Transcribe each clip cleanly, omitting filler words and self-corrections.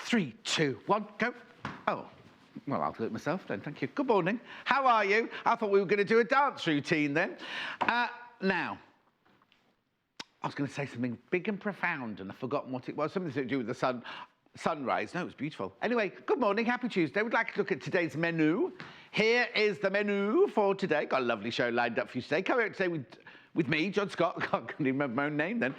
3, 2, 1, go. Oh, well, I'll do it myself then, thank you. Good morning. How are you? I thought we were going to do a dance routine then. Now, I was going to say something big and profound, and I've forgotten what it was. Something to do with the sunrise. No, it was beautiful. Anyway, good morning, happy Tuesday. We'd like to look at today's menu. Here is the menu for today. Got a lovely show lined up for you today. Coming out today with me, John Scott. I can't even remember my own name then.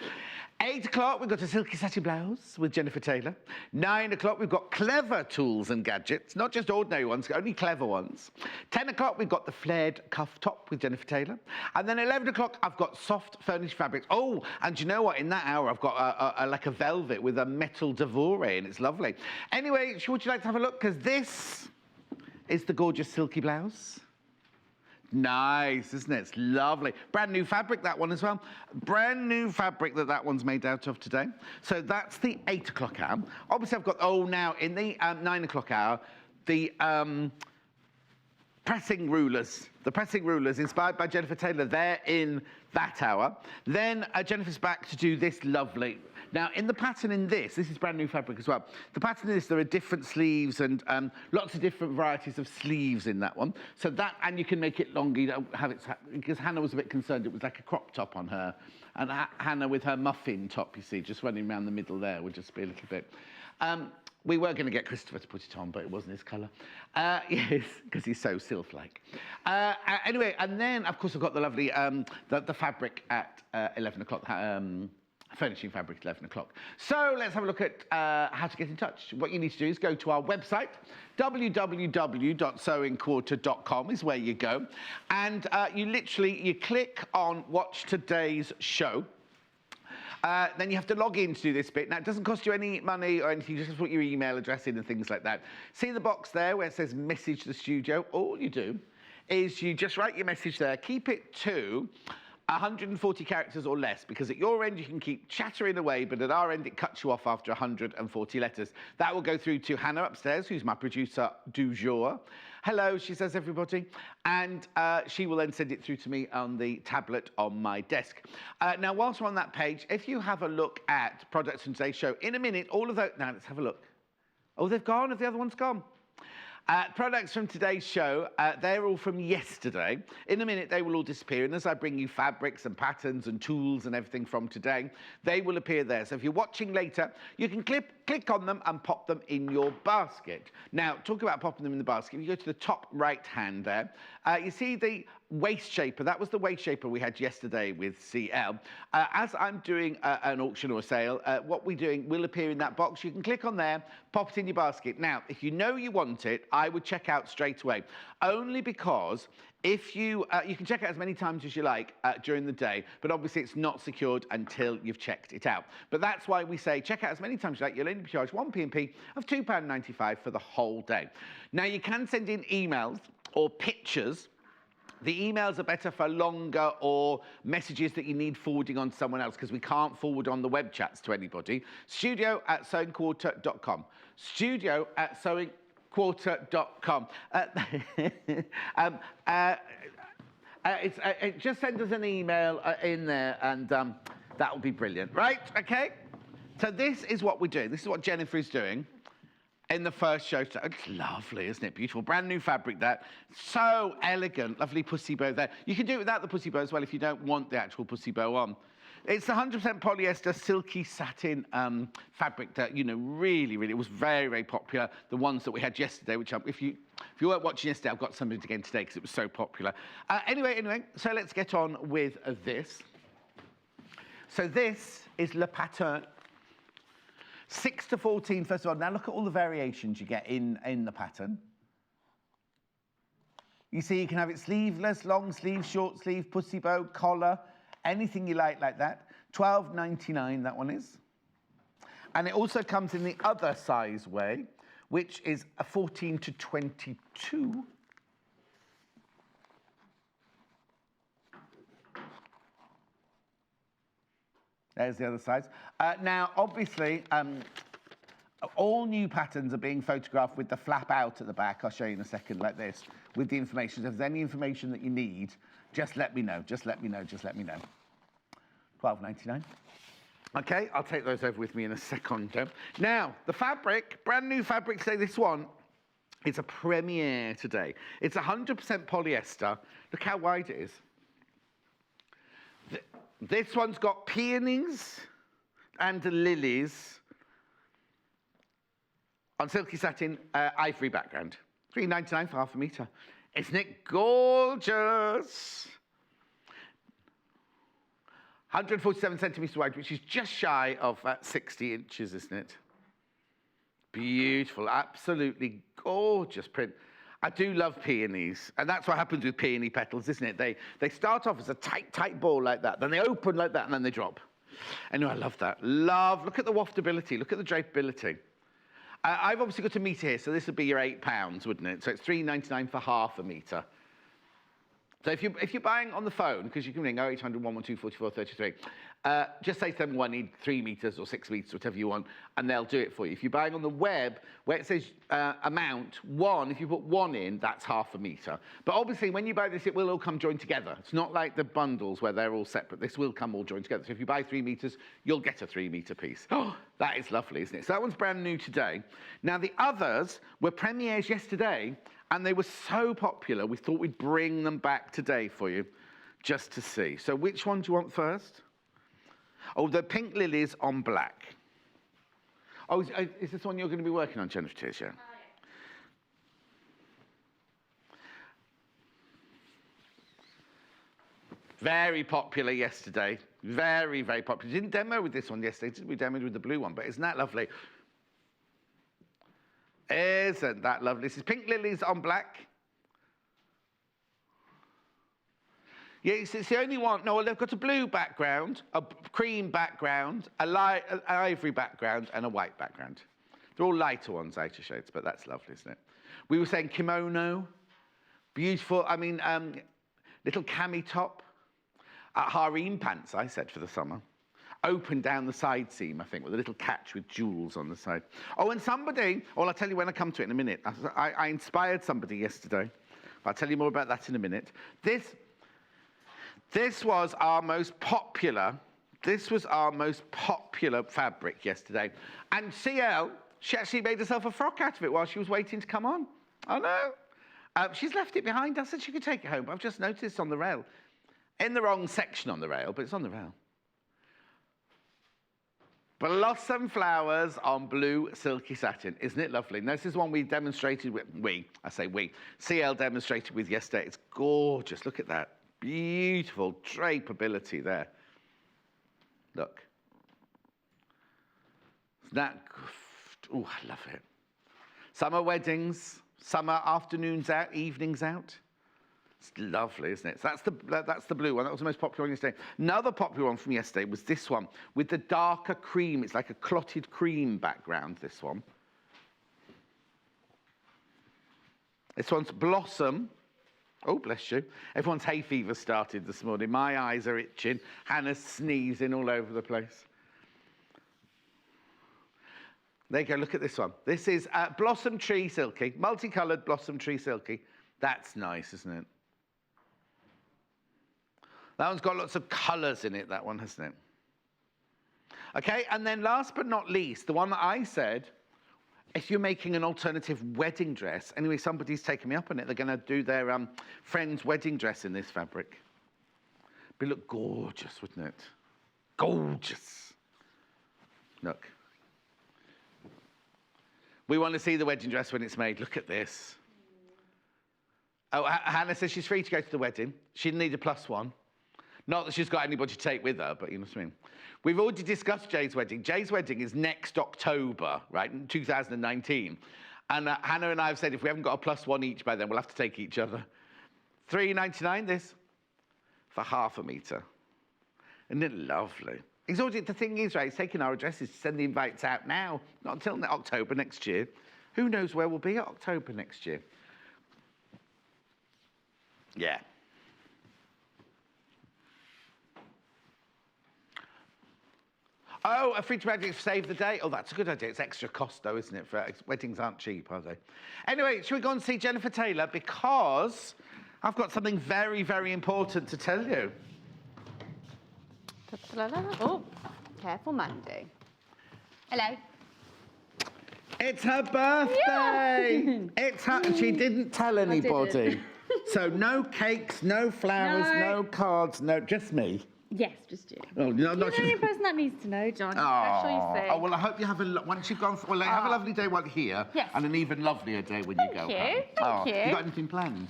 8 o'clock, we've got a Silky Satin Blouse with Jenniffer Taylor. 9 o'clock, we've got clever tools and gadgets, not just ordinary ones, only clever ones. 10 o'clock, we've got the flared cuff top with Jenniffer Taylor. And then 11 o'clock, I've got soft furnished fabrics. Oh, and you know what? In that hour, I've got like a velvet with a metal devore, and it's lovely. Anyway, would you like to have a look? Because this is the gorgeous Silky blouse. Nice, isn't it? It's lovely. Brand new fabric, that one as well. Brand new fabric that one's made out of today. So that's the 8 o'clock hour. Obviously, I've got, now in the 9 o'clock hour, the pressing rulers. The pressing rulers inspired by Jenniffer Taylor. They're in that hour. Then Jenniffer's back to do this lovely. Now, in the pattern in this is brand new fabric as well. The pattern in this, there are different sleeves and lots of different varieties of sleeves in that one. So that, and you can make it longer. You don't have it, because Hannah was a bit concerned. It was like a crop top on her. And Hannah with her muffin top, you see, just running around the middle there would just be a little bit. We were going to get Christopher to put it on, but it wasn't his colour. Yes, because he's so sylph-like. Anyway, and then, of course, I've got the lovely, the fabric at 11 o'clock. Furnishing fabric at 11 o'clock. So let's have a look at how to get in touch. What you need to do is go to our website, www.sewingquarter.com is where you go. And you click on Watch Today's Show. Then you have to log in to do this bit. Now, it doesn't cost you any money or anything. You just put your email address in and things like that. See the box there where it says Message the Studio? All you do is you just write your message there. Keep it to 140 characters or less, because at your end you can keep chattering away, but at our end it cuts you off after 140 letters. That will go through to Hannah upstairs, who's my producer du jour. Hello, she says, everybody. And she will then send it through to me on the tablet on my desk. Now, whilst we're on that page, if you have a look at products from today's show, in a minute, all of those... Now, let's have a look. Oh, they've gone? Have the other ones gone? Products from today's show, they're all from yesterday. In a minute, they will all disappear. And as I bring you fabrics and patterns and tools and everything from today, they will appear there. So if you're watching later, you can click on them and pop them in your basket. Now, talk about popping them in the basket. If you go to the top right hand there, you see the waist shaper. That was the waist shaper we had yesterday with CL. As I'm doing an auction or a sale, what we're doing will appear in that box. You can click on there, pop it in your basket. Now, if you know you want it, I would check out straight away. Only because if you can check out as many times as you like during the day, but obviously it's not secured until you've checked it out. But that's why we say check out as many times as you like. You'll only be charged 1 P&P of £2.95 for the whole day. Now, you can send in emails or pictures. The emails are better for longer or messages that you need forwarding on to someone else, because we can't forward on the web chats to anybody. studio@sewingquarter.com. studio@sewingquarter.com. Just send us an email in there, and that will be brilliant. Right, okay? So this is what we're doing. This is what Jenniffer is doing in the first show. It's lovely, isn't it? Beautiful. Brand new fabric there. So elegant. Lovely pussy bow there. You can do it without the pussy bow as well if you don't want the actual pussy bow on. It's 100% polyester silky satin fabric that, you know, really, it was very, very popular. The ones that we had yesterday, which if you weren't watching yesterday, I've got something again today because it was so popular. Anyway, so let's get on with this. So this is Le Pattern. 6 to 14, first of all. Now look at all the variations you get in the pattern. You see, you can have it sleeveless, long sleeve, short sleeve, pussy bow, collar, anything you like that. £12.99, that one is. And it also comes in the other size way, which is a 14 to 22. There's the other size. Now, obviously, all new patterns are being photographed with the flap out at the back. I'll show you in a second, like this, with the information. So if there's any information that you need, just let me know. Just let me know. £12.99. Okay, I'll take those over with me in a second. Now, the fabric, brand new fabric today, this one, it's a premiere today. It's 100% polyester. Look how wide it is. This one's got peonies and lilies on silky satin ivory background. $3.99 for half a metre. Isn't it gorgeous? 147 centimetres wide, which is just shy of 60 inches, isn't it? Beautiful, absolutely gorgeous print. I do love peonies, and that's what happens with peony petals, isn't it? They start off as a tight ball like that, then they open like that, and then they drop. Anyway, I love that. Look at the waftability, look at the drapeability. I've obviously got a metre here, so this would be your £8, wouldn't it? So it's $3.99 for half a metre. So if you're buying on the phone, because you can ring 0800 112 4433, just say to them, I need 3 metres or 6 metres, whatever you want, and they'll do it for you. If you're buying on the web, where it says amount, 1, if you put 1 in, that's half a metre. But obviously, when you buy this, it will all come joined together. It's not like the bundles where they're all separate. This will come all joined together. So if you buy 3 metres, you'll get a 3 metre piece. Oh, that is lovely, isn't it? So that one's brand new today. Now, the others were premieres yesterday, and they were so popular, we thought we'd bring them back today for you, just to see. So which one do you want first? Oh, the pink lilies on black. Oh, is this one you're going to be working on, Jenniffer Taylor? Yeah. Very popular yesterday. Very, very popular. We didn't demo with this one yesterday, did we? Demoed with the blue one, but isn't that lovely? Isn't that lovely? This is pink lilies on black. Yeah, it's the only one. No, well, they've got a blue background, a cream background, an ivory background, and a white background. They're all lighter ones, outer shades, but that's lovely, isn't it? We were saying kimono, beautiful. I mean, little cami top, harem pants, I said, for the summer. Open down the side seam, I think, with a little catch with jewels on the side. Oh, and somebody, well, I'll tell you when I come to it in a minute. I inspired somebody yesterday. I'll tell you more about that in a minute. This was our most popular fabric yesterday. And CL, she actually made herself a frock out of it while she was waiting to come on. Oh, no. She's left it behind. I said she could take it home, but I've just noticed on the rail. In the wrong section on the rail, but it's on the rail. Blossom flowers on blue silky satin. Isn't it lovely? And this is one we demonstrated with, CL demonstrated with yesterday. It's gorgeous. Look at that. Beautiful drapeability there. Look. Isn't that, oh, I love it. Summer weddings, summer afternoons out, evenings out. It's lovely, isn't it? So that's the blue one. That was the most popular one yesterday. Another popular one from yesterday was this one with the darker cream. It's like a clotted cream background, this one. This one's Blossom. Oh, bless you. Everyone's hay fever started this morning. My eyes are itching. Hannah's sneezing all over the place. There you go, look at this one. This is Blossom Tree Silky, multicoloured Blossom Tree Silky. That's nice, isn't it? That one's got lots of colours in it, that one, hasn't it? Okay, and then last but not least, the one that I said, if you're making an alternative wedding dress, anyway, somebody's taken me up on it. They're going to do their friend's wedding dress in this fabric. It'd look gorgeous, wouldn't it? Gorgeous. Look. We want to see the wedding dress when it's made. Look at this. Oh, Hannah says she's free to go to the wedding. She didn't need a +1. Not that she's got anybody to take with her, but you know what I mean. We've already discussed Jay's wedding. Jay's wedding is next October, right, in 2019. And Hannah and I have said if we haven't got a +1 each by then, we'll have to take each other. $3.99 this for half a metre. Isn't it lovely? The thing is, right, it's taking our addresses to send the invites out now, not until October next year. Who knows where we'll be at October next year? Yeah. Oh, a free to wedding save the day. Oh, that's a good idea. It's extra cost, though, isn't it? Weddings aren't cheap, are they? Anyway, shall we go and see Jenniffer Taylor? Because I've got something very, very important to tell you. Oh, careful, Mandy. Hello. It's her birthday! Yeah. It's her, and she didn't tell anybody. So no cakes, no flowers, no cards, just me. Yes, just you. Oh, no, You're the only person that needs to know, John. Special, you see. Oh, well, I hope you have once you've gone, have a lovely day while you're here. Yes. And an even lovelier day when you go home. Thank you. You got anything planned?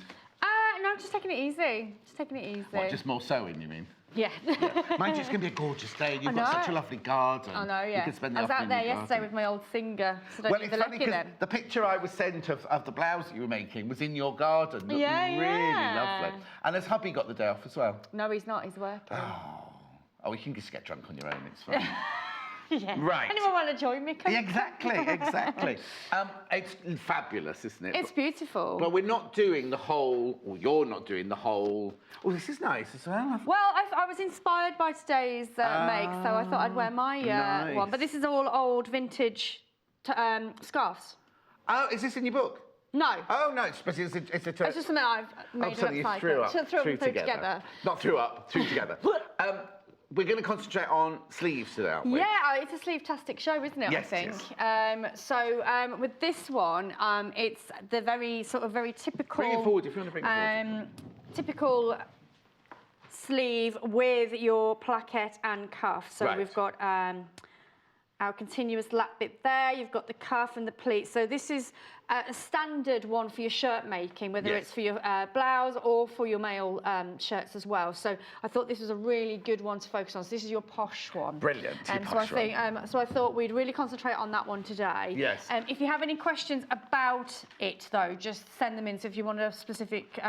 No, just taking it easy. Just taking it easy. What, just more sewing, you mean? Yeah. Mind you, it's going to be a gorgeous day, and you've got such a lovely garden. I know, yeah. You can spend the I was out there afternoon yesterday with my old singer, so don't it's funny because the picture I was sent of the blouse that you were making was in your garden. It looked really lovely. And has hubby got the day off as well? No, he's not. He's working. Oh, you can just get drunk on your own. It's fine. Yeah. Right. Anyone want to join me? Yeah, exactly. It's fabulous, isn't it? It's beautiful. But we're not doing the whole, or you're not doing the whole. Oh, this is nice as well. Well, I was inspired by today's make, so I thought I'd wear my one. But this is all old vintage scarves. Oh, is this in your book? No. Oh, no, it's just something I've made something you threw together. Not threw up, threw together. We're going to concentrate on sleeves today, aren't we? Yeah, it's a sleeve-tastic show, isn't it, yes, I think? Yes. So with this one, it's the very typical... Bring it forward if you want to bring it forward. Typical sleeve with your plaquette and cuff. So we've got our continuous lap bit there, you've got the cuff and the pleat. So this is a standard one for your shirt making, whether it's for your blouse or for your male shirts as well. So I thought this was a really good one to focus on. So this is your posh one. Brilliant. So I thought we'd really concentrate on that one today. Yes. If you have any questions about it, though, just send them in. So if you want a specific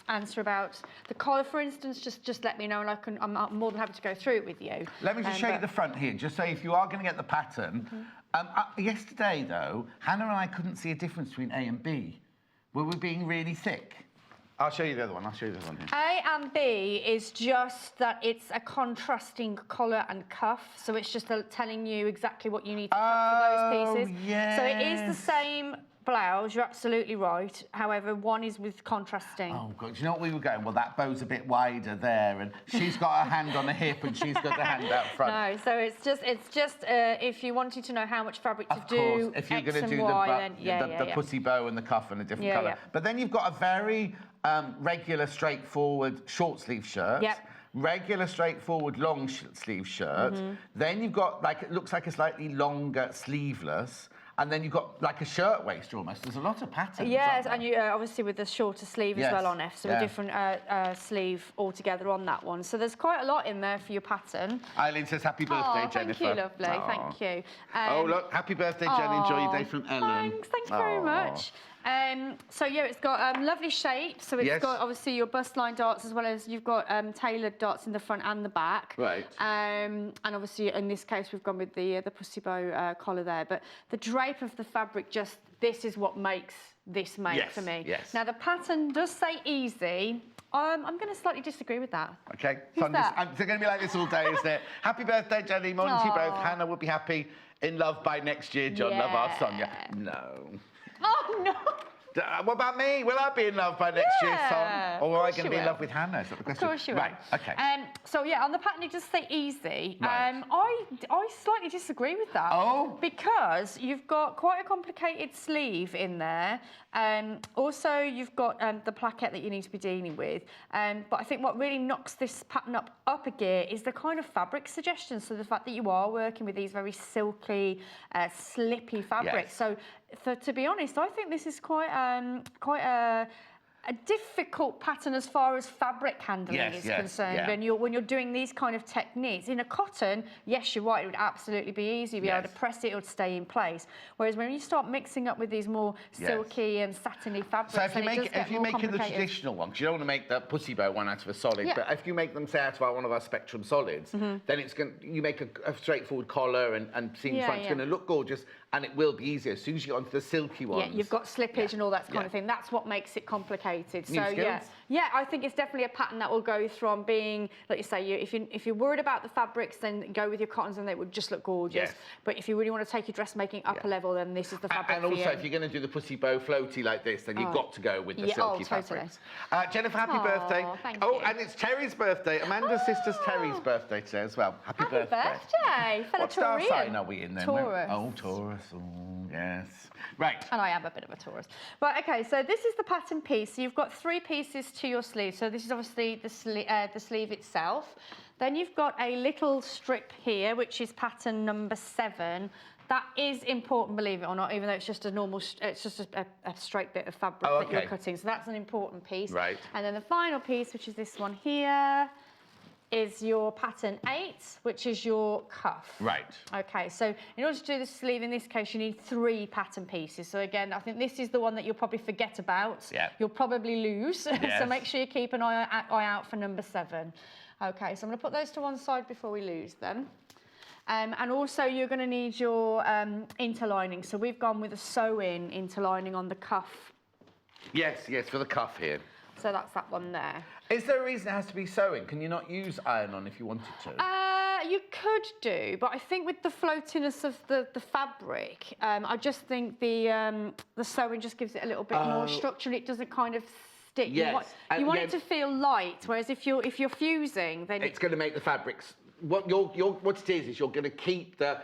answer about the collar, for instance, just let me know, and I'm more than happy to go through it with you. Let me just show you the front here, just so if you are going to get the pattern. Yesterday, though, Hannah and I couldn't see a difference between A and B. Were we being really thick? I'll show you the other one. I'll show you this one here. A and B is just that it's a contrasting collar and cuff, so it's just telling you exactly what you need to cut for those pieces. Yes. So it is the same blouse, you're absolutely right. However, one is with contrasting. Oh, God. Do you know what we were going? Well, that bow's a bit wider there, and she's got her hand on a hip, and she's got her hand out front. No, so it's just if you wanted to know how much fabric to do, of course, if you're going to do the pussy bow and the cuff and a different colour. But then you've got a very regular, straightforward short sleeve shirt. Yep. Regular, straightforward, long sleeve shirt. Then you've got, like, it looks like a slightly longer sleeveless. And then you've got like a shirt waist almost. There's a lot of patterns. Yes, and you obviously with the shorter sleeve as well on F, so a different sleeve altogether on that one. So there's quite a lot in there for your pattern. Eileen says happy birthday, Jenniffer. Thank you, lovely. Thank you. Oh look, happy birthday, Jen. Enjoy your day from Ellen. Thanks very much. So yeah, it's got lovely shapes. So it's got obviously your bust line darts as well as you've got tailored darts in the front and the back. Right. And obviously in this case we've gone with the pussy bow collar there. But the drape of the fabric, this is what makes this make for me. Yes. Now the pattern does say easy. I'm going to slightly disagree with that. Okay. Who's that? It's going to be like this all day, isn't it? Happy birthday, Jenny. Morning to you both. Hannah will be happy in love by next year. John, love our Sonia. No. Oh, no. What about me? Will I be in love by next year, Son? Or am I going to be in love with Hannah? Is that the question? Of course you will. Right, okay. So, yeah, on the pattern, it does say easy. Right. I slightly disagree with that. Oh? Because you've got quite a complicated sleeve in there. Also, you've got the plaquette that you need to be dealing with. But I think what really knocks this pattern up a gear is the kind of fabric suggestions. So the fact that you are working with these very silky, slippy fabrics. Yes. So, to be honest, I think this is quite a difficult pattern as far as fabric handling is concerned. When you're doing these kind of techniques. In a cotton, yes, you're right, it would absolutely be easy. You'd be able to press it, it would stay in place. Whereas when you start mixing up with these more silky and satiny fabrics, so if you're making the traditional one, because you don't want to make the pussy bow one out of a solid, but if you make them, say, out of one of our Spectrum solids, then you make a straightforward collar and seam front's going to look gorgeous. and it will be easier. As soon as you get onto the silky ones. Yeah, you've got slippage and all that kind of thing. That's what makes it complicated. New So skills. yeah, I think it's definitely a pattern that will go from being, like you say, if you're worried about the fabrics, then go with your cottons and they would just look gorgeous. Yes. But if you really want to take your dressmaking up a level, then this is the fabric And also, for you. if you're going to do the pussy bow floaty like this, then you've got to go with the silky fabrics. Jennifer, happy birthday. Thank you. And it's Terry's birthday. Amanda's sister's Terry's birthday today as well. Happy birthday. Fellow What star Taurian. sign are we in then? Taurus. Oh, Taurus. Oh, yes. Right. And I am a bit of a Taurus. Right, okay, so this is the pattern piece. So you've got 3 pieces to your sleeve. So this is obviously the sleeve itself. Then you've got a little strip here, which is pattern number 7. That is important, believe it or not, even though it's just a normal, it's just a straight bit of fabric that you're cutting. So that's an important piece. Right. And then the final piece, which is this one here, is your pattern 8, which is your cuff. Right. Okay, so in order to do the sleeve, in this case, you need 3 pattern pieces. So again, I think this is the one that you'll probably forget about. Yeah. You'll probably lose. Yes. So make sure you keep an eye out for number 7. Okay, so I'm going to put those to one side before we lose them. And also you're going to need your interlining. So we've gone with a sew-in interlining on the cuff. Yes, for the cuff here. So that's that one there. Is there a reason it has to be sewing? Can you not use iron-on if you wanted to? You could do, but I think with the floatiness of the fabric, I just think the sewing just gives it a little bit more structure and it doesn't kind of stick. Yes. You want it to feel light, whereas if you're fusing, then it's going to make the fabrics. What it is you're going to keep the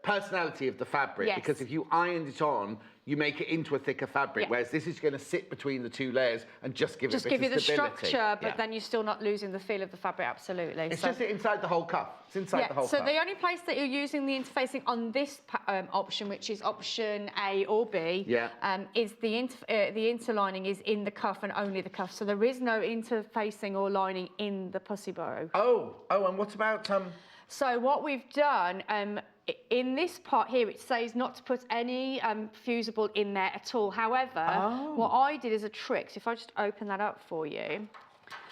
personality of the fabric, because if you ironed it on, you make it into a thicker fabric, whereas this is going to sit between the 2 layers and just give it a bit of stability. Just give you the structure, but then you're still not losing the feel of the fabric, absolutely. It's just inside the whole cuff. It's inside the whole cuff. So the only place that you're using the interfacing on this option, which is option A or B, is the interlining is in the cuff and only the cuff. So there is no interfacing or lining in the pussy bow. Oh, and what about... So what we've done, in this part here, it says not to put any fusible in there at all. However, what I did is a trick. So if I just open that up for you,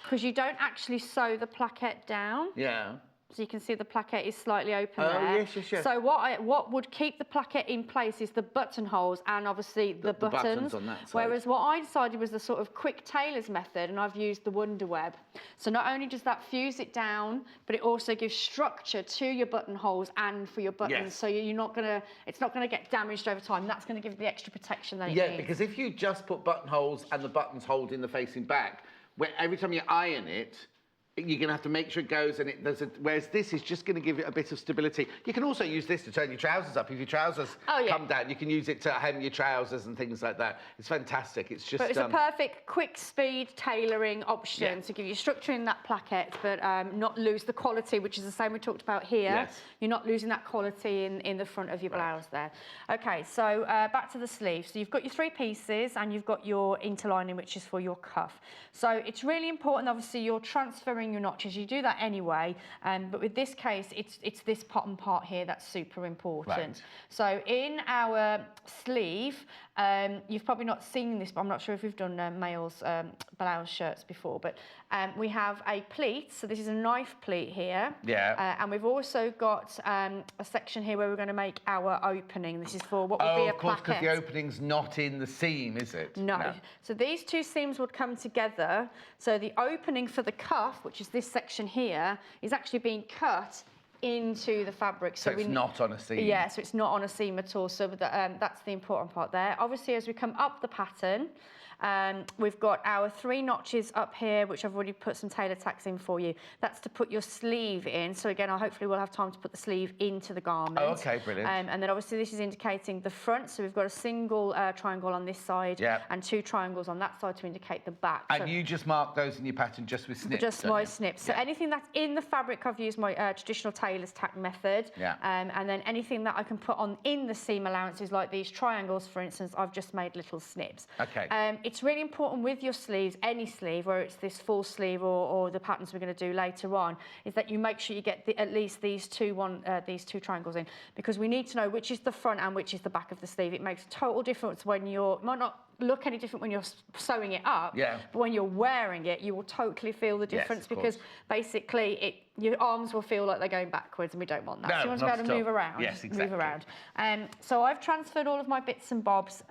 because you don't actually sew the plaquette down. Yeah. So you can see the plaquette is slightly open there. Yes. So what would keep the plaquette in place is the buttonholes and obviously the buttons on that side. Whereas what I decided was the sort of quick tailor's method, and I've used the Wonder Web. So not only does that fuse it down, but it also gives structure to your buttonholes and for your buttons. So it's not gonna get damaged over time. That's gonna give it the extra protection that it needs. Yeah, because if you just put buttonholes and the buttons holding the facing back, every time you iron it, you're going to have to make sure it goes, and whereas this is just going to give it a bit of stability. You can also use this to turn your trousers up. If your trousers come down, you can use it to hem your trousers and things like that. It's fantastic. It's just... But it's a perfect quick speed tailoring option to give you structure in that plaquette, but not lose the quality, which is the same we talked about here. Yes. You're not losing that quality in the front of your blouse there. Okay, so back to the sleeve. So you've got your 3 pieces and you've got your interlining, which is for your cuff. So it's really important, obviously, you're transferring your notches. You do that anyway, but with this case, it's this bottom part here that's super important. Right. So in our sleeve, you've probably not seen this, but I'm not sure if we've done males' blouse shirts before, but we have a pleat. So this is a knife pleat here. Yeah. And we've also got a section here where we're going to make our opening. This is for what would be a plaquette. Of course, because the opening's not in the seam, is it? No. So these 2 seams would come together. So the opening for the cuff, which is this section here, is actually being cut into the fabric. So it's not on a seam. Yeah, so it's not on a seam at all. So that's the important part there. Obviously, as we come up the pattern, we've got our 3 notches up here, which I've already put some tailor tacks in for you. That's to put your sleeve in. So again, hopefully we'll have time to put the sleeve into the garment. Oh, okay, brilliant. And then obviously this is indicating the front. So we've got a single triangle on this side and 2 triangles on that side to indicate the back. And you just mark those in your pattern just with snips? Just my snips. So anything that's in the fabric, I've used my traditional tailor's tack method. Yeah. And then anything that I can put on in the seam allowances, like these triangles, for instance, I've just made little snips. Okay. It's really important with your sleeves, any sleeve, whether it's this full sleeve or the patterns we're going to do later on, is that you make sure you get at least these two triangles in, because we need to know which is the front and which is the back of the sleeve. It makes a total difference when you're, might not look any different when you're sewing it up. Yeah. But when you're wearing it, you will totally feel the difference because basically your arms will feel like they're going backwards, and we don't want that. No, so you want to be able to move around. Yes, exactly. Move around. So I've transferred all of my bits and bobs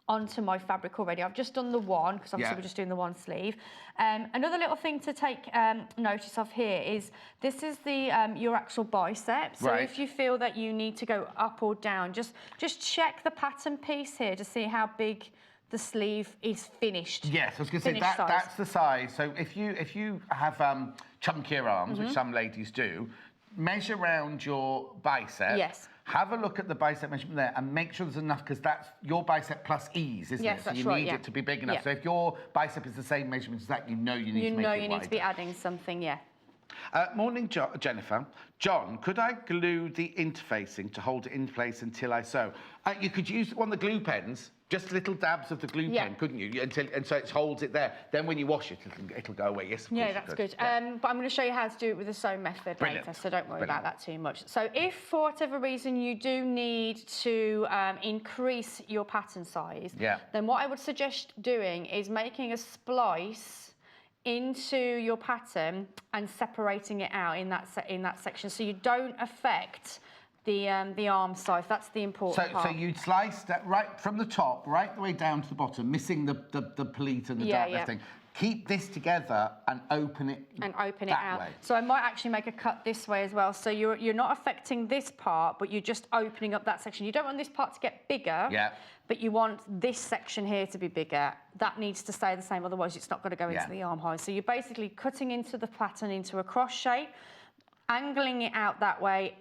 onto my fabric already. I've just done the one, because obviously we're just doing the one sleeve. Another little thing to take notice of here is this is the your actual bicep. So if you feel that you need to go up or down, just check the pattern piece here to see how big the sleeve is finished. Yes, I was going to say that's the size. So if you have chunkier arms, which some ladies do, measure around your bicep. Yes. Have a look at the bicep measurement there and make sure there's enough, because that's your bicep plus ease, isn't it? So you need it to be big enough. So if your bicep is the same measurement as that, you know you need to make it wider. You need to be adding something, Morning, Jennifer. John, could I glue the interfacing to hold it in place until I sew? You could use one of the glue pens, just little dabs of the glue pen, couldn't you? And so it holds it there. Then when you wash it, it'll go away. Yes, of course that's good. But I'm going to show you how to do it with the sew method later, so don't worry about that too much. So if for whatever reason you do need to increase your pattern size, then what I would suggest doing is making a splice into your pattern and separating it out in that section, so you don't affect the arm size. That's the important part. So you'd slice that right from the top, right the way down to the bottom, missing the pleat and the dark thing. Keep this together and open it out. Way. So I might actually make a cut this way as well. So you're not affecting this part, but you're just opening up that section. You don't want this part to get bigger, but you want this section here to be bigger. That needs to stay the same, otherwise it's not going to go into the armhole. So you're basically cutting into the pattern into a cross shape, angling it out that way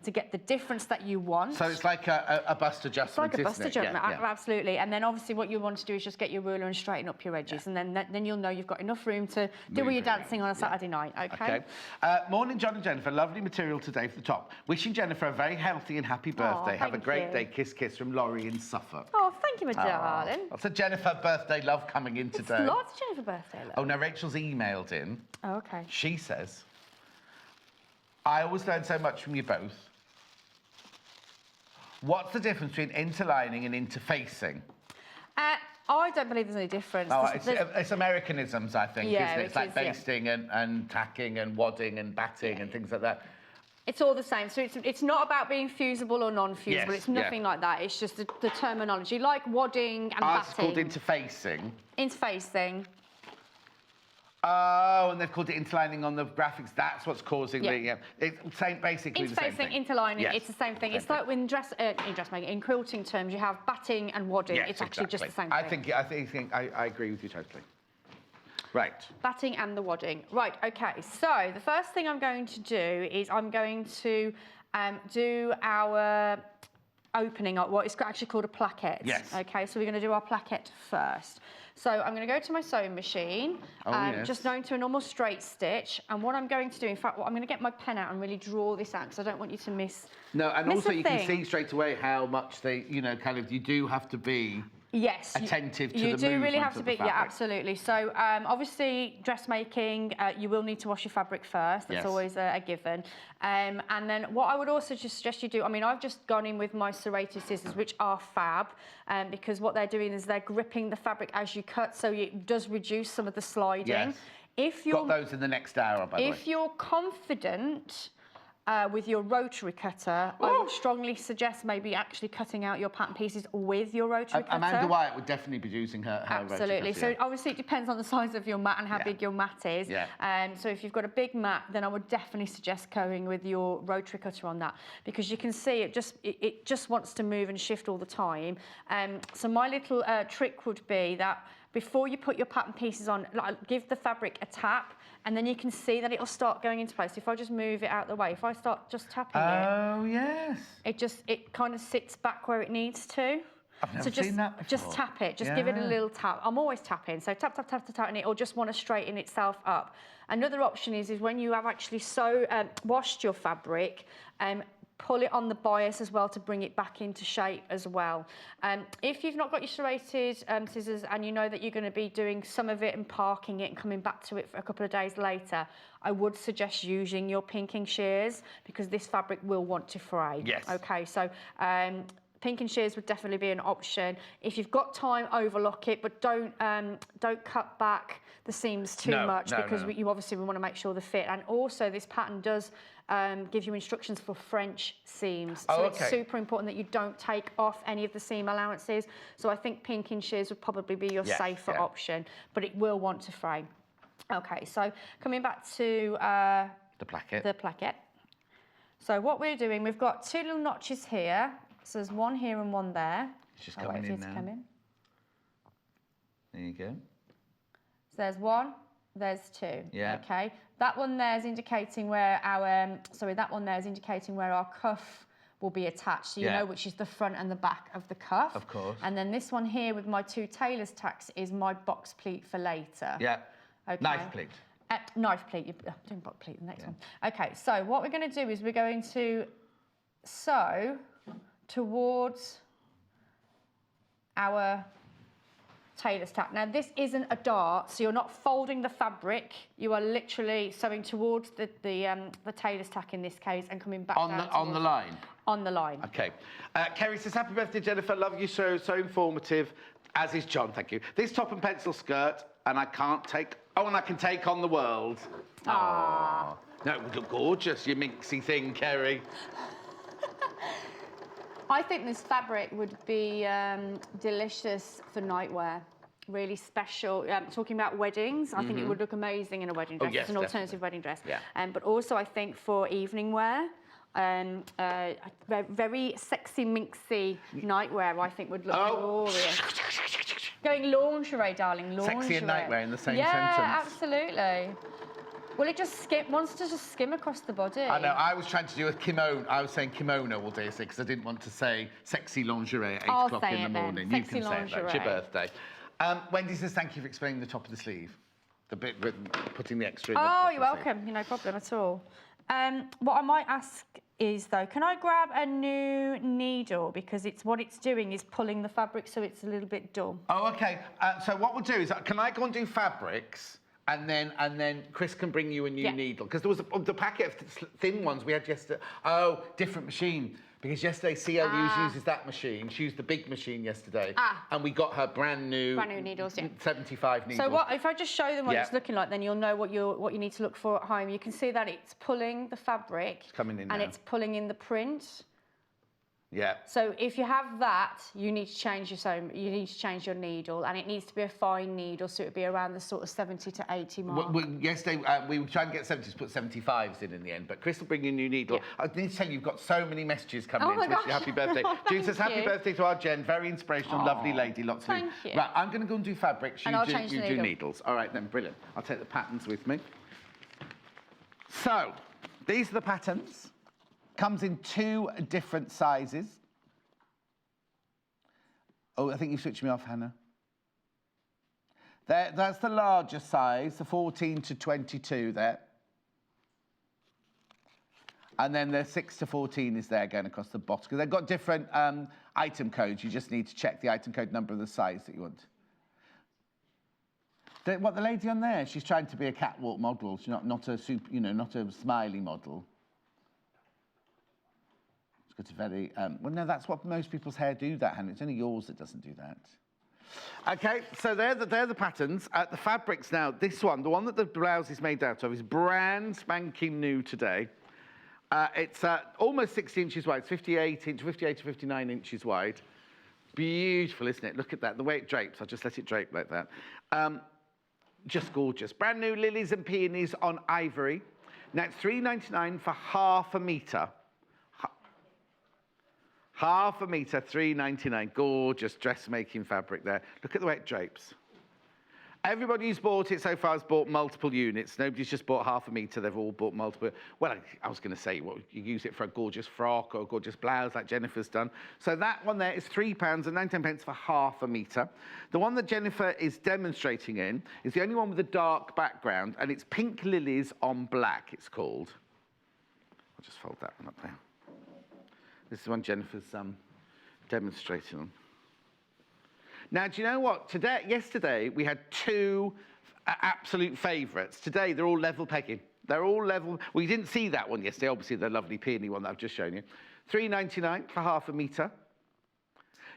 to get the difference that you want. So it's like a bust adjustment, it's like a bust adjustment, absolutely. And then obviously what you want to do is just get your ruler and straighten up your edges, and then you'll know you've got enough room to do all your dancing on a Saturday night, okay? Morning, John and Jennifer. Lovely material today for the top. Wishing Jennifer a very healthy and happy birthday. Have a great day. Kiss, kiss from Laurie in Suffolk. Oh, thank you, my darling. Lots of Jennifer birthday love coming in today. Lots of Jennifer birthday love. Oh, now Rachel's emailed in. Oh, okay. She says, I always learn so much from you both. What's the difference between interlining and interfacing? I don't believe there's any difference. Oh, it's Americanisms, I think, isn't it? It's like basting and tacking and wadding and batting and things like that. It's all the same. So it's not about being fusible or non-fusible. It's nothing like that. It's just the terminology, like wadding and batting. It's called interfacing. Interfacing. Oh, and they've called it interlining on the graphics. That's what's causing the... It's basically the same thing. Interfacing, interlining, it's the same thing. It's like in dressmaking, in quilting terms, you have batting and wadding. It's actually just the same thing. I agree with you totally. Right. Batting and the wadding. Right, okay. So the first thing I'm going to do is I'm going to do our opening up what is actually called a plaquette. Yes. Okay, so we're going to do our plaquette first. So I'm going to go to my sewing machine, just going to a normal straight stitch, and what I'm going to do, in fact, I'm going to get my pen out and really draw this out, because I don't want you to miss. No, and also you can see straight away how much they, you do have to be attentive to the movement. You do really have to be, absolutely. So obviously dressmaking, you will need to wash your fabric first. That's always a given. And then what I would also just suggest you do, I mean, I've just gone in with my serrated scissors, which are fab, because what they're doing is they're gripping the fabric as you cut, so it does reduce some of the sliding. Yes. If you're, got those in the next hour, by the way. If you're confident with your rotary cutter, I would strongly suggest maybe actually cutting out your pattern pieces with your rotary cutter. Amanda Wyatt would definitely be using her rotary cutter. So obviously it depends on the size of your mat and how big your mat is. So if you've got a big mat, then I would definitely suggest going with your rotary cutter on that, because you can see it just wants to move and shift all the time. So my little trick would be that before you put your pattern pieces on, give the fabric a tap, and then you can see that it'll start going into place. If I just move it out of the way, if I start just tapping it kind of sits back where it needs to. I've never seen that before. Just tap it, just give it a little tap. I'm always tapping, so tap, tap, tap, tap, tap, and it'll just want to straighten itself up. Another option is when you have actually washed your fabric, pull it on the bias as well to bring it back into shape as well. If you've not got your serrated scissors and you know that you're going to be doing some of it and parking it and coming back to it for a couple of days later, I would suggest using your pinking shears, because this fabric will want to fray. Yes. Okay, so pink and shears would definitely be an option. If you've got time, overlock it, but don't cut back the seams too much because you obviously want to make sure they fit. And also, this pattern does give you instructions for French seams. So it's super important that you don't take off any of the seam allowances. So I think pink and shears would probably be your safer option, but it will want to fray. Okay, so coming back to the placket. The placket. So what we're doing, we've got 2 little notches here. So there's one here and one there. It's just coming in now. Come in. There you go. So there's 1, there's 2. Yeah. Okay. That one there is indicating where our that one there is indicating where our cuff will be attached. So you know which is the front and the back of the cuff. Of course. And then this one here with my 2 tailor's tacks is my box pleat for later. Yeah. Okay. Knife pleat. Knife pleat. You're doing box pleat, the next one. Okay, so what we're going to do is we're going to sew towards our tailor's tack. Now, this isn't a dart, so you're not folding the fabric. You are literally sewing towards the tailor's tack in this case and coming back down on the line. On the line. Okay. Kerry says, happy birthday, Jennifer. Love you so informative. As is John, thank you. This top and pencil skirt, and I can't take... Oh, and I can take on the world. Ah. No, it would look gorgeous, you minxy thing, Kerry. I think this fabric would be delicious for nightwear. Really special. Talking about weddings, I think it would look amazing in a wedding dress. Oh, yes, it's an alternative wedding dress. Yeah. But also, I think for evening wear, very sexy, minxy nightwear, I think would look glorious. Going lingerie, darling, lingerie. Sexy and nightwear in the same sentence. Yeah, absolutely. Well, it just wants to just skim across the body. I know, I was trying to do a kimono. I was saying kimono all day because I didn't want to say sexy lingerie at 8 o'clock in the morning. You can say it, though. It's your birthday. Wendy says, thank you for explaining the top of the sleeve. The bit with putting the extra in Oh, you're welcome. No problem at all. What I might ask is, though, can I grab a new needle? Because what it's doing is pulling the fabric, so it's a little bit dull. Oh, OK. So what we'll do is, can I go and do fabrics? And then Chris can bring you a new needle. Because there was the packet of thin ones we had yesterday. Oh, different machine. Because yesterday CL uses that machine. She used the big machine yesterday. And we got her brand new needles, 75 needles. So what if I just show them what it's looking like, then you'll know what you need to look for at home. You can see that it's pulling the fabric. It's coming in and now. It's pulling in the print. Yeah. So if you have that, you need to change your needle, and it needs to be a fine needle, so it would be around the sort of 70 to 80 mark. Yesterday, we were trying to get 70s to put 75s in the end, but Chris will bring you a new needle. I need to tell you, you've got so many messages coming in to wish you happy birthday. June says, happy birthday to our Jen, very inspirational, lovely lady, lots of Thank you. Right, I'm going to go and do fabrics, you do needle. needles. All right then, brilliant. I'll take the patterns with me. So, these are the patterns. Comes in 2 different sizes. Oh, I think you switched me off, Hannah. That's the larger size, the 14 to 22 there. And then the 6 to 14 is there going across the bottom. Because they've got different item codes. You just need to check the item code number of the size that you want. What, the lady on there? She's trying to be a catwalk model. She's not a not a smiley model. It's got a very, well, no, that's what most people's hair do, that, Hannah. It's only yours that doesn't do that. OK, so they're the patterns. The fabrics now, this one, the one that the blouse is made out of, is brand spanking new today. It's almost 60 inches wide. It's 58 to 59 inches wide. Beautiful, isn't it? Look at that, the way it drapes. I'll just let it drape like that. Just gorgeous. Brand new lilies and peonies on ivory. Now, it's £3.99 for half a metre. Half a metre, £3.99. Gorgeous dressmaking fabric there. Look at the way it drapes. Everybody who's bought it so far has bought multiple units. Nobody's just bought half a metre. They've all bought multiple. Well, I was going to say, well, you use it for a gorgeous frock or a gorgeous blouse like Jennifer's done. So that one there is £3.19 for half a metre. The one that Jennifer is demonstrating in is the only one with a dark background, and it's Pink Lilies on Black, it's called. I'll just fold that one up there. This is one Jennifer's demonstrating on. Now, do you know what? Yesterday, we had 2 absolute favourites. Today, they're all level pegging. They're all level. Well, you didn't see that one yesterday, obviously, the lovely peony one that I've just shown you. £3.99 for half a metre.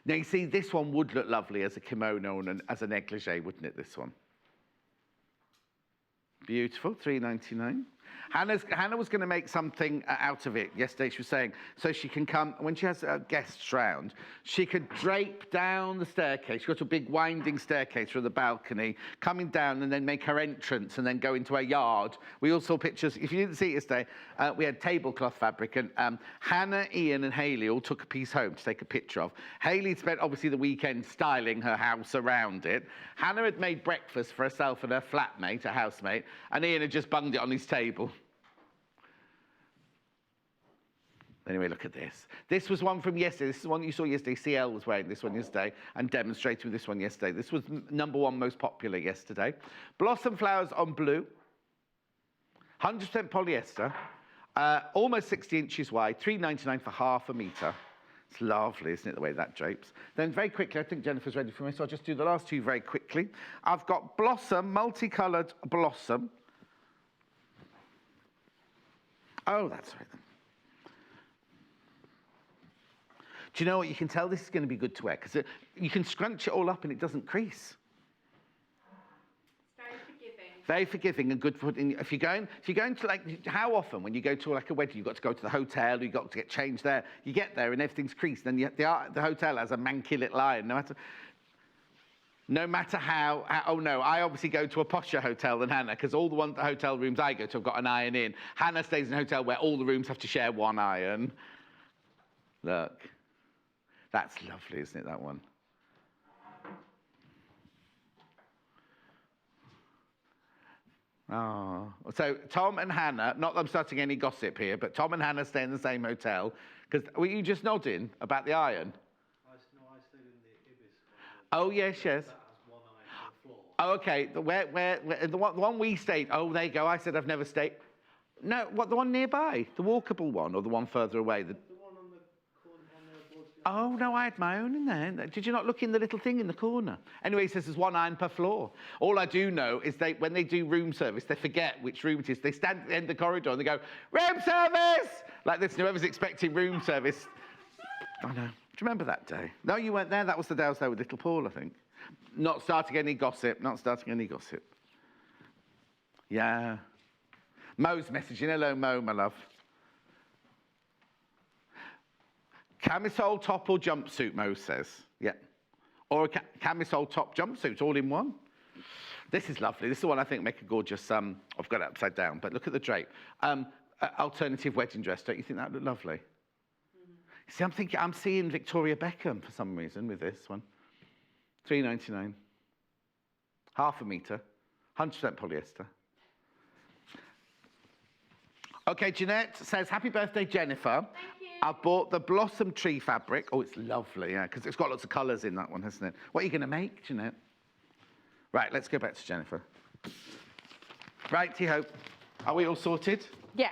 Now, you see, this one would look lovely as a kimono and as a negligee, wouldn't it, this one? Beautiful, $3.99. Hannah was going to make something out of it yesterday. She was saying, so she can come, when she has guests round, she could drape down the staircase. She's got a big winding staircase from the balcony, coming down and then make her entrance and then go into her yard. We all saw pictures. If you didn't see it yesterday, we had tablecloth fabric, and Hannah, Ian and Hayley all took a piece home to take a picture of. Hayley spent, obviously, the weekend styling her house around it. Hannah had made breakfast for herself and her flatmate, her housemate, and Ian had just bunged it on his table. Anyway, look at this. This was one from yesterday. This is the one you saw yesterday. CL was wearing this one yesterday and demonstrated with this one yesterday. This was #1 most popular yesterday. Blossom flowers on blue. 100% polyester. Almost 60 inches wide. $3.99 for half a metre. It's lovely, isn't it, the way that drapes? Then very quickly, I think Jennifer's ready for me, so I'll just do the last two very quickly. I've got Blossom, multicoloured Blossom. Oh, that's right then. Do you know what? You can tell this is going to be good to wear because you can scrunch it all up and it doesn't crease. It's very forgiving. Very forgiving and good for if you're going to, like, how often when you go to like a wedding, you've got to go to the hotel, you've got to get changed there, you get there and everything's creased, and the hotel has a manky little iron. No matter how, oh no, I obviously go to a posher hotel than Hannah because all the hotel rooms I go to have got an iron in. Hannah stays in a hotel where all the rooms have to share one iron. Look. That's lovely, isn't it, that one? Oh, so Tom and Hannah, not that I'm starting any gossip here, but Tom and Hannah stay in the same hotel. Because were you just nodding about the iron? I stayed in the Ibis. Oh, yes, yes. That has one iron on the floor. Oh, okay. The one we stayed, oh, there you go. I said I've never stayed. No, what, the one nearby? The walkable one or the one further away? The one on the corner on the board. Oh, no, I had my own in there. Did you not look in the little thing in the corner? Anyway, he says there's one iron per floor. All I do know is when they do room service, they forget which room it is. They stand at the end of the corridor and they go, room service! Like this, whoever's expecting room service. I know. Do you remember that day? No, you weren't there. That was the day I was there with little Paul, I think. Not starting any gossip. Yeah. Mo's messaging. Hello, Mo, my love. Camisole top or jumpsuit, Mo says. Yeah. Or a camisole top jumpsuit, all in one. This is lovely. This is the one I think make a gorgeous, I've got it upside down, but look at the drape. Alternative wedding dress. Don't you think that would look lovely? Mm-hmm. See, I'm seeing Victoria Beckham for some reason with this one. $3.99. Half a metre. 100% polyester. Okay, Jeanette says, happy birthday, Jennifer. Thank you. I bought the Blossom tree fabric. Oh, it's lovely, yeah, because it's got lots of colours in that one, hasn't it? What are you going to make, Jeanette? Right, let's go back to Jennifer. Right, T-Hope. Are we all sorted? Yeah.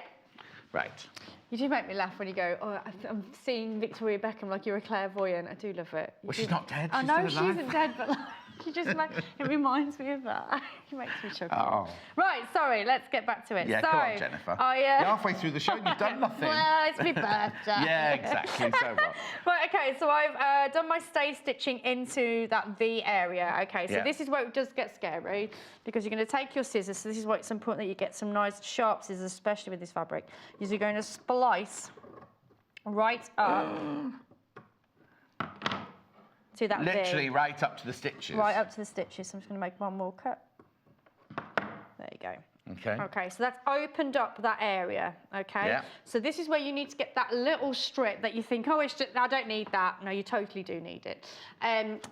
Right. You do make me laugh when you go, oh, I'm seeing Victoria Beckham like you're a clairvoyant. I do love it. Well, she's not dead. I She's know still she alive. isn't dead, but like, she just it reminds me of that. It makes me chuckle. Oh. Right, sorry, let's get back to it. Yeah, so, come on, Jennifer. You're halfway through the show and you've done nothing. Well, it's my birthday. Yeah, exactly. So what? Right, okay, so I've done my stay stitching into that V area. Okay, so this is where it does get scary because you're going to take your scissors. So this is why it's important that you get some nice sharp scissors, especially with this fabric. Is you're going to splice right up to that Literally V. right up to the stitches. Right up to the stitches. So I'm just going to make one more cut. There you go. Okay. Okay, so that's opened up that area, okay? Yeah. So this is where you need to get that little strip that you think, oh, I don't need that. No, you totally do need it.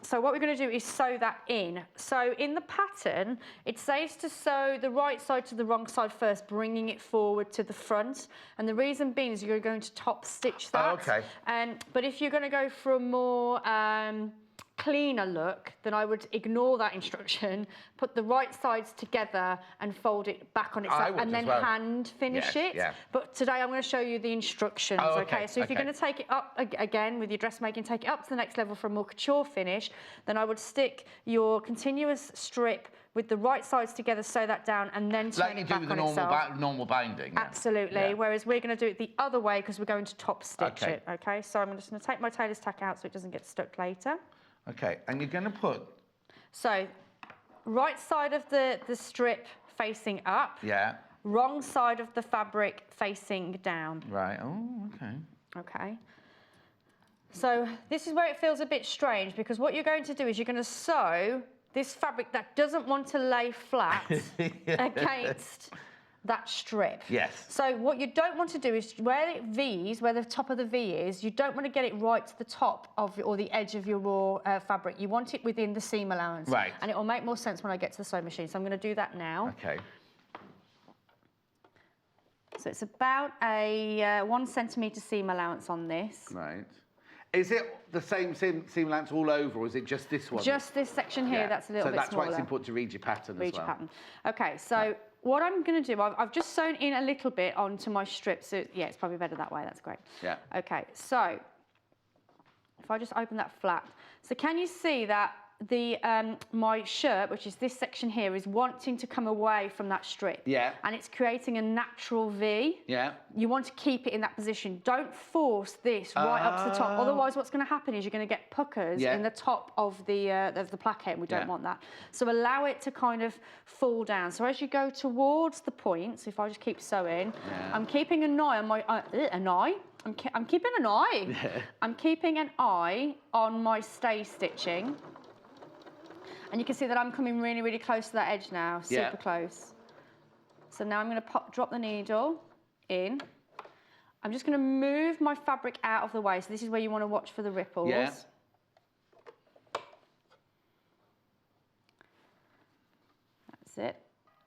So what we're going to do is sew that in. So in the pattern, it says to sew the right side to the wrong side first, bringing it forward to the front. And the reason being is you're going to top stitch that. Oh, okay. But if you're going to go for a more cleaner look, then I would ignore that instruction, put the right sides together and fold it back on itself, and then hand finish it. Yeah. But today I'm going to show you the instructions, okay? So if you're going to take it up again with your dressmaking, take it up to the next level for a more couture finish, then I would stick your continuous strip with the right sides together, sew that down, and then turn it back on itself. Like you do with the normal binding. Absolutely. Yeah. Whereas we're going to do it the other way because we're going to top stitch it. Okay. So I'm just going to take my tailor's tack out so it doesn't get stuck later. Okay. And you're going to put. So, right side of the strip facing up. Yeah. Wrong side of the fabric facing down. Right. Oh. Okay. Okay. So this is where it feels a bit strange because what you're going to do is you're going to sew this fabric that doesn't want to lay flat against that strip. Yes. So what you don't want to do is where it V's, where the top of the V is, you don't want to get it right to the top of or the edge of your raw fabric. You want it within the seam allowance. Right. And it will make more sense when I get to the sewing machine. So I'm going to do that now. Okay. So it's about a 1 centimetre seam allowance on this. Right. Is it the same seam allowance all over, or is it just this one? Just this section here, that's a little bit smaller. So that's why it's important to read your pattern as well. Read your pattern. Okay, so what I'm going to do, I've just sewn in a little bit onto my strip, so yeah, it's probably better that way, that's great. Yeah. Okay, so if I just open that flap. So can you see that the my shirt, which is this section here, is wanting to come away from that strip. Yeah. And it's creating a natural V. Yeah. You want to keep it in that position. Don't force this right up to the top. Otherwise, what's going to happen is you're going to get puckers in the top of the placket, and we don't want that. So allow it to kind of fall down. So as you go towards the points, if I just keep sewing, I'm keeping an eye on my I'm keeping an eye. Yeah. I'm keeping an eye on my stay stitching. And you can see that I'm coming really, really close to that edge now, super close. So now I'm going to drop the needle in. I'm just going to move my fabric out of the way. So this is where you want to watch for the ripples. Yeah. That's it.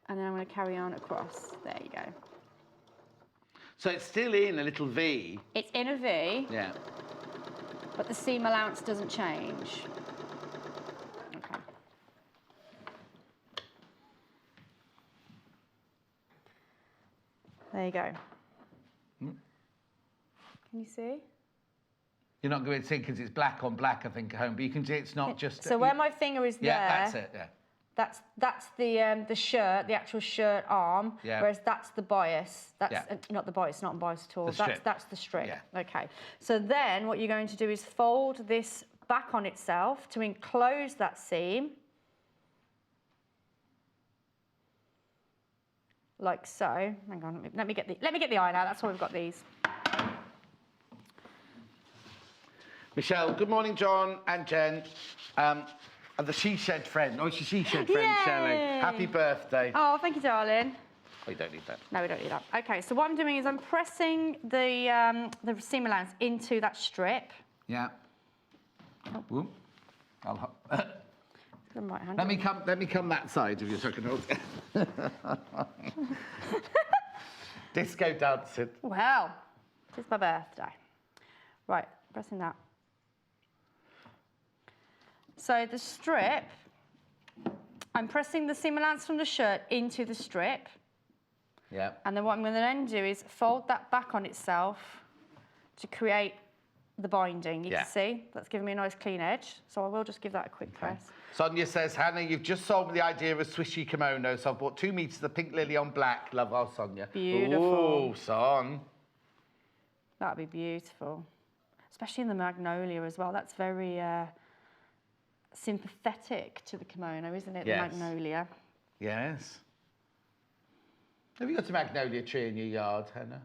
And then I'm going to carry on across. There you go. So it's still in a little V. It's in a V. Yeah. But the seam allowance doesn't change. Okay. There you go. Can you see? You're not going to see because it's black on black, I think, at home. But you can see it's not just. So where my finger is there. Yeah, that's it. Yeah. That's the shirt, the actual shirt arm. Yeah. Whereas that's the bias. That's not the bias. It's not bias at all. That's the strip. Yeah. Okay. So then what you're going to do is fold this back on itself to enclose that seam. Like so. Hang on. Let me get the eye out. That's why we've got these. Michelle, good morning, John and Jen. And the she shed friend. Oh, it's your she shed friend, Yay. Shelley. Happy birthday. Oh, thank you, darling. Oh, you don't need that. No, we don't need that. Okay, so what I'm doing is I'm pressing the seam allowance into that strip. Yeah. Oh. Whoop. Right hand. Let me come that side of you so I can hold it. Disco dancing. Well, it's my birthday. Right, pressing that. So the strip, I'm pressing the seam allowance from the shirt into the strip. Yeah. And then what I'm going to then do is fold that back on itself to create the binding. You can see that's giving me a nice clean edge. So I will just give that a quick press. Sonia says, Hannah, you've just sold me the idea of a swishy kimono, so I've bought 2 meters of pink lily on black. Love our Sonia. Beautiful. Oh, son. That'd be beautiful. Especially in the magnolia as well. That's very sympathetic to the kimono, isn't it? Yes. The magnolia. Yes. Have you got a magnolia tree in your yard, Hannah?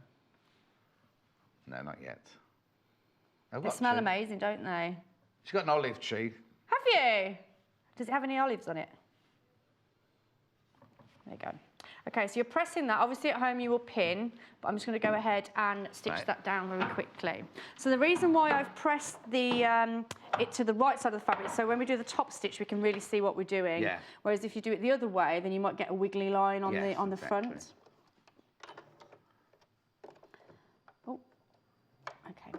No, not yet. They smell amazing, don't they? She's got an olive tree. Have you? Does it have any olives on it? There you go. Okay, so you're pressing that. Obviously at home you will pin, but I'm just going to go ahead and stitch that down very quickly. So the reason why I've pressed the it to the right side of the fabric, so when we do the top stitch we can really see what we're doing. Yeah. Whereas if you do it the other way, then you might get a wiggly line on the front. Oh, okay.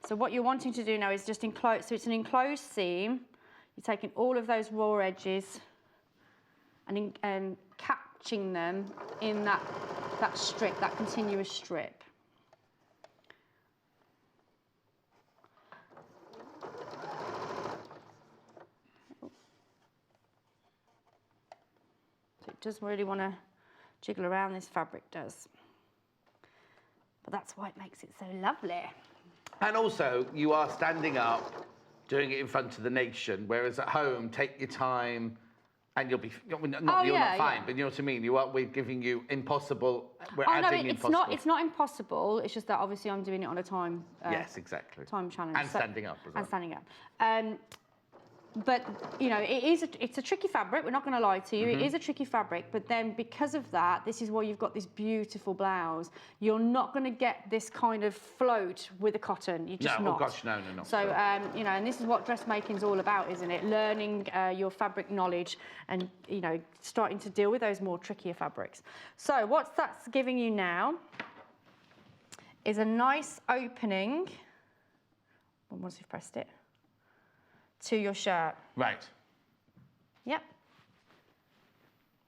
So what you're wanting to do now is just enclose, so it's an enclosed seam. You're taking all of those raw edges and catching them in that strip, that continuous strip. So it does really want to jiggle around, this fabric does. But that's why it makes it so lovely. And also, you are standing up, doing it in front of the nation, whereas at home, take your time, and you'll be, you're not fine, but you know what I mean? We're giving you impossible, we're adding impossible. It's not impossible, it's just that obviously I'm doing it on a time. Yes, exactly. Time challenge. And standing up as well. And standing up. But, you know, it's a tricky fabric, we're not going to lie to you. It is a tricky fabric, but then because of that, this is why you've got this beautiful blouse. You're not going to get this kind of float with the cotton. You're just not. Oh gosh, no. So, you know, and this is what dressmaking's all about, isn't it? Learning your fabric knowledge and, you know, starting to deal with those more trickier fabrics. So what that's giving you now is a nice opening, once you've pressed it, to your shirt. Right. Yep.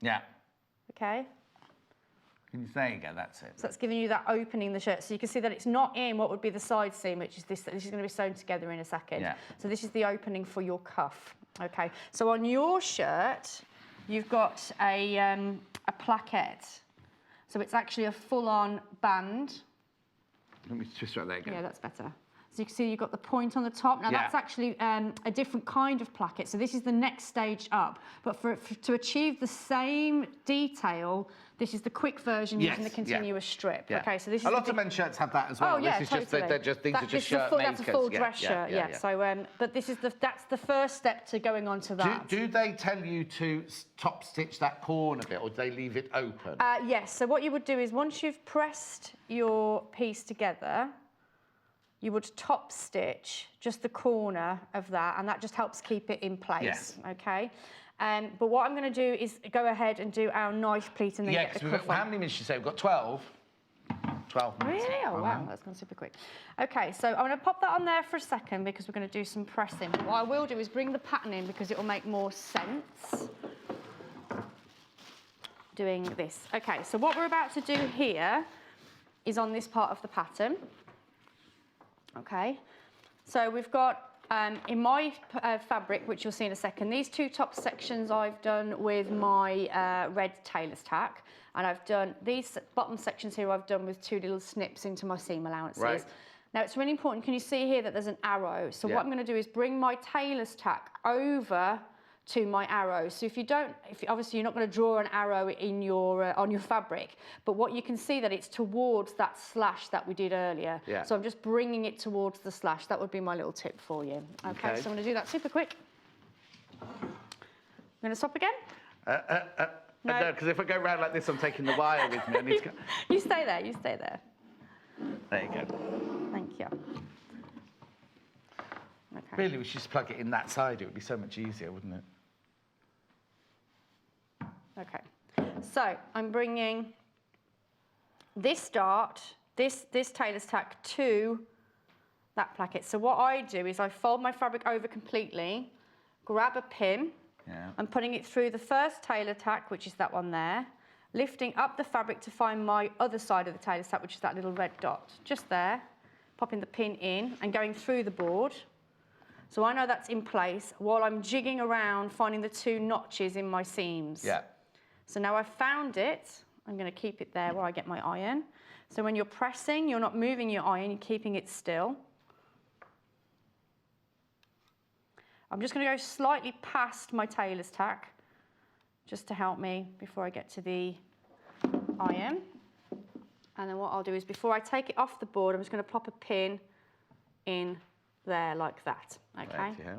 Yeah. Okay. There you go, that's it. So that's giving you that opening in the shirt. So you can see that it's not in what would be the side seam, which is this. This is going to be sewn together in a second. Yeah. So this is the opening for your cuff. Okay. So on your shirt, you've got a plaquette. So it's actually a full-on band. Let me just write that again. Yeah, that's better. So you can see you've got the point on the top. Now that's actually a different kind of placket. So this is the next stage up. But to achieve the same detail, this is the quick version using the continuous strip. Yeah. Okay, so this is a lot of men's shirts have that as well. Oh yeah, this is totally. these are just shirt makers. That's a full dress shirt. Yeah. So, but this is that's the first step to going on to that. Do they tell you to top stitch that corner bit, or do they leave it open? Yes. So what you would do is once you've pressed your piece together, you would top stitch just the corner of that, and that just helps keep it in place. Yes. Okay. But what I'm going to do is go ahead and do our knife pleat and then get the cuff on. How many minutes did you say? We've got 12. 12 minutes. Really? Oh, wow, that's gone super quick. Okay, so I'm going to pop that on there for a second because we're going to do some pressing. What I will do is bring the pattern in because it will make more sense doing this. Okay, so what we're about to do here is on this part of the pattern. Okay, so we've got, in my fabric, which you'll see in a second, these two top sections I've done with my red tailor's tack, and I've done these bottom sections here I've done with two little snips into my seam allowances. Right. Now it's really important, can you see here that there's an arrow? So what I'm going to do is bring my tailor's tack over to my arrow. So obviously you're not going to draw an arrow in your on your fabric, but what you can see that it's towards that slash that we did earlier. Yeah. So I'm just bringing it towards the slash. That would be my little tip for you. Okay. So I'm going to do that super quick. I'm going to stop again. No, because if I go round like this, I'm taking the wire with me. I need to go. You stay there. You stay there. There you go. Thank you. Okay. Really, we should just plug it in that side. It would be so much easier, wouldn't it? Okay, so I'm bringing this dart, this tailor's tack to that placket. So what I do is I fold my fabric over completely, grab a pin, I'm putting it through the first tailor tack, which is that one there, lifting up the fabric to find my other side of the tailor's tack, which is that little red dot, just there, popping the pin in and going through the board. So I know that's in place while I'm jigging around, finding the two notches in my seams. Yeah. So now I've found it, I'm going to keep it there where I get my iron. So when you're pressing, you're not moving your iron, you're keeping it still. I'm just going to go slightly past my tailor's tack, just to help me before I get to the iron. And then what I'll do is before I take it off the board, I'm just going to pop a pin in there like that, okay? Right, yeah.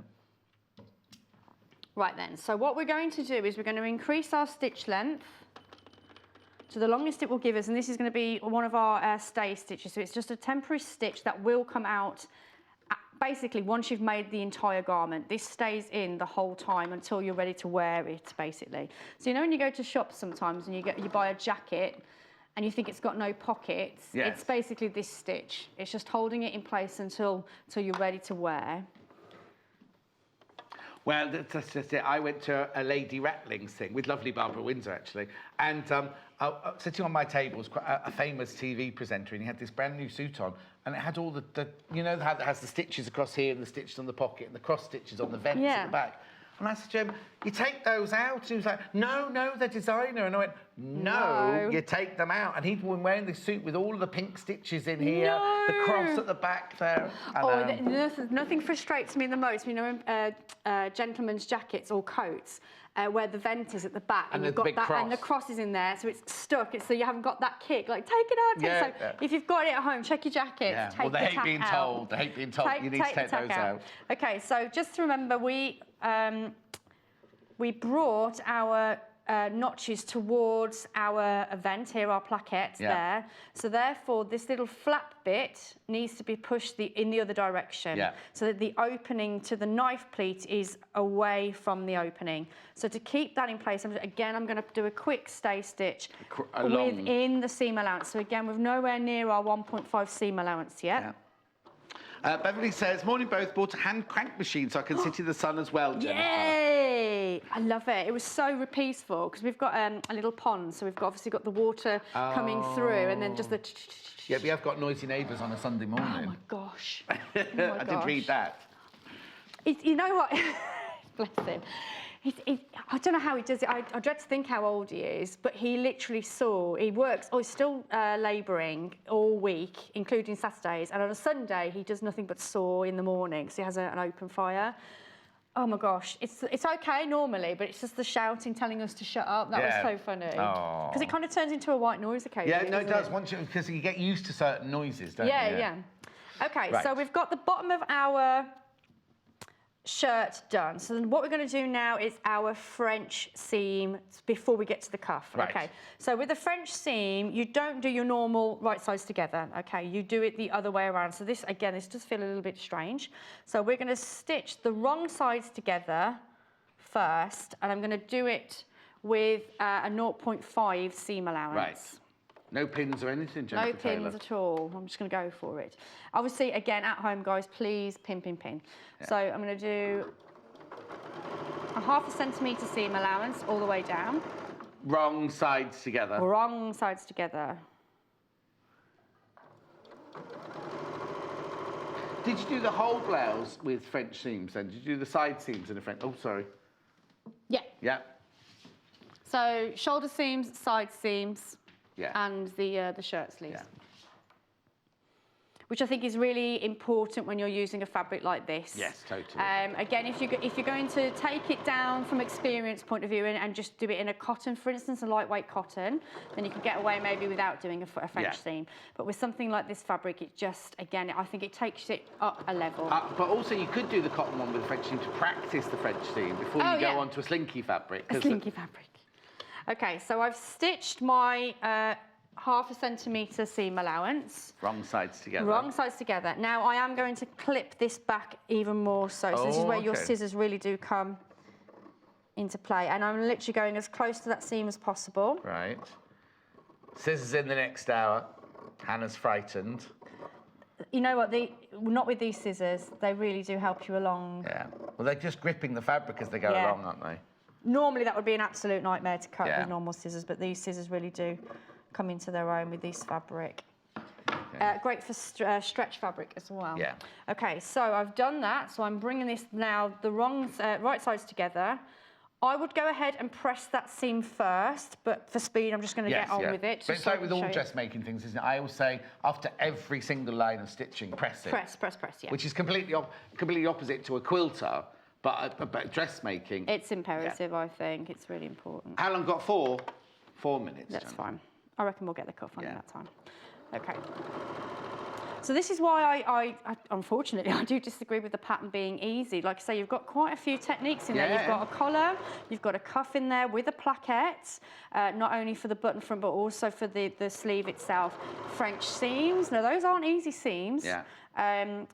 Right then, so what we're going to do is we're going to increase our stitch length to the longest it will give us, and this is going to be one of our stay stitches. So it's just a temporary stitch that will come out basically once you've made the entire garment. This stays in the whole time until you're ready to wear it, basically. So you know when you go to shops sometimes and you buy a jacket and you think it's got no pockets, Yes. it's basically this stitch. It's just holding it in place until you're ready to wear. Well, that's just it. I went to a Lady Rattlings thing with lovely Barbara Windsor, actually. And sitting on my table was quite a famous TV presenter, and he had this brand new suit on, and it had all the you know, how it has the stitches across here and the stitches on the pocket and the cross stitches on the vents at the back. And I said to him, you take those out? And he was like, no, they're designer. And I went, no, you take them out. And he'd been wearing this suit with all of the pink stitches in here, the cross at the back there. And, nothing frustrates me the most. You know, gentlemen's jackets or coats, where the vent is at the back, and you've got that, and the cross is in there, so it's stuck. So you haven't got that kick. Like, take it out. So if you've got it at home, check your jacket. yeah. Take Well, they the hate tack being out. told. They hate being told. You need to take those out. Okay, so just to remember, we brought our notches towards our vent here, our plaquettes there. So therefore, this little flap bit needs to be pushed in the other direction, so that the opening to the knife pleat is away from the opening. So to keep that in place, I'm going to do a quick stay stitch within the seam allowance. So again, we're nowhere near our 1.5 seam allowance yet. Yeah. Beverly says, morning both, bought a hand crank machine so I can sit in the sun as well, Jennifer. Yay! I love it. It was so peaceful because we've got a little pond, so we've obviously got the water coming through, and then just the... Yeah, we have got noisy neighbours on a Sunday morning. Oh my gosh. Oh my gosh. I did read that. You know what? Bless him. I don't know how he does it. I dread to think how old he is, but he literally he's still labouring all week, including Saturdays, and on a Sunday he does nothing but saw in the morning, so he has an open fire. Oh my gosh, it's okay normally, but it's just the shouting telling us to shut up. That was so funny. Because it kind of turns into a white noise occasionally. Yeah, no, it does. Because you get used to certain noises, don't you? Yeah. Okay, so we've got the bottom of our shirt done. So then what we're going to do now is our French seam before we get to the cuff. Right. Okay. So with the French seam, you don't do your normal right sides together. Okay. You do it the other way around. So this does feel a little bit strange. So we're going to stitch the wrong sides together first, and I'm going to do it with a 0.5 seam allowance. Right. No pins or anything, Jenniffer Taylor? No pins at all. I'm just going to go for it. Obviously, again, at home, guys, please pin. Yeah. So I'm going to do a 0.5 centimetre seam allowance all the way down. Wrong sides together. Wrong sides together. Did you do the whole blouse with French seams then? Did you do the side seams in the French? Oh, sorry. Yeah. Yeah. So shoulder seams, side seams. Yeah. And the shirt sleeves. Yeah. Which I think is really important when you're using a fabric like this. Yes, totally. Again, if you're going to take it down from experience point of view and just do it in a cotton, for instance, a lightweight cotton, then you can get away maybe without doing a French seam. But with something like this fabric, it just, again, I think it takes it up a level. But also you could do the cotton one with the French seam to practice the French seam before you go on to a slinky fabric. A slinky fabric. Okay, so I've stitched my 0.5 centimetre seam allowance. Wrong sides together. Wrong sides together. Now I am going to clip this back even more so. So this is where your scissors really do come into play. And I'm literally going as close to that seam as possible. Right. Scissors in the next hour. Hannah's frightened. You know what, not with these scissors, they really do help you along. Yeah. Well, they're just gripping the fabric as they go along, aren't they? Normally that would be an absolute nightmare to cut with normal scissors, but these scissors really do come into their own with this fabric. Great for stretch fabric as well. Yeah. Okay, so I've done that. So I'm bringing this now, the right sides together. I would go ahead and press that seam first, but for speed, I'm just going to get on with it. But it's like with all dressmaking things, isn't it? I always say, after every single line of stitching, press it. Press, yeah. Which is completely opposite to a quilter, but dressmaking. It's imperative, I think. It's really important. How long got? 4 minutes. That's fine. I reckon we'll get the cuff on in that time. Okay. So this is why I unfortunately, I do disagree with the pattern being easy. Like I say, you've got quite a few techniques in there. You've got a collar, you've got a cuff in there with a plaquette, not only for the button front, but also for the sleeve itself. French seams. Now, those aren't easy seams. Yeah.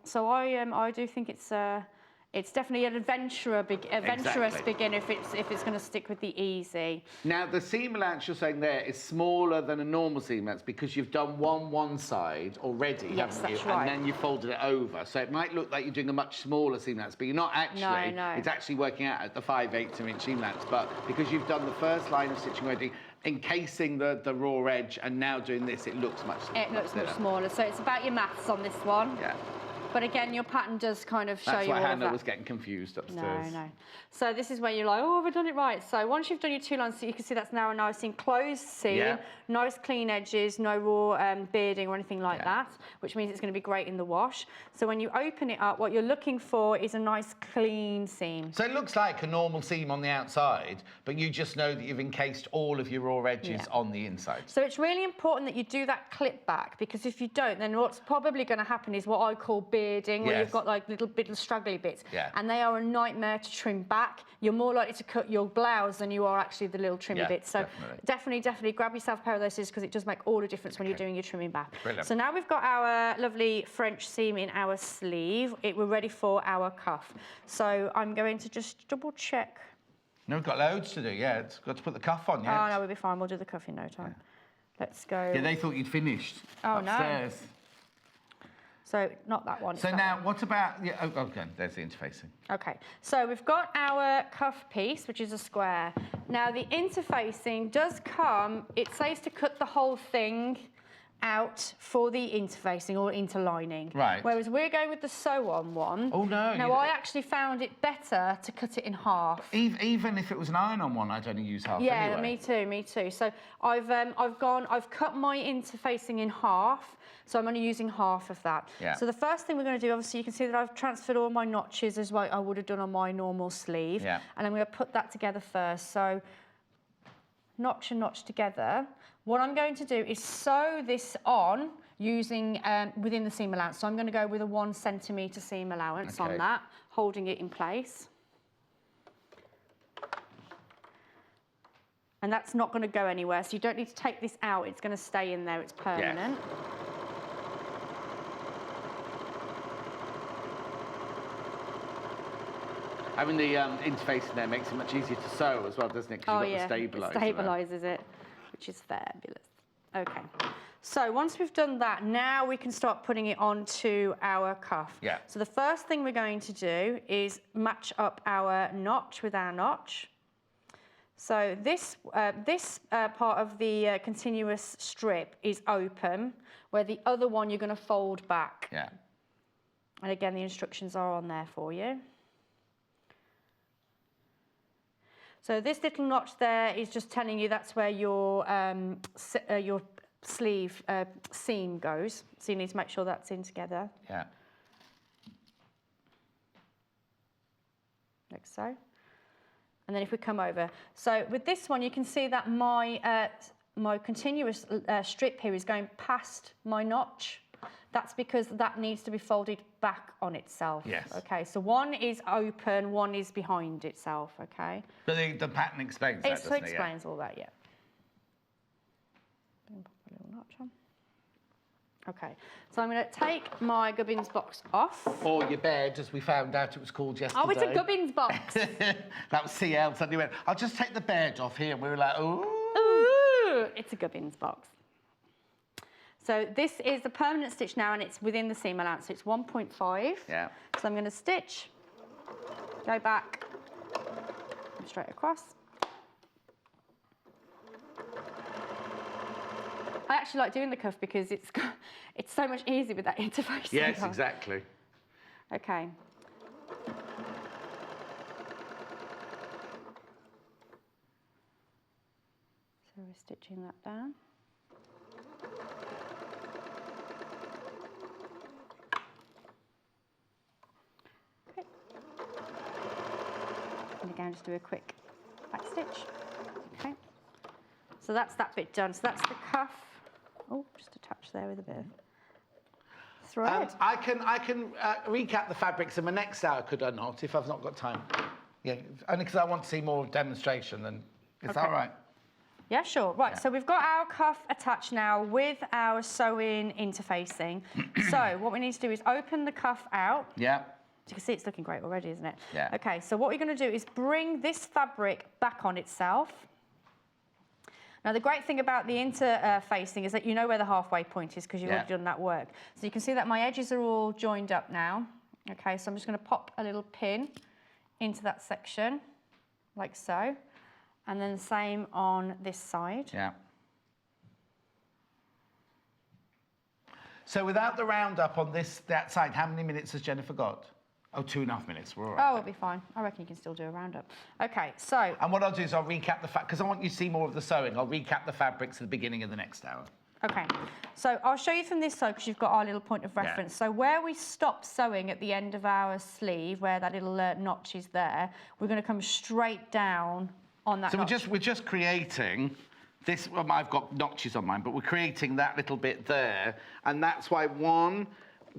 So I do think it's It's definitely an adventurous beginner if it's going to stick with the easy. Now, the seam allowance you're saying there is smaller than a normal seam allowance because you've done one side already, haven't you? That's right. And then you folded it over. So it might look like you're doing a much smaller seam allowance, but you're not actually. No. It's actually working out at the 5/8 inch seam allowance. But because you've done the first line of stitching already, encasing the raw edge, and now doing this, it looks much smaller. It looks much smaller. So it's about your maths on this one. Yeah. But again, your pattern does kind of show That's you all why of Hannah that. was getting confused upstairs. No. So this is where you're like, oh, have I done it right? So once you've done your 2 lines, so you can see that's now a nice enclosed seam, nice clean edges, no raw beading or anything like that, which means it's going to be great in the wash. So when you open it up, what you're looking for is a nice clean seam. So it looks like a normal seam on the outside, but you just know that you've encased all of your raw edges on the inside. So it's really important that you do that clip back, because if you don't, then what's probably going to happen is what I call bearding, where you've got like little bit of straggly bits, and they are a nightmare to trim back. You're more likely to cut your blouse than you are actually the little trimmy bits. So definitely grab yourself a pair of those scissors, because it does make all the difference when you're doing your trimming back. Brilliant. So now we've got our lovely French seam in our sleeve. We're ready for our cuff. So I'm going to just double check. No, we've got loads to do, It's got to put the cuff on, Oh, no, we'll be fine. We'll do the cuff in no time. Let's go. Yeah, they thought you'd finished upstairs. No. So not that one. So now, what about... okay, there's the interfacing. Okay, so we've got our cuff piece, which is a square. Now, the interfacing does come... It says to cut the whole thing out for the interfacing or interlining. Right. Whereas we're going with the sew-on one. Oh, no. Now, I actually found it better to cut it in half. Even if it was an iron-on one, I'd only use half anyway. Me too. So I've cut my interfacing in half, so I'm only using half of that. Yeah. So the first thing we're going to do, obviously, you can see that I've transferred all my notches as well I would have done on my normal sleeve. Yeah. And I'm going to put that together first. So notch and notch together. What I'm going to do is sew this on using within the seam allowance. So I'm going to go with a 1 centimetre seam allowance on that, holding it in place. And that's not going to go anywhere, so you don't need to take this out. It's going to stay in there. It's permanent. Yes. Having the interfacing there makes it much easier to sew as well, doesn't it? Because you've got the stabiliser. It stabilises it, which is fabulous. Okay, so once we've done that, now we can start putting it onto our cuff. Yeah. So the first thing we're going to do is match up our notch with our notch. So this part of the continuous strip is open, where the other one you're going to fold back. Yeah. And again, the instructions are on there for you. So this little notch there is just telling you that's where your sleeve seam goes. So you need to make sure that's in together. Yeah. Like so. And then if we come over. So with this one, you can see that my continuous strip here is going past my notch. That's because that needs to be folded back on itself. Yes. Okay, so one is open, one is behind itself, okay? But the pattern explains that, doesn't it? It explains all that, yeah. Pop a little notch on. Okay, so I'm going to take my gubbins box off. Or your bed, as we found out it was called yesterday. Oh, it's a gubbins box. That was CL. Suddenly went, I'll just take the bed off here. And we were like, ooh. Ooh, it's a gubbins box. So this is the permanent stitch now, and it's within the seam allowance. So it's 1.5. Yeah. So I'm going to stitch, go back, straight across. I actually like doing the cuff because it's so much easier with that interface. Yes, exactly. Okay. So we're stitching that down. Okay. And again, just do a quick back stitch. Okay. So that's that bit done. So that's the cuff. Oh, just attach there with a bit of thread. I can recap the fabrics in my next hour, could I not, if I've not got time? Yeah, only because I want to see more demonstration. And is that all right? Yeah, sure. Right, so we've got our cuff attached now with our sewing interfacing. So what we need to do is open the cuff out. Yeah. you can see it's looking great already, isn't it? Yeah. Okay, so what we're going to do is bring this fabric back on itself. Now, the great thing about the interfacing is that you know where the halfway point is because you've already done that work. So you can see that my edges are all joined up now. Okay, so I'm just going to pop a little pin into that section, like so. And then the same on this side. Yeah. So without the roundup on that side, how many minutes has Jenniffer got? Oh, 2.5 minutes. We're all right. Oh, it'll be fine. I reckon you can still do a roundup. Okay, so. And what I'll do is I'll recap the because I want you to see more of the sewing. I'll recap the fabrics at the beginning of the next hour. Okay, so I'll show you from this side because you've got our little point of reference. So where we stop sewing at the end of our sleeve, where that little notch is there, we're going to come straight down on that. So we're just creating this. Well, I've got notches on mine, but we're creating that little bit there, and that's why one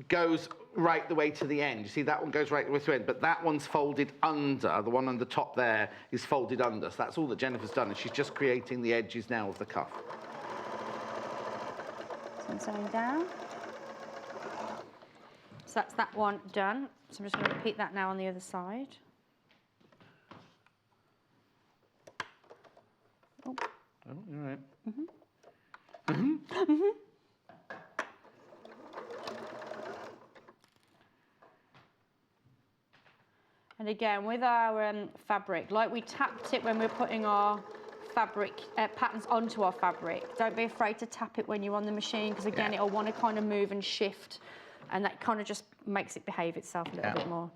goes right the way to the end. You see, that one goes right the way to the end, but that one's folded under. The one on the top there is folded under. So that's all that Jenniffer's done, and she's just creating the edges now of the cuff. So I'm sewing down. So that's that one done. So I'm just going to repeat that now on the other side. Oh, you're right. And again, with our fabric, like we tapped it when we're putting our fabric patterns onto our fabric, don't be afraid to tap it when you're on the machine, because again, it'll want to kind of move and shift, and that kind of just makes it behave itself a little bit more.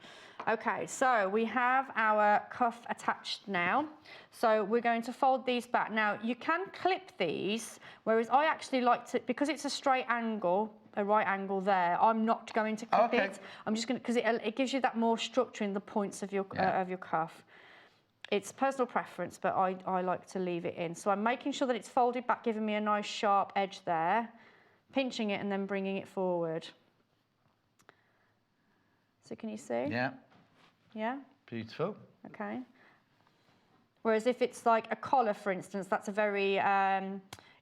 Okay, so we have our cuff attached now. So we're going to fold these back. Now, you can clip these, whereas I actually like to, because it's a straight angle, a right angle there, I'm not going to clip it. I'm just going to, because it gives you that more structure in the points of your cuff. It's personal preference, but I like to leave it in. So I'm making sure that it's folded back, giving me a nice sharp edge there, pinching it and then bringing it forward. So can you see? Yeah. Yeah? Beautiful. Okay. Whereas if it's like a collar, for instance, that's a very,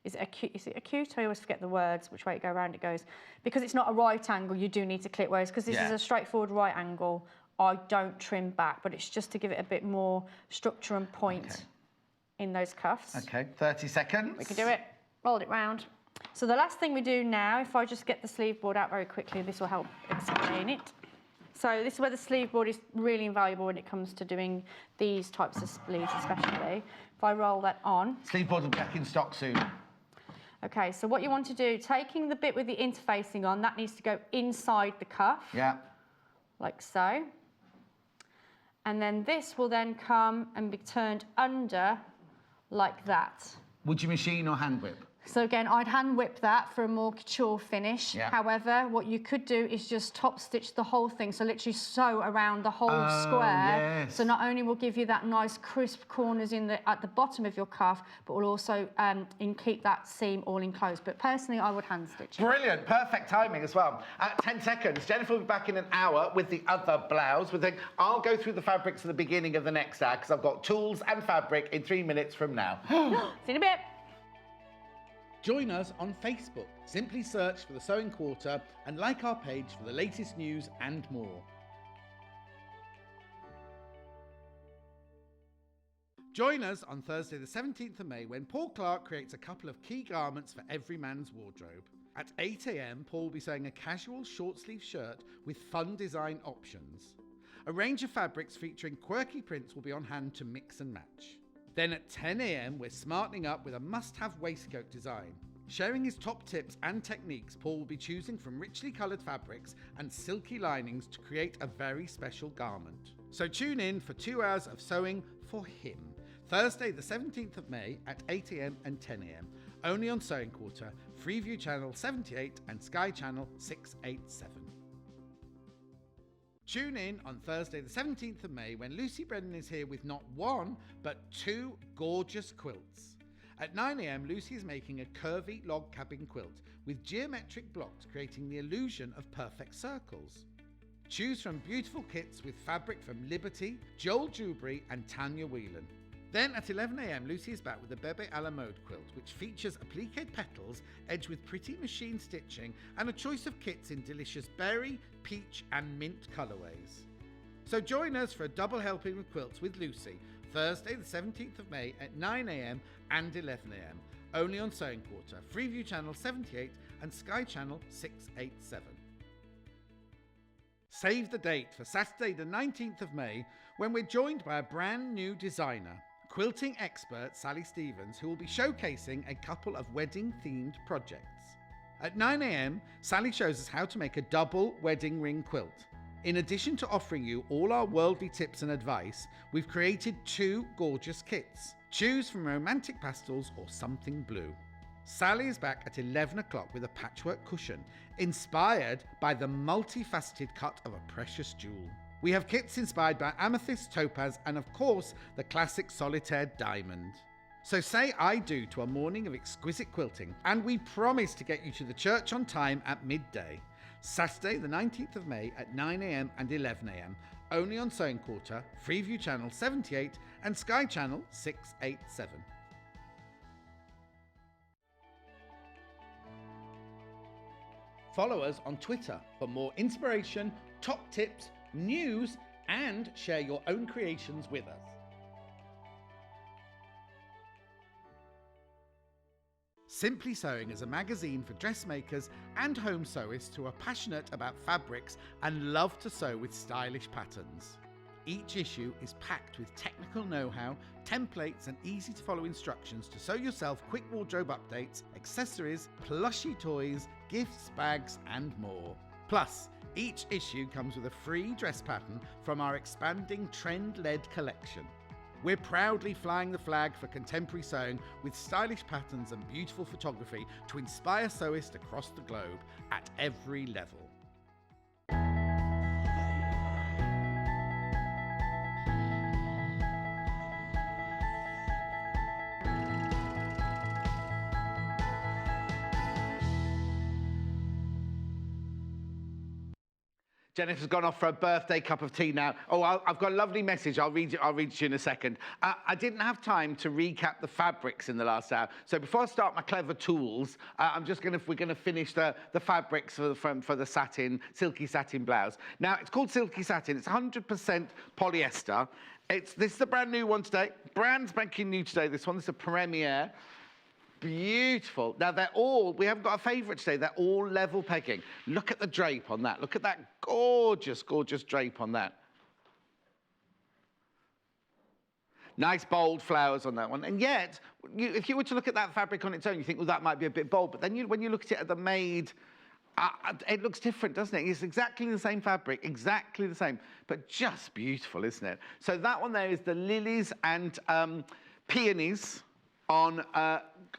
is it acute? I always forget the words, which way it go around it goes. Because it's not a right angle, you do need to clip, whereas because this is a straightforward right angle, I don't trim back, but it's just to give it a bit more structure and point in those cuffs. Okay, 30 seconds. We can do it. Roll it round. So the last thing we do now, if I just get the sleeve board out very quickly, this will help explain it. So this is where the sleeve board is really invaluable when it comes to doing these types of sleeves especially. If I roll that on. Sleeve board will be back in stock soon. Okay, so what you want to do, taking the bit with the interfacing on, that needs to go inside the cuff. Yeah. Like so. And then this will then come and be turned under like that. Would you machine or hand whip? So again, I'd hand whip that for a more couture finish. Yeah. However, what you could do is just top stitch the whole thing. So literally sew around the whole square. Yes. So not only will give you that nice crisp corners at the bottom of your cuff, but will also keep that seam all enclosed. But personally, I would hand stitch it. Brilliant, perfect timing as well. 10 seconds. Jenniffer will be back in an hour with the other blouse. I'll go through the fabrics at the beginning of the next hour because I've got tools and fabric in 3 minutes from now. See you in a bit. Join us on Facebook. Simply search for The Sewing Quarter and like our page for the latest news and more. Join us on Thursday the 17th of May when Paul Clark creates a couple of key garments for every man's wardrobe. At 8 AM, Paul will be sewing a casual short-sleeve shirt with fun design options. A range of fabrics featuring quirky prints will be on hand to mix and match. Then at 10 AM, we're smartening up with a must-have waistcoat design. Sharing his top tips and techniques, Paul will be choosing from richly coloured fabrics and silky linings to create a very special garment. So tune in for 2 hours of sewing for him. Thursday the 17th of May at 8 AM and 10 AM. Only on Sewing Quarter, Freeview Channel 78 and Sky Channel 687. Tune in on Thursday the 17th of May when Lucy Brennan is here with not one, but 2 gorgeous quilts. At 9 AM, Lucy is making a curvy log cabin quilt with geometric blocks creating the illusion of perfect circles. Choose from beautiful kits with fabric from Liberty, Joel Dewberry and Tanya Whelan. Then at 11 AM, Lucy is back with the Bebe a la mode quilt, which features appliqued petals edged with pretty machine stitching and a choice of kits in delicious berry, peach and mint colourways. So join us for a double helping of quilts with Lucy, Thursday the 17th of May at 9 a.m. and 11 a.m. only on Sewing Quarter, Freeview Channel 78 and Sky Channel 687. Save the date for Saturday the 19th of May when we're joined by a brand new designer, quilting expert Sally Stevens, who will be showcasing a couple of wedding themed projects. At 9 a.m, Sally shows us how to make a double wedding ring quilt. In addition to offering you all our worldly tips and advice, we've created 2 gorgeous kits. Choose from romantic pastels or something blue. Sally is back at 11 o'clock with a patchwork cushion, inspired by the multifaceted cut of a precious jewel. We have kits inspired by amethyst, topaz, and of course, the classic solitaire diamond. So say I do to a morning of exquisite quilting, and we promise to get you to the church on time at midday. Saturday the 19th of May at 9 a.m. and 11 a.m, only on Sewing Quarter, Freeview Channel 78 and Sky Channel 687. Follow us on Twitter for more inspiration, top tips, news, and share your own creations with us. Simply Sewing is a magazine for dressmakers and home sewists who are passionate about fabrics and love to sew with stylish patterns. Each issue is packed with technical know-how, templates and easy to follow instructions to sew yourself quick wardrobe updates, accessories, plushy toys, gifts, bags and more. Plus, each issue comes with a free dress pattern from our expanding trend-led collection. We're proudly flying the flag for contemporary sewing with stylish patterns and beautiful photography to inspire sewists across the globe at every level. Jenniffer's gone off for a birthday cup of tea now. Oh, I've got a lovely message. I'll read it to you in a second. I didn't have time to recap the fabrics in the last hour. So before I start my clever tools, we're going to finish the fabrics for the satin, silky satin blouse. Now, it's called Silky Satin. It's 100% polyester. This is the brand new one today. Brand spanking new today, this one. This is a premiere. Beautiful. Now, we haven't got a favourite today. They're all level pegging. Look at the drape on that. Look at that gorgeous, gorgeous drape on that. Nice bold flowers on that one. And yet, if you were to look at that fabric on its own, you think, well, that might be a bit bold. But then when you look at it at the made, it looks different, doesn't it? It's exactly the same fabric, exactly the same, but just beautiful, isn't it? So that one there is the lilies and peonies on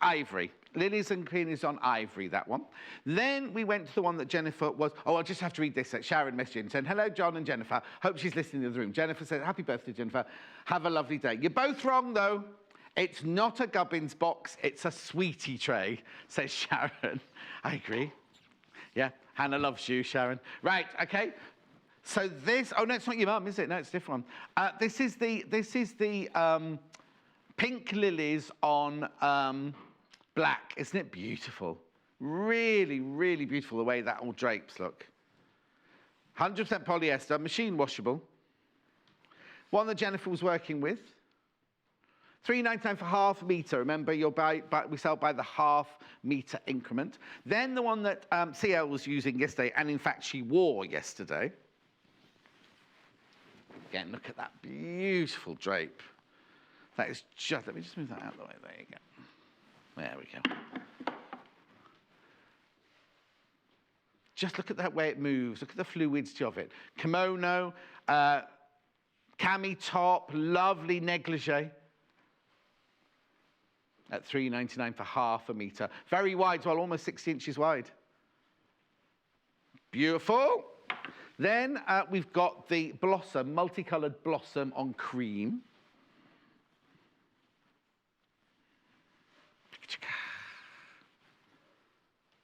ivory. Lilies and peonies on ivory, that one. Then we went to the one that Jenniffer was... Oh, I'll just have to read this. Sharon messaged in saying, hello, John and Jenniffer. Hope she's listening in the room. Jenniffer said, happy birthday, Jenniffer. Have a lovely day. You're both wrong, though. It's not a gubbins box. It's a sweetie tray, says Sharon. I agree. Yeah, Hannah loves you, Sharon. Right, OK. So this... Oh, no, it's not your mum, is it? No, it's a different one. This is the pink lilies on... black. Isn't it beautiful? Really, really beautiful the way that all drapes look. 100% polyester, machine washable. One that Jenniffer was working with. $3.99 for half metre. Remember, we sell by the half metre increment. Then the one that CL was using yesterday, and in fact she wore yesterday. Again, look at that beautiful drape. That is just, let me just move that out of the way. There you go. There we go. Just look at that way it moves. Look at the fluidity of it. Kimono, cami top, lovely negligee. At $3.99 for half a metre. Very wide as well, almost 60 inches wide. Beautiful. Then we've got the blossom, multicoloured blossom on cream.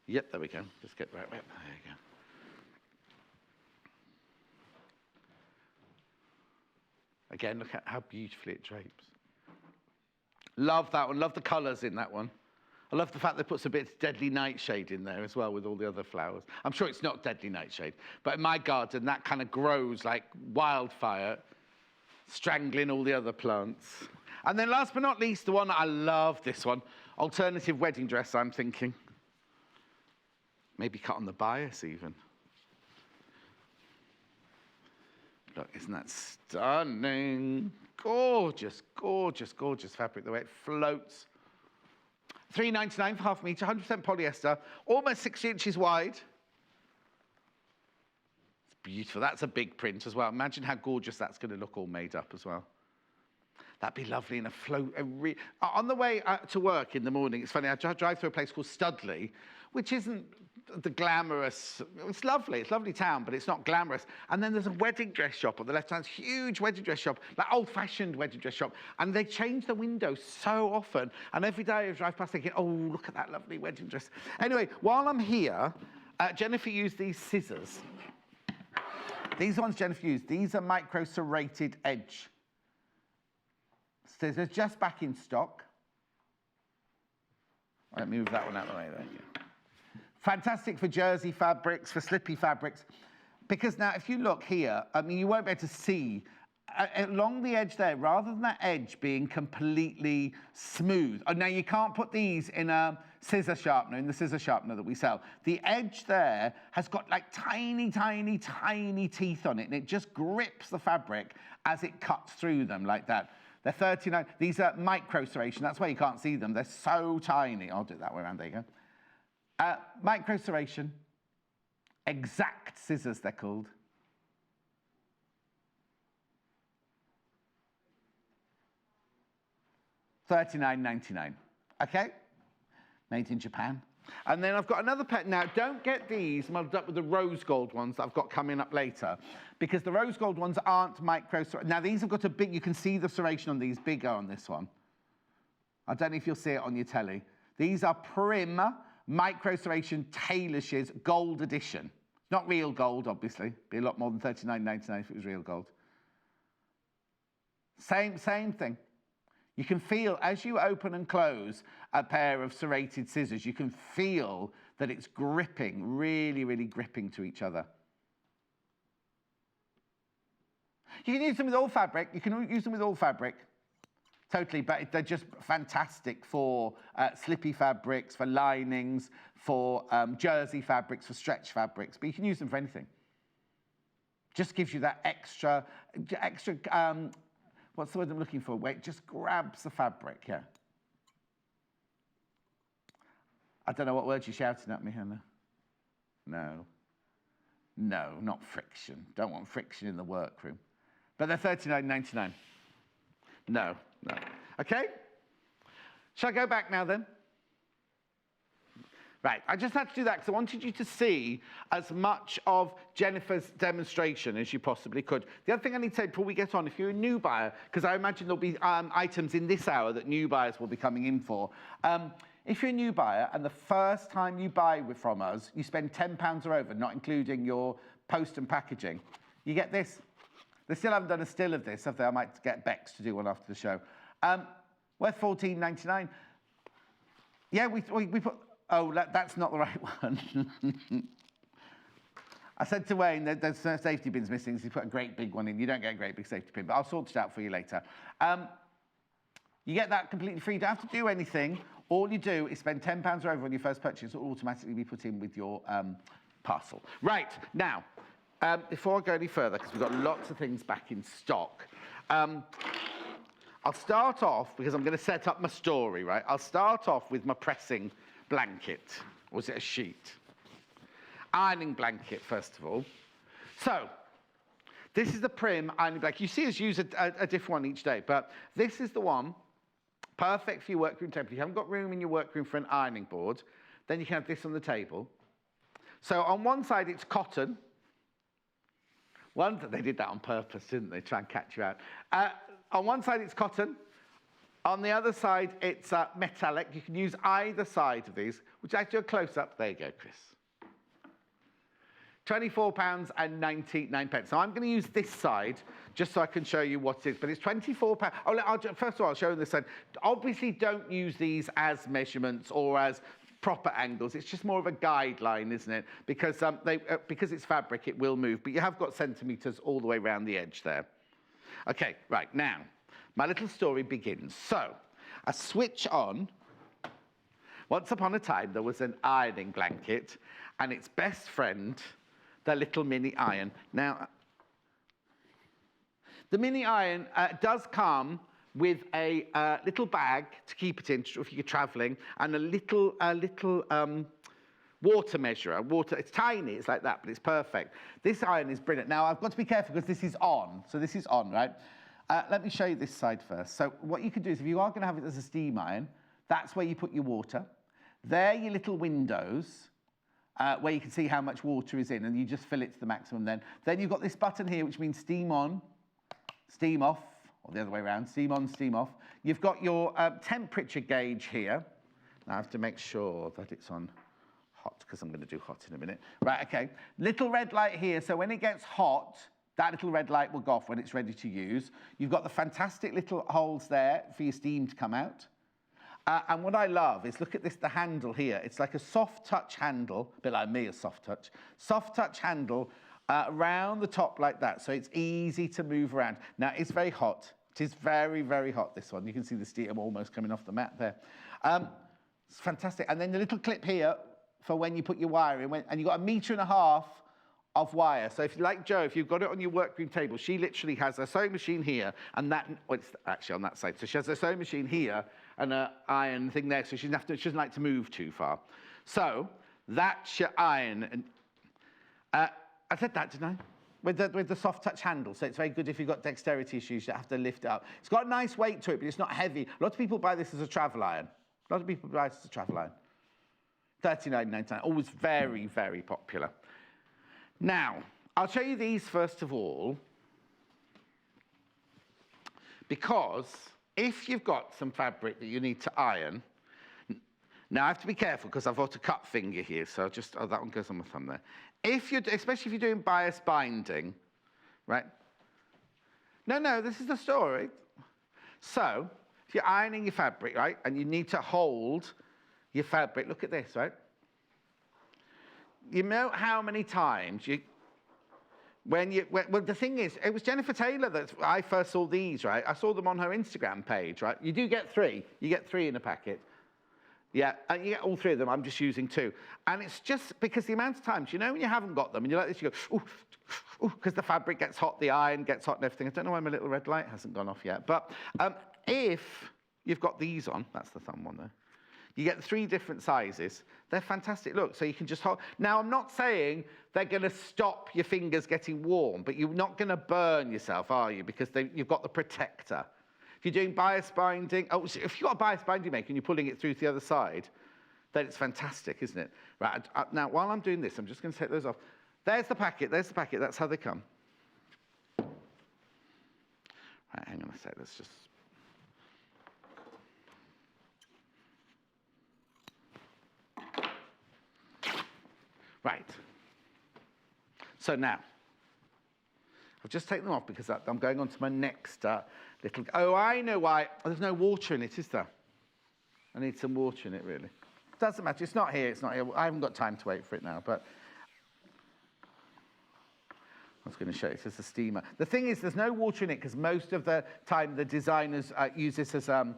Yep, there we go. Just get right. There you go. Again, look at how beautifully it drapes. Love that one. Love the colours in that one. I love the fact they put a bit of deadly nightshade in there as well with all the other flowers. I'm sure it's not deadly nightshade, but in my garden, that kind of grows like wildfire, strangling all the other plants. And then last but not least, the one I love, this one, alternative wedding dress, I'm thinking. Maybe cut on the bias even. Look, isn't that stunning? Gorgeous, gorgeous, gorgeous fabric, the way it floats. $3.99 for half a metre, 100% polyester, almost 6 inches wide. It's beautiful. That's a big print as well. Imagine how gorgeous that's going to look all made up as well. That'd be lovely in a float. On the way to work in the morning, it's funny, I drive through a place called Studley, which isn't the glamorous, it's lovely, it's a lovely town, but it's not glamorous. And then there's a wedding dress shop on the left hand, huge wedding dress shop, like old-fashioned wedding dress shop. And they change the windows so often. And every day I drive past thinking, oh, look at that lovely wedding dress. Anyway, while I'm here, Jenniffer used these scissors. These ones Jenniffer used, these are micro serrated edge scissors, just back in stock. Let me move that one out of the way there. Fantastic for jersey fabrics, for slippy fabrics. Because now, if you look here, I mean, you won't be able to see along the edge there, rather than that edge being completely smooth. Oh, now, you can't put these in a scissor sharpener, in the scissor sharpener that we sell. The edge there has got like tiny, tiny, tiny teeth on it, and it just grips the fabric as it cuts through them like that. They're 39. These are micro serration. That's why you can't see them. They're so tiny. I'll do it that way around. There you go. Micro serration. Exact scissors, they're called. $39.99. Okay? Made in Japan. And then I've got another pair. Now, don't get these muddled up with the rose gold ones that I've got coming up later, because the rose gold ones aren't micro. Now, these have got a big, you can see the serration on these, bigger on this one. I don't know if you'll see it on your telly. These are Prim Micro Serration Tailor Shears Gold Edition. Not real gold, obviously. Be a lot more than $39.99 if it was real gold. Same thing. You can feel, as you open and close a pair of serrated scissors, you can feel that it's gripping, really, really gripping to each other. You can use them with all fabric. You can use them with all fabric. Totally, but they're just fantastic for slippy fabrics, for linings, for jersey fabrics, for stretch fabrics. But you can use them for anything. Just gives you that extra, what's the word I'm looking for? Wait, just grabs the fabric, yeah. I don't know what word you're shouting at me, Hannah. No. No, not friction. Don't want friction in the workroom. But they're $39.99. No. Okay? Shall I go back now then? Right, I just had to do that because I wanted you to see as much of Jenniffer's demonstration as you possibly could. The other thing I need to say before we get on, if you're a new buyer, because I imagine there'll be items in this hour that new buyers will be coming in for. If you're a new buyer and the first time you buy from us, you spend £10 or over, not including your post and packaging, you get this. They still haven't done a still of this, have they? I might get Bex to do one after the show. Worth $14.99. Yeah, we put... Oh, that's not the right one. I said to Wayne that there's safety bins missing, so he put a great big one in. You don't get a great big safety pin, but I'll sort it out for you later. You get that completely free. You don't have to do anything. All you do is spend £10 or over on your first purchase. It will automatically be put in with your parcel. Right, now, before I go any further, because we've got lots of things back in stock, I'll start off, because I'm going to set up my story, right? I'll start off with my pressing blanket. Or was it a sheet? Ironing blanket, first of all. So, this is the Prim ironing blanket. You see us use a different one each day, but this is the one, perfect for your workroom table. If you haven't got room in your workroom for an ironing board, then you can have this on the table. So on one side, it's cotton. They did that on purpose, didn't they? Try and catch you out. On one side, it's cotton. On the other side, it's metallic. You can use either side of these. Would you like to do a close-up? There you go, Chris. £24.99. Now I'm going to use this side just so I can show you what it is, but it's £24. Oh, first of all, I'll show you this side. Obviously, don't use these as measurements or as proper angles. It's just more of a guideline, isn't it? Because because it's fabric, it will move, but you have got centimetres all the way around the edge there. Okay, right, now, my little story begins. So, I switch on. Once upon a time, there was an ironing blanket, and its best friend, the little mini iron. Now, the mini iron does come with a little bag to keep it in if you're traveling, and a little water measurer. It's tiny, it's like that, but it's perfect. This iron is brilliant. Now, I've got to be careful because this is on. So this is on, right? Let me show you this side first. So what you can do is, if you are going to have it as a steam iron, that's where you put your water. There are your little windows where you can see how much water is in, and you just fill it to the maximum then. Then you've got this button here, which means steam on, steam off, or the other way around, steam on, steam off. You've got your temperature gauge here. Now I have to make sure that it's on hot, because I'm going to do hot in a minute. Right, okay. Little red light here, so when it gets hot, that little red light will go off when it's ready to use. You've got the fantastic little holes there for your steam to come out. And what I love is, look at this, the handle here. It's like a soft touch handle, a bit like me, a soft touch handle around the top like that. So it's easy to move around. Now, it's very hot. It is very, very hot, this one. You can see the steam almost coming off the mat there. It's fantastic. And then the little clip here for when you put your wire in, and you've got 1.5 meters of wire. So if you like Jo, if you've got it on your workroom table, she literally has a sewing machine here, and that, well, it's actually on that side. So she has a sewing machine here and an iron thing there, so she doesn't like to move too far. So that's your iron. And I said that, didn't I? With the soft touch handle, so it's very good if you've got dexterity issues, you have to lift it up. It's got a nice weight to it, but it's not heavy. A lot of people buy this as a travel iron. A lot of people buy this as a travel iron. £39.99, always very, very popular. Now, I'll show you these first of all, because if you've got some fabric that you need to iron, now I have to be careful because I've got a cut finger here, so that one goes on my thumb there. Especially if you're doing bias binding, right? No, this is the story. So, if you're ironing your fabric, right, and you need to hold your fabric, look at this, right? You know how many times well, the thing is, it was Jenniffer Taylor that I first saw these, right? I saw them on her Instagram page, right? You do get 3. You get 3 in a packet. Yeah, and you get all 3 of them. I'm just using 2. And it's just because the amount of times, you know, when you haven't got them, and you're like this, you go, ooh, because the fabric gets hot, the iron gets hot and everything. I don't know why my little red light hasn't gone off yet. But if you've got these on, that's the thumb one there, you get 3 different sizes. They're fantastic. Look, so you can just hold. Now, I'm not saying they're going to stop your fingers getting warm, but you're not going to burn yourself, are you? Because you've got the protector. If you're doing bias binding, if you've got a bias binding maker and you're pulling it through to the other side, then it's fantastic, isn't it? Right, now, while I'm doing this, I'm just going to take those off. There's the packet, that's how they come. Right, hang on a sec, let's just... Right. So now, I've just taken them off because I'm going on to my next little... Oh, I know why. Oh, there's no water in it, is there? I need some water in it, really. Doesn't matter. It's not here. I haven't got time to wait for it now, but... I was going to show you. It's just a steamer. The thing is, there's no water in it because most of the time the designers use this as... on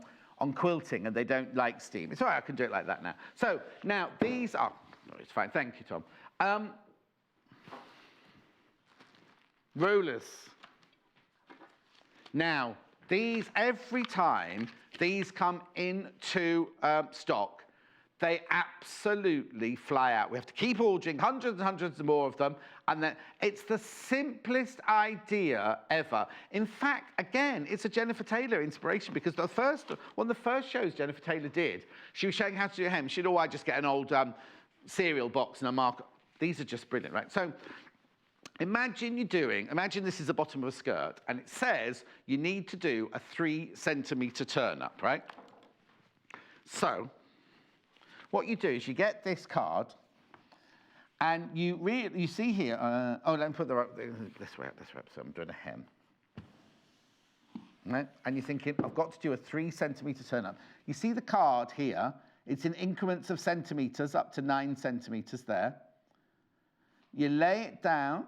quilting, and they don't like steam. It's all right, I can do it like that now. So, now, these are... Oh, it's fine. Thank you, Tom. Rollers. Now, these, every time these come into stock, they absolutely fly out. We have to keep ordering hundreds and hundreds more of them, and then it's the simplest idea ever. In fact, again, it's a Jenniffer Taylor inspiration, because one of the first shows Jenniffer Taylor did, she was showing how to do a hem. She'd, I just get an old cereal box and a marker. These are just brilliant, right? So imagine this is the bottom of a skirt, and it says you need to do a 3 centimetre turn up, right? So what you do is you get this card, And you see here, oh, let me put this way up, so I'm doing a hem. Right? And you're thinking, I've got to do a 3 centimetre turn up. You see the card here, it's in increments of centimetres, up to 9 centimetres there. You lay it down,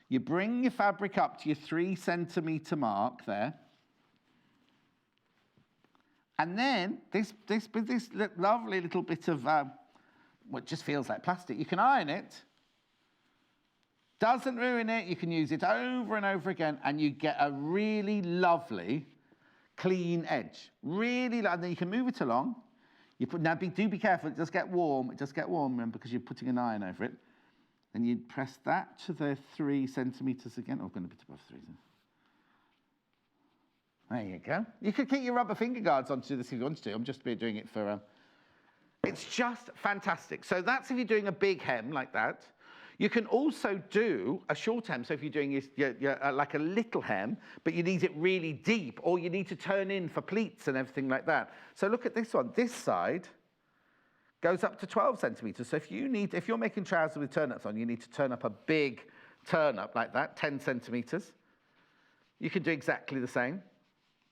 you bring your fabric up to your 3 centimetre mark there. And then this lovely little bit of what just feels like plastic, you can iron it. Doesn't ruin it, you can use it over and over again, and you get a really lovely, clean edge. Really, and then you can move it along. Now, do be careful, it does get warm, remember, because you're putting an iron over it. Then you press that to the 3 centimetres again. Oh, I'm going a bit above 3. There you go. You could keep your rubber finger guards onto this if you want to. I'm just doing it for... It's just fantastic. So that's if you're doing a big hem like that. You can also do a short hem. So if you're doing like a little hem, but you need it really deep, or you need to turn in for pleats and everything like that. So look at this one. This side goes up to 12 centimetres. So if you're making trousers with turn-ups on, you need to turn up a big turn-up like that, 10 centimetres. You can do exactly the same.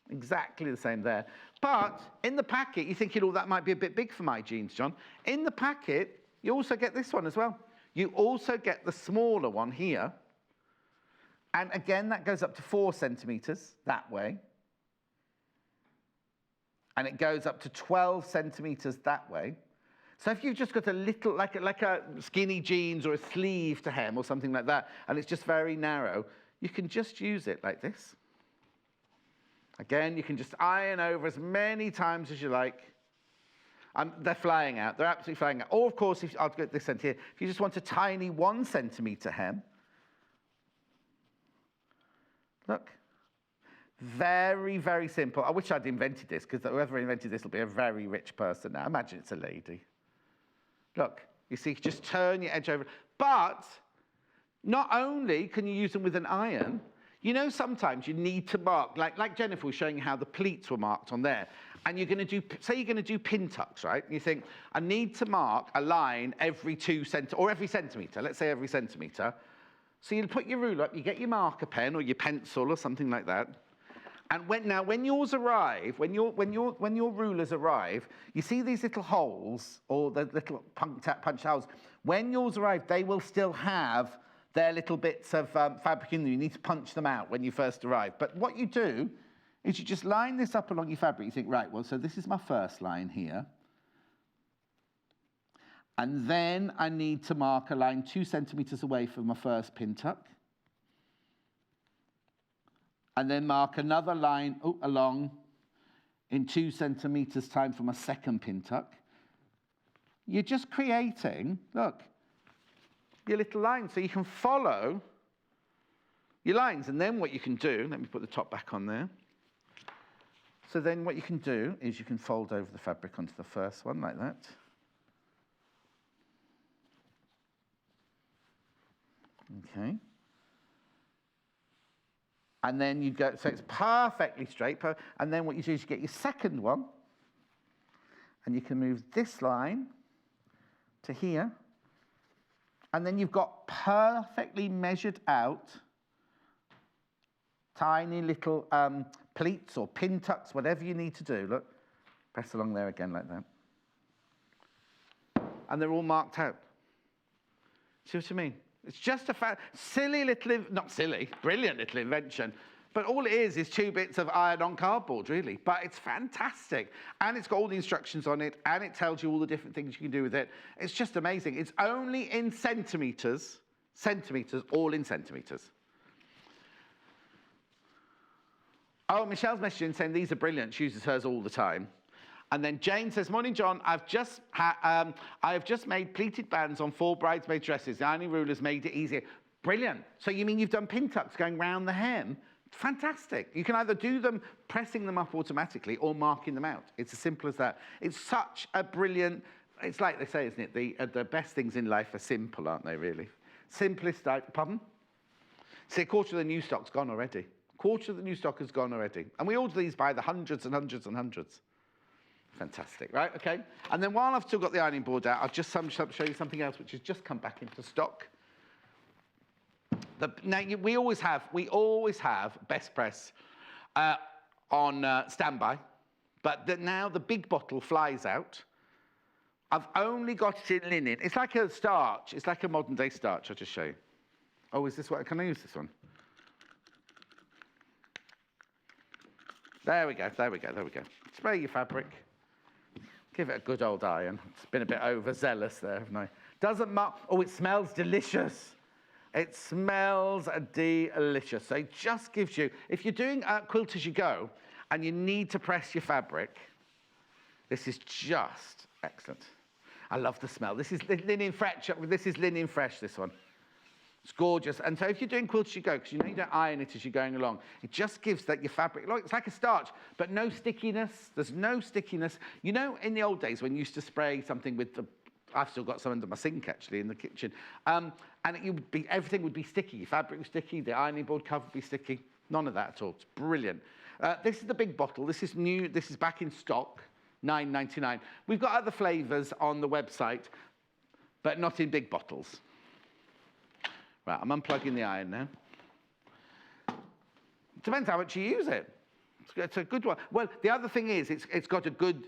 Exactly the same there. But in the packet, you're thinking, oh, that might be a bit big for my jeans, John. In the packet, you also get this one as well. You also get the smaller one here. And again, that goes up to 4 centimetres that way. And it goes up to 12 centimetres that way. So if you've just got a little, like a skinny jeans or a sleeve to hem or something like that, and it's just very narrow, you can just use it like this. Again, you can just iron over as many times as you like. They're flying out. They're absolutely flying out. Or, of course, I'll get this end here. If you just want a tiny 1 centimetre hem, look. Very, very simple. I wish I'd invented this, because whoever invented this will be a very rich person now. Imagine it's a lady. Look, you see, just turn your edge over. But not only can you use them with an iron, you know, sometimes you need to mark, like Jenniffer was showing you how the pleats were marked on there. And you're going to do, say you're going to do pin tucks, right? And you think, I need to mark a line every 2 centimetres, or every centimetre, let's say every centimetre. So you put your ruler up, you get your marker pen or your pencil or something like that. And when yours arrive, when your rulers arrive, you see these little holes, or the little punch holes. When yours arrive, they will still have their little bits of fabric in there. You need to punch them out when you first arrive. But what you do is you just line this up along your fabric. You think, right, well, so this is my first line here. And then I need to mark a line 2 centimetres away from my first pin tuck. And then mark another line along in 2 centimetres time for my second pin tuck. You're just creating, look, your little lines. So you can follow your lines. And then what you can do, let me put the top back on there. So then what you can do is you can fold over the fabric onto the first one like that. Okay. And then you go, so it's perfectly straight. And then what you do is you get your second one, and you can move this line to here. And then you've got perfectly measured out tiny little pleats or pin tucks, whatever you need to do. Look, press along there again like that. And they're all marked out. See what I mean? It's just a silly little, not silly, brilliant little invention. But all it is 2 bits of iron on cardboard, really. But it's fantastic. And it's got all the instructions on it, and it tells you all the different things you can do with it. It's just amazing. It's only in centimetres, all in centimetres. Oh, Michelle's messaging saying these are brilliant. She uses hers all the time. And then Jane says, morning, John. I have just made pleated bands on 4 bridesmaid dresses. The ironing ruler's made it easier. Brilliant. So you mean you've done pin tucks going round the hem? Fantastic. You can either do them pressing them up automatically or marking them out. It's as simple as that. It's such a brilliant, it's like they say, isn't it? The best things in life are simple, aren't they, really? Simplest, pardon? See, a quarter of the new stock's gone already. A quarter of the new stock has gone already. And we order these by the hundreds and hundreds and hundreds. Fantastic, right? Okay. And then while I've still got the ironing board out, I'll just show you something else which has just come back into stock. We always have Best Press on standby, but now the big bottle flies out. I've only got it in linen. It's like a starch. It's like a modern day starch. I'll just show you. Oh, is this what? Can I use this one? There we go. There we go. There we go. Spray your fabric. Give it a good old iron. It's been a bit overzealous there, haven't I? Doesn't matter. Oh, it smells delicious. It smells delicious. So it just gives you, if you're doing quilt as you go and you need to press your fabric, this is just excellent. I love the smell. This is linen fresh. This is linen fresh, this one. It's gorgeous. And so if you're doing quilt as you go, because you know you don't iron it as you're going along, it just gives that your fabric, it's like a starch, but no stickiness. There's no stickiness. You know, in the old days when you used to spray something with the, I've still got some under my sink actually in the kitchen, and everything would be sticky. Your fabric was sticky, the ironing board cover would be sticky. None of that at all. It's brilliant. This is the big bottle. This is new. This is back in stock, $9.99. We've got other flavours on the website, but not in big bottles. Right, I'm unplugging the iron now. Depends how much you use it. It's a good one. Well, the other thing is, it's got a good.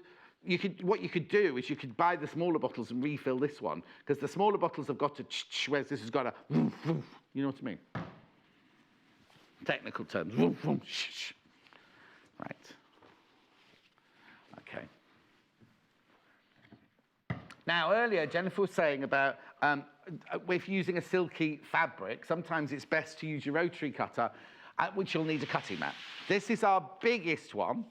What you could do is you could buy the smaller bottles and refill this one, because the smaller bottles have got a whereas this has got a you know what I mean? Technical terms. Right. Okay. Now, earlier, Jenniffer was saying about if using a silky fabric, sometimes it's best to use your rotary cutter, which you'll need a cutting mat. This is our biggest one.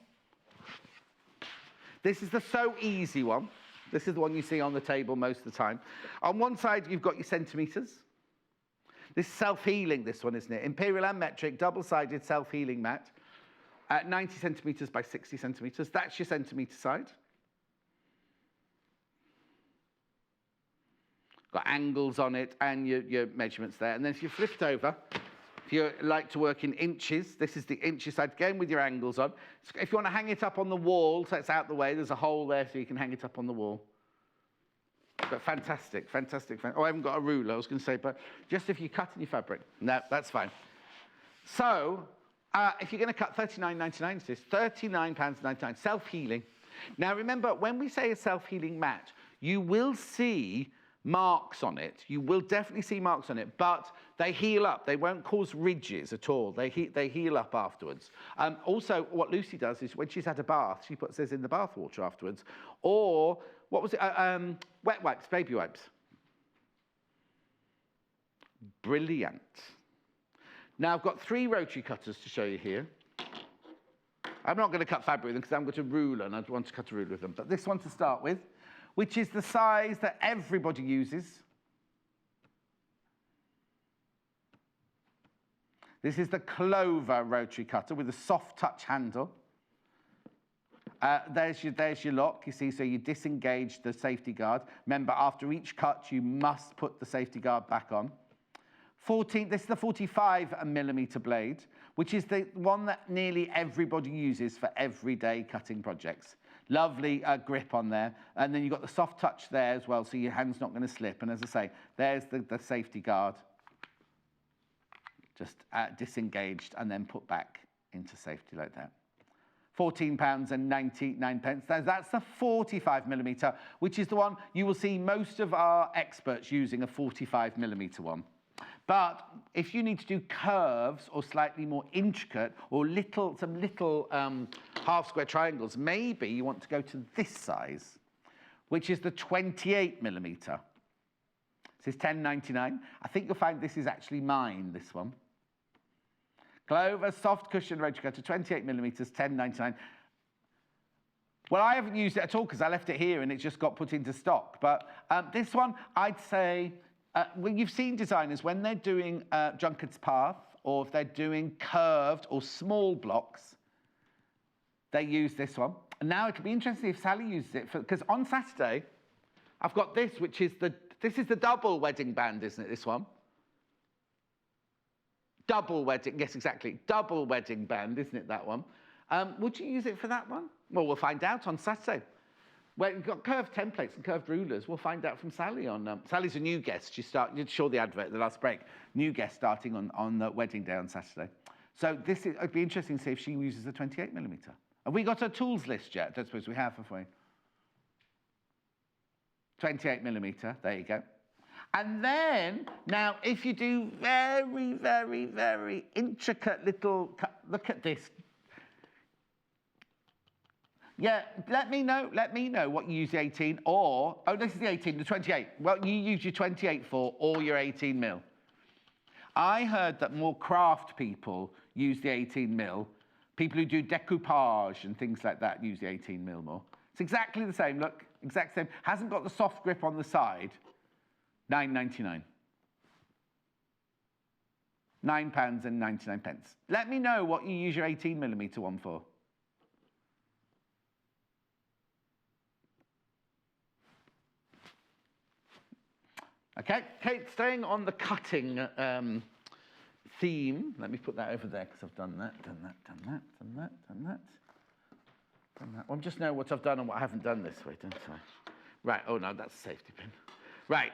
This is the So Easy one. This is the one you see on the table most of the time. On one side, you've got your centimetres. This is self-healing, this one, isn't it? Imperial and metric, double-sided self-healing mat. 90 centimetres by 60 centimetres. That's your centimetre side. Got angles on it and your measurements there. And then if you flip it over, if you like to work in inches, this is the inches side, again with your angles on. If you want to hang it up on the wall, so it's out the way, there's a hole there so you can hang it up on the wall. But fantastic, fantastic. Oh, I haven't got a ruler, I was going to say, but just if you cut in your fabric. No, that's fine. So, if you're going to cut £39.99, it's £39.99, self-healing. Now, remember, when we say a self-healing mat, you will see marks on it. You will definitely see marks on it, but they heal up. They won't cause ridges at all. They heal up afterwards. Also, what Lucy does is when she's had a bath, she puts this in the bath water afterwards. Or, what was it? Wet wipes, baby wipes. Brilliant. Now, I've got 3 rotary cutters to show you here. I'm not going to cut fabric with them because I've got a ruler and I want to cut a ruler with them. But this one to start with, which is the size that everybody uses. This is the Clover rotary cutter with a soft touch handle. There's your lock, you see, so you disengage the safety guard. Remember, after each cut, you must put the safety guard back on. This is the 45mm blade, which is the one that nearly everybody uses for everyday cutting projects. Lovely grip on there. And then you've got the soft touch there as well, so your hand's not going to slip. And as I say, there's the safety guard. Just disengaged and then put back into safety like that. £14.99. That's the 45mm, which is the one you will see most of our experts using, a 45mm one. But if you need to do curves or slightly more intricate or some little half square triangles, maybe you want to go to this size, which is the 28mm. This is £10.99. I think you'll find this is actually mine, this one. Clover soft cushion rotary cutter, 28mm, £10.99. Well, I haven't used it at all because I left it here and it just got put into stock. But this one, I'd say, well, you've seen designers, when they're doing Drunkard's Path, or if they're doing curved or small blocks, they use this one. And now it'll be interesting if Sally uses it, because on Saturday, I've got this, which is this is the double wedding band, isn't it, this one? Double wedding, yes, exactly. Double wedding band, isn't it, that one? Would you use it for that one? Well, we'll find out on Saturday. Well, you've got curved templates and curved rulers. We'll find out from Sally on... Sally's a new guest. You saw the advert at the last break. New guest starting on the wedding day on Saturday. So it'd be interesting to see if she uses a 28mm. Have we got a tools list yet? I don't suppose we have we? 28mm, there you go. And then, now, if you do very, very, very intricate little... Look at this. Yeah, let me know what you use the 18 or... Oh, this is the 18, the 28. Well, you use your 28 for or your 18mm. I heard that more craft people use the 18mm. People who do decoupage and things like that use the 18mm more. It's exactly the same, look, exact same. Hasn't got the soft grip on the side. £9.99. £9.99. Let me know what you use your 18mm one for. Okay, Kate, staying on the cutting theme. Let me put that over there because I've done that. Well, I just know what I've done and what I haven't done this way, don't I? Right, oh no, that's a safety pin. Right,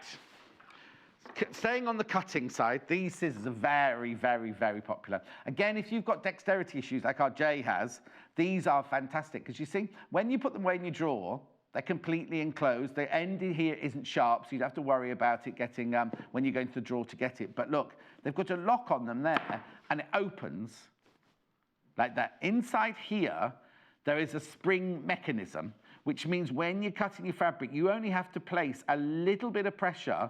staying on the cutting side, these scissors are very, very, very popular. Again, if you've got dexterity issues like our Jay has, these are fantastic because you see, when you put them away in your drawer, they're completely enclosed. The end here isn't sharp, so you'd have to worry about it getting, when you go into the drawer to get it. But look, they've got a lock on them there, and it opens like that. Inside here, there is a spring mechanism, which means when you're cutting your fabric, you only have to place a little bit of pressure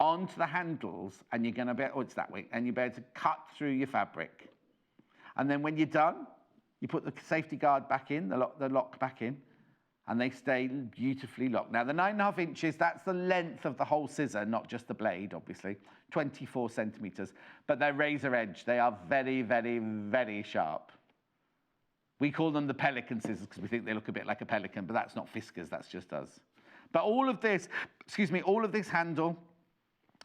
onto the handles, and you're going to be, oh, it's that way, and you'll be able to cut through your fabric. And then when you're done, you put the safety guard back in, the lock back in, and they stay beautifully locked. Now, the 9.5 inches, that's the length of the whole scissor, not just the blade, obviously, 24 centimeters. But they're razor edge. They are very, very, very sharp. We call them the pelican scissors because we think they look a bit like a pelican, but that's not Fiskars, that's just us. But all of this, all of this handle,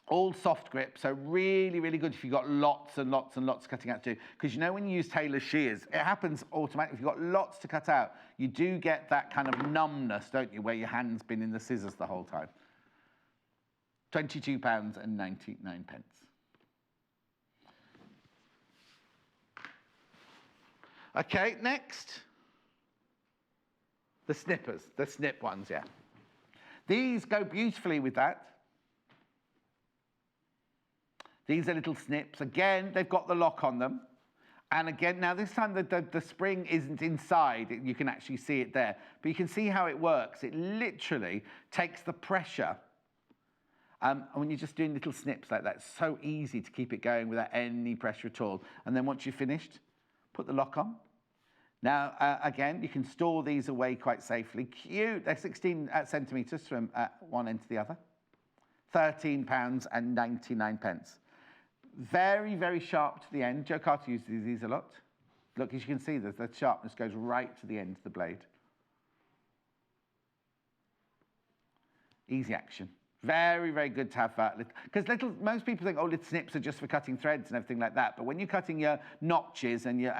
all soft grip, so really, really good if you've got lots and lots and lots cutting out to do. Because you know when you use tailor shears, it happens automatically. If you've got lots to cut out, you do get that kind of numbness, don't you, where your hand's been in the scissors the whole time. £22.99. Okay, next. The snippers, the snip ones, yeah. These go beautifully with that. These are little snips. Again, they've got the lock on them. And again, now this time the spring isn't inside. You can actually see it there. But you can see how it works. It literally takes the pressure. And when you're just doing little snips like that, it's so easy to keep it going without any pressure at all. And then once you've finished, put the lock on. Now, again, you can store these away quite safely. Cute. They're 16 centimetres from one end to the other. £13.99. Very, very sharp to the end. Joe Carter uses these a lot. Look, as you can see, the sharpness goes right to the end of the blade. Easy action. Very, very good to have that. Because most people think, oh, little snips are just for cutting threads and everything like that. But when you're cutting your notches and your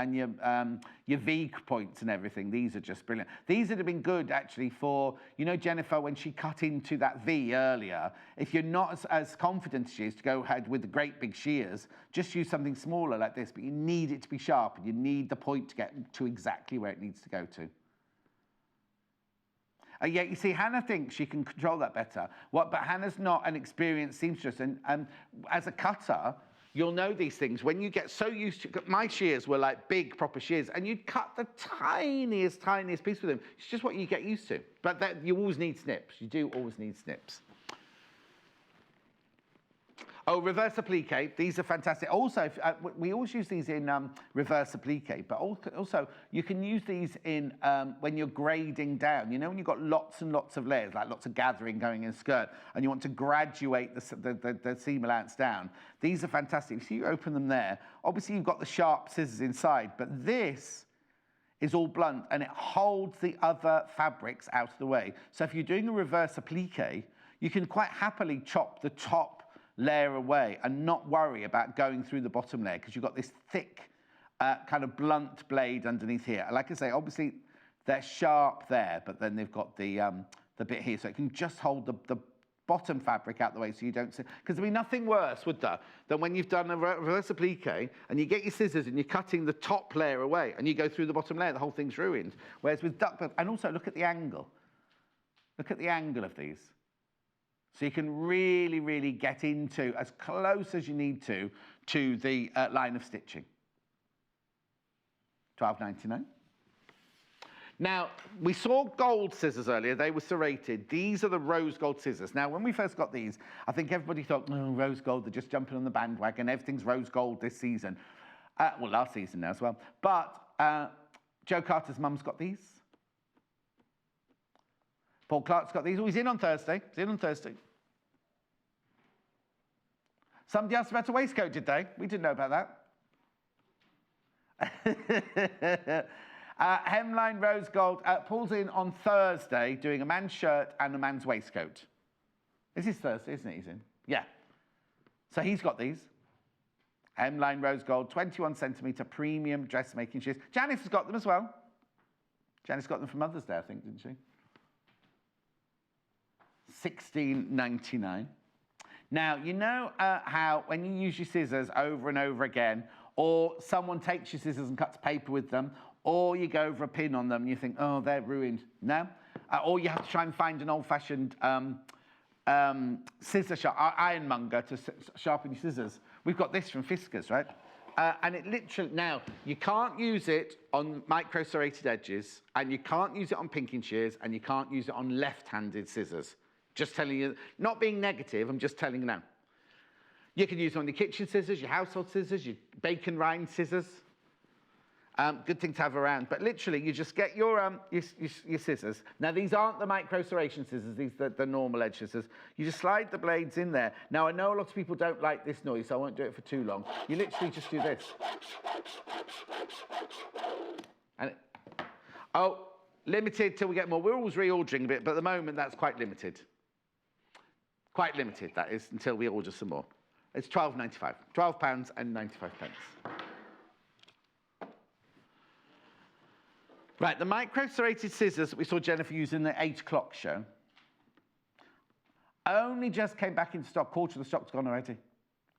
V points and everything, these are just brilliant. These would have been good, actually, for, you know, Jenniffer, when she cut into that V earlier, if you're not as confident as she is to go ahead with the great big shears, just use something smaller like this. But you need it to be sharp, and you need the point to get to exactly where it needs to go to. Yeah, you see, Hannah thinks she can control that better. But Hannah's not an experienced seamstress. And as a cutter, you'll know these things. When you get so used to... My shears were like big, proper shears. And you'd cut the tiniest, tiniest piece with them. It's just what you get used to. But you always need snips. You do always need snips. Oh, reverse applique. These are fantastic. Also, we always use these in reverse applique, but also you can use these in when you're grading down. You know, when you've got lots and lots of layers, like lots of gathering going in a skirt, and you want to graduate the seam allowance down. These are fantastic. So you open them there. Obviously, you've got the sharp scissors inside, but this is all blunt, and it holds the other fabrics out of the way. So if you're doing a reverse applique, you can quite happily chop the top layer away and not worry about going through the bottom layer because you've got this thick kind of blunt blade underneath here. Like I say, obviously They're sharp there, but then they've got the bit here, so it can just hold the bottom fabric out the way so you don't see. Because there'd be nothing worse, would there, than when you've done a reverse applique and you get your scissors and you're cutting the top layer away and you go through the bottom layer, the whole thing's ruined. Whereas with duckbill, and also look at the angle. Look at the angle of these. So you can really, really get into as close as you need to the line of stitching. $12.99. Now, we saw gold scissors earlier. They were serrated. These are the rose gold scissors. Now, when we first got these, I think everybody thought, oh, rose gold, they're just jumping on the bandwagon. Everything's rose gold this season. Well, last season now as well. But Joe Carter's mum's got these. Paul Clark's got these. Oh, he's in on Thursday. He's in on Thursday. Somebody asked about a waistcoat, did they? We didn't know about that. Hemline rose gold. Paul's in on Thursday doing a man's shirt and a man's waistcoat. This is Thursday, isn't it? He's in. Yeah. So he's got these. Hemline rose gold, 21 centimetre premium dressmaking shoes. Janice has got them as well. Janice got them for Mother's Day, I think, didn't she? $16.99. Now, you know how when you use your scissors over and over again, or someone takes your scissors and cuts paper with them, or you go over a pin on them and you think, oh, they're ruined. No? Or you have to try and find an old-fashioned scissor ironmonger to sharpen your scissors. We've got this from Fiskars, right? And it literally, now, you can't use it on micro-serrated edges, and you can't use it on pinking shears, and you can't use it on left-handed scissors. Just telling you, not being negative, I'm just telling you now. You can use it on your kitchen scissors, your household scissors, your bacon rind scissors. Good thing to have around. But literally, you just get your scissors. Now, these aren't the micro serration scissors. These are the normal edge scissors. You just slide the blades in there. Now, I know a lot of people don't like this noise, so I won't do it for too long. You literally just do this. And limited till we get more. We're always reordering a bit, but at the moment, that's quite limited. Quite limited, that is, until we order some more. It's £12.95. £12.95. Right, the micro-serrated scissors that we saw Jenniffer use in the 8 o'clock show only just came back in stock. Quarter of the stock's gone already.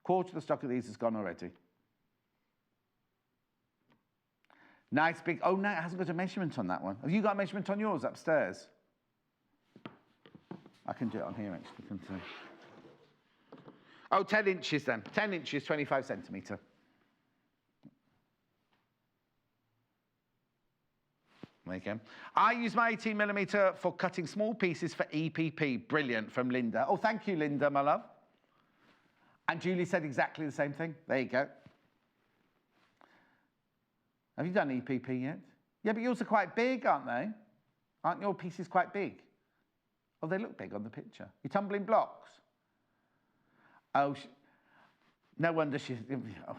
Quarter of the stock of these has gone already. Nice big, oh no, it hasn't got a measurement on that one. Have you got a measurement on yours upstairs? I can do it on here actually, can't I? Oh, 10 inches then. 10 inches, 25 centimetre. There you go. I use my 18mm for cutting small pieces for EPP. Brilliant, from Linda. Oh, thank you, Linda, my love. And Julie said exactly the same thing. There you go. Have you done EPP yet? Yeah, but yours are quite big, aren't they? Aren't your pieces quite big? Oh, they look big on the picture. You're tumbling blocks? Oh, no wonder she... Oh.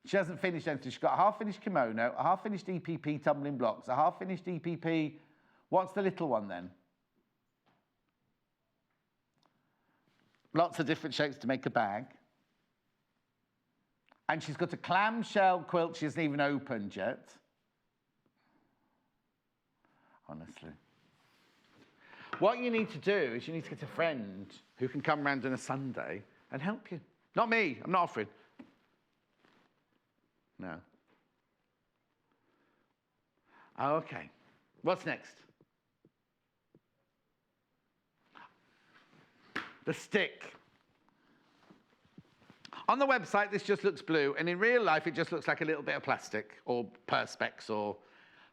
She hasn't finished anything. She's got a half-finished kimono, a half-finished EPP tumbling blocks, a half-finished EPP... What's the little one then? Lots of different shapes to make a bag. And she's got a clamshell quilt she hasn't even opened yet. Honestly. What you need to do is you need to get a friend who can come round on a Sunday and help you. Not me. I'm not offering. No. Okay. What's next? The stick. On the website, this just looks blue, and in real life, it just looks like a little bit of plastic or perspex or...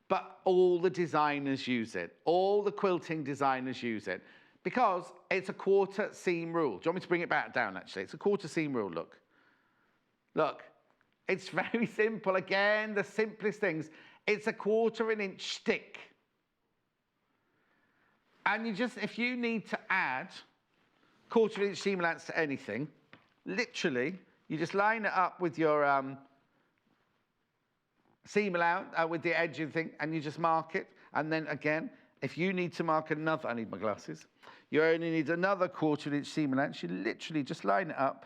But all the designers use it. All the quilting designers use it because it's a quarter seam rule. Do you want me to bring it back down, actually? It's a quarter seam rule, look. Look. It's very simple. Again, the simplest things. It's a 1/4 inch stick. And you just, if you need to add 1/4 inch seam allowance to anything, literally, you just line it up with your seam allowance, with the edge and thing, and you just mark it. And then again, if you need to mark another, I need my glasses, you only need another 1/4 inch seam allowance. You literally just line it up.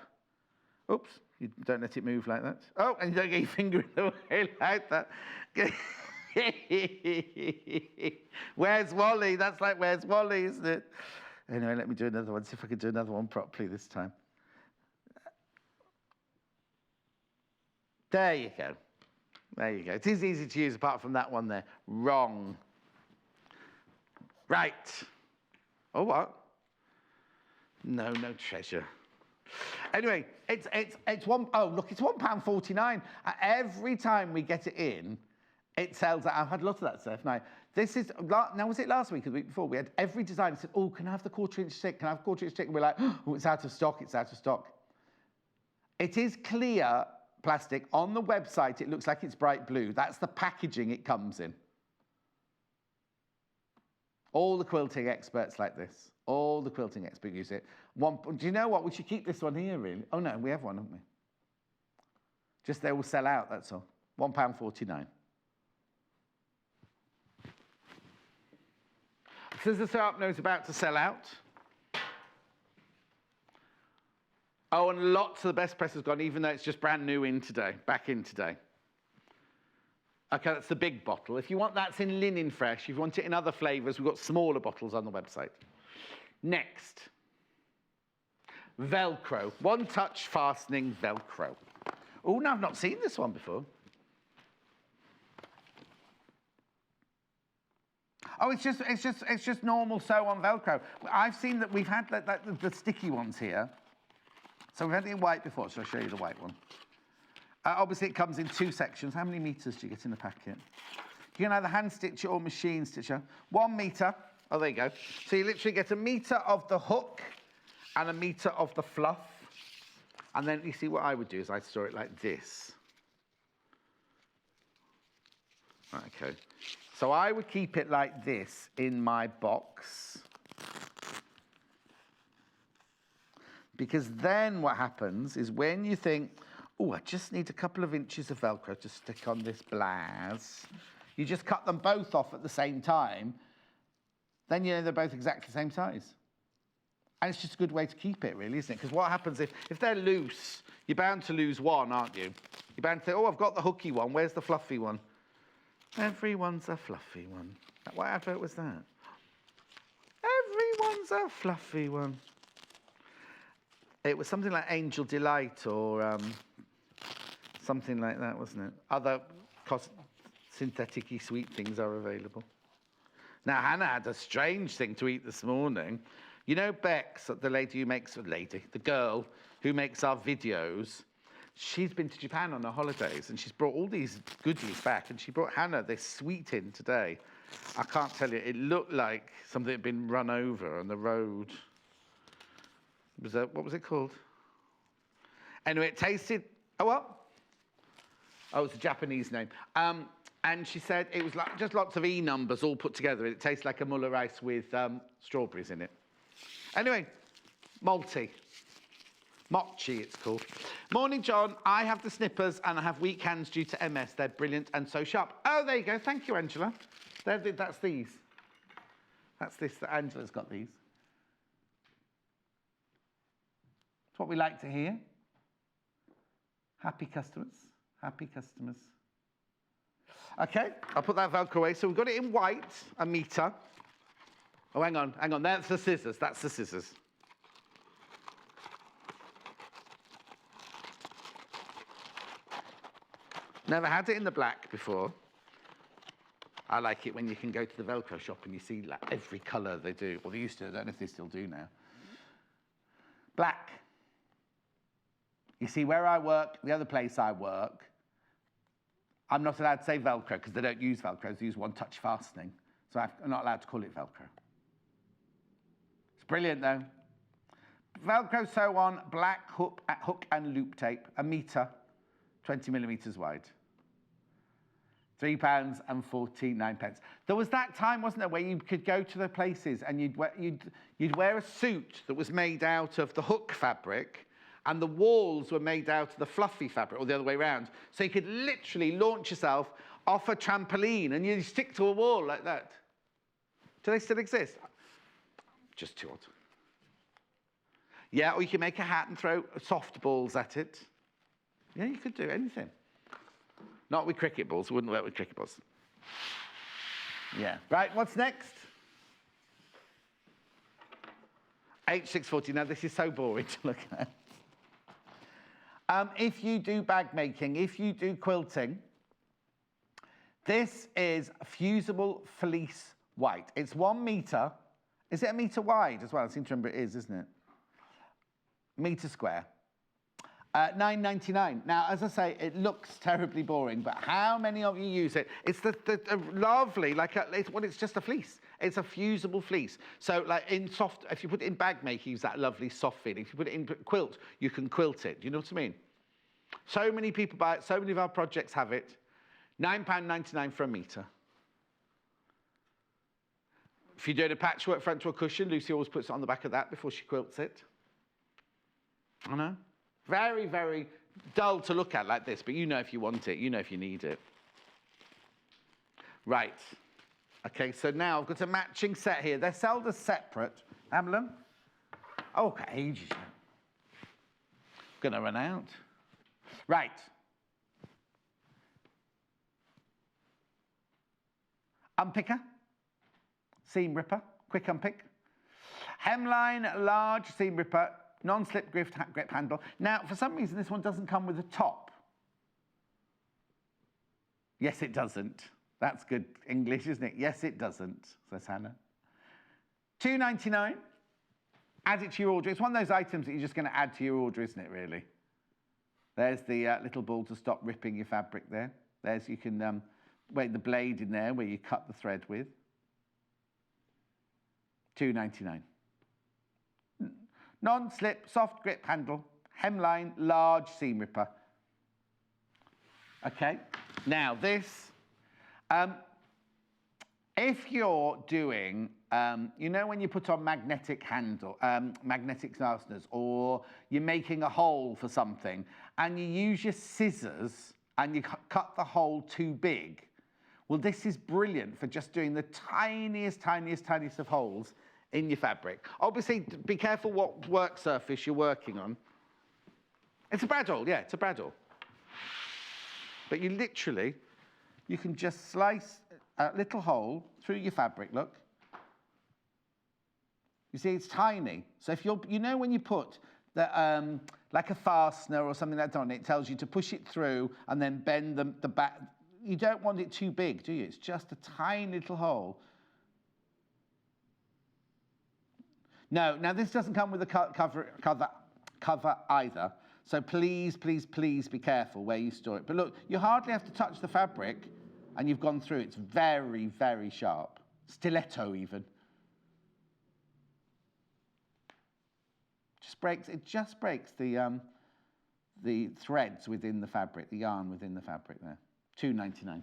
Oops. You don't let it move like that. Oh, and you don't get your finger in the way like that. Where's Wally? That's like Where's Wally, isn't it? Anyway, let me do another one. See if I can do another one properly this time. There you go. There you go. It is easy to use apart from that one there. Wrong. Right. Oh, what? No treasure. Anyway, it's one. Oh, look, it's £1.49. Every time we get it in, it sells out. I've had lots of that stuff. Now, this is now. Was it last week or the week before? We had every designer said, "Oh, can I have the 1/4-inch stick? Can I have 1/4-inch stick?" And we're like, "Oh, it's out of stock. It's out of stock." It is clear plastic on the website. It looks like it's bright blue. That's the packaging it comes in. All the quilting experts like this. All the quilting experts use it. Do you know what? We should keep this one here, really. Oh, no, we have one, haven't we? Just they will sell out, that's all. £1.49. Scissor sharpener is about to sell out. Oh, and lots of the best press has gone, even though it's just brand new in today, back in today. Okay, that's the big bottle. If you want that's in linen fresh, if you want it in other flavours, we've got smaller bottles on the website. Next, Velcro. One-touch fastening Velcro. Oh, no, I've not seen this one before. Oh, it's just normal sew-on Velcro. I've seen that we've had the sticky ones here. So we've had it in white before, so I'll show you the white one. Obviously, it comes in 2 sections. How many meters do you get in the packet? You can either hand stitch it or machine stitch it. 1 meter. Oh, there you go. So you literally get 1 meter of the hook and 1 meter of the fluff. And then you see what I would do is I'd store it like this. Okay. So I would keep it like this in my box. Because then what happens is when you think, oh, I just need a couple of inches of Velcro to stick on this blouse, you just cut them both off at the same time. Then you know they're both exactly the same size. And it's just a good way to keep it, really, isn't it? Because what happens if they're loose, you're bound to lose one, aren't you? You're bound to say, oh, I've got the hooky one. Where's the fluffy one? Everyone's a fluffy one. What advert was that? Everyone's a fluffy one. It was something like Angel Delight or something like that, wasn't it? Other synthetic-y sweet things are available. Now, Hannah had a strange thing to eat this morning. You know Bex, the lady who makes, the girl who makes our videos, she's been to Japan on her holidays and she's brought all these goodies back and she brought Hannah this sweet in today. I can't tell you, it looked like something had been run over on the road. What was it called? Anyway, it tasted, oh, what? Oh, it's a Japanese name. And she said it was like just lots of E numbers all put together. It tastes like a muller rice with strawberries in it. Anyway, mochi it's called. Morning, John. I have the snippers and I have weak hands due to MS. They're brilliant and so sharp. Oh, there you go. Thank you, Angela. That's these. That's this. Angela's got these. It's what we like to hear. Happy customers. Happy customers. Okay, I'll put that Velcro away. So we've got it in white, 1 meter. Oh, hang on. That's the scissors. That's the scissors. Never had it in the black before. I like it when you can go to the Velcro shop and you see like every colour they do. Well, they used to. I don't know if they still do now. Black. You see, where I work, the other place I work, I'm not allowed to say Velcro because they don't use Velcro. They use one-touch fastening. So I'm not allowed to call it Velcro. It's brilliant, though. Velcro sew-on, black hook and loop tape, 1 meter, 20 millimetres wide. £3.49. There was that time, wasn't there, where you could go to the places and you'd wear a suit that was made out of the hook fabric and the walls were made out of the fluffy fabric, or the other way around. So you could literally launch yourself off a trampoline and you stick to a wall like that. Do they still exist? Just too odd. Yeah, or you can make a hat and throw softballs at it. Yeah, you could do anything. Not with cricket balls. It wouldn't work with cricket balls. Yeah. Right, what's next? H640. Now, this is so boring to look at. If you do bag making, if you do quilting, this is fusible fleece white. It's 1 metre. Is it a metre wide as well? I seem to remember it is, isn't it? Metre square. $9.99. Now, as I say, it looks terribly boring, but how many of you use it? It's the lovely, it's just a fleece. It's a fusible fleece. So, like in soft, if you put it in bag making, use that lovely soft feeling. If you put it in quilt, you can quilt it. Do you know what I mean? So many people buy it. So many of our projects have it. £9.99 for a metre. If you're doing a patchwork front to a cushion, Lucy always puts it on the back of that before she quilts it. I know. Very, very dull to look at like this, but you know if you want it, you know if you need it. Right. Okay, so now I've got a matching set here. They're sold as separate. Amelin? Oh, okay, ages. Gonna run out. Right. Unpicker. Seam ripper. Quick unpick. Hemline, large seam ripper. Non-slip grip handle. Now, for some reason, this one doesn't come with a top. Yes, it doesn't. That's good English, isn't it? Yes, it doesn't, says Hannah. $2.99. Add it to your order. It's one of those items that you're just going to add to your order, isn't it, really? There's the little ball to stop ripping your fabric there. There's, you can wait the blade in there where you cut the thread with. $2.99. Non-slip, soft grip handle, hemline, large seam ripper. Okay, now this, if you're doing, you know when you put on magnetic fasteners, or you're making a hole for something, and you use your scissors and you cut the hole too big, well, this is brilliant for just doing the tiniest of holes in your fabric. Obviously, be careful what work surface you're working on. It's a bradawl, yeah, it's a bradawl. But you literally, you can just slice a little hole through your fabric, look. You see, it's tiny. So if you're, you know when you put the, like a fastener or something like that on it, it tells you to push it through and then bend the back. You don't want it too big, do you? It's just a tiny little hole. No, now this doesn't come with a cover either. So please be careful where you store it. But look, you hardly have to touch the fabric and you've gone through. It's very, very sharp. Stiletto even. It just breaks the threads within the fabric, the yarn within the fabric there. $2.99.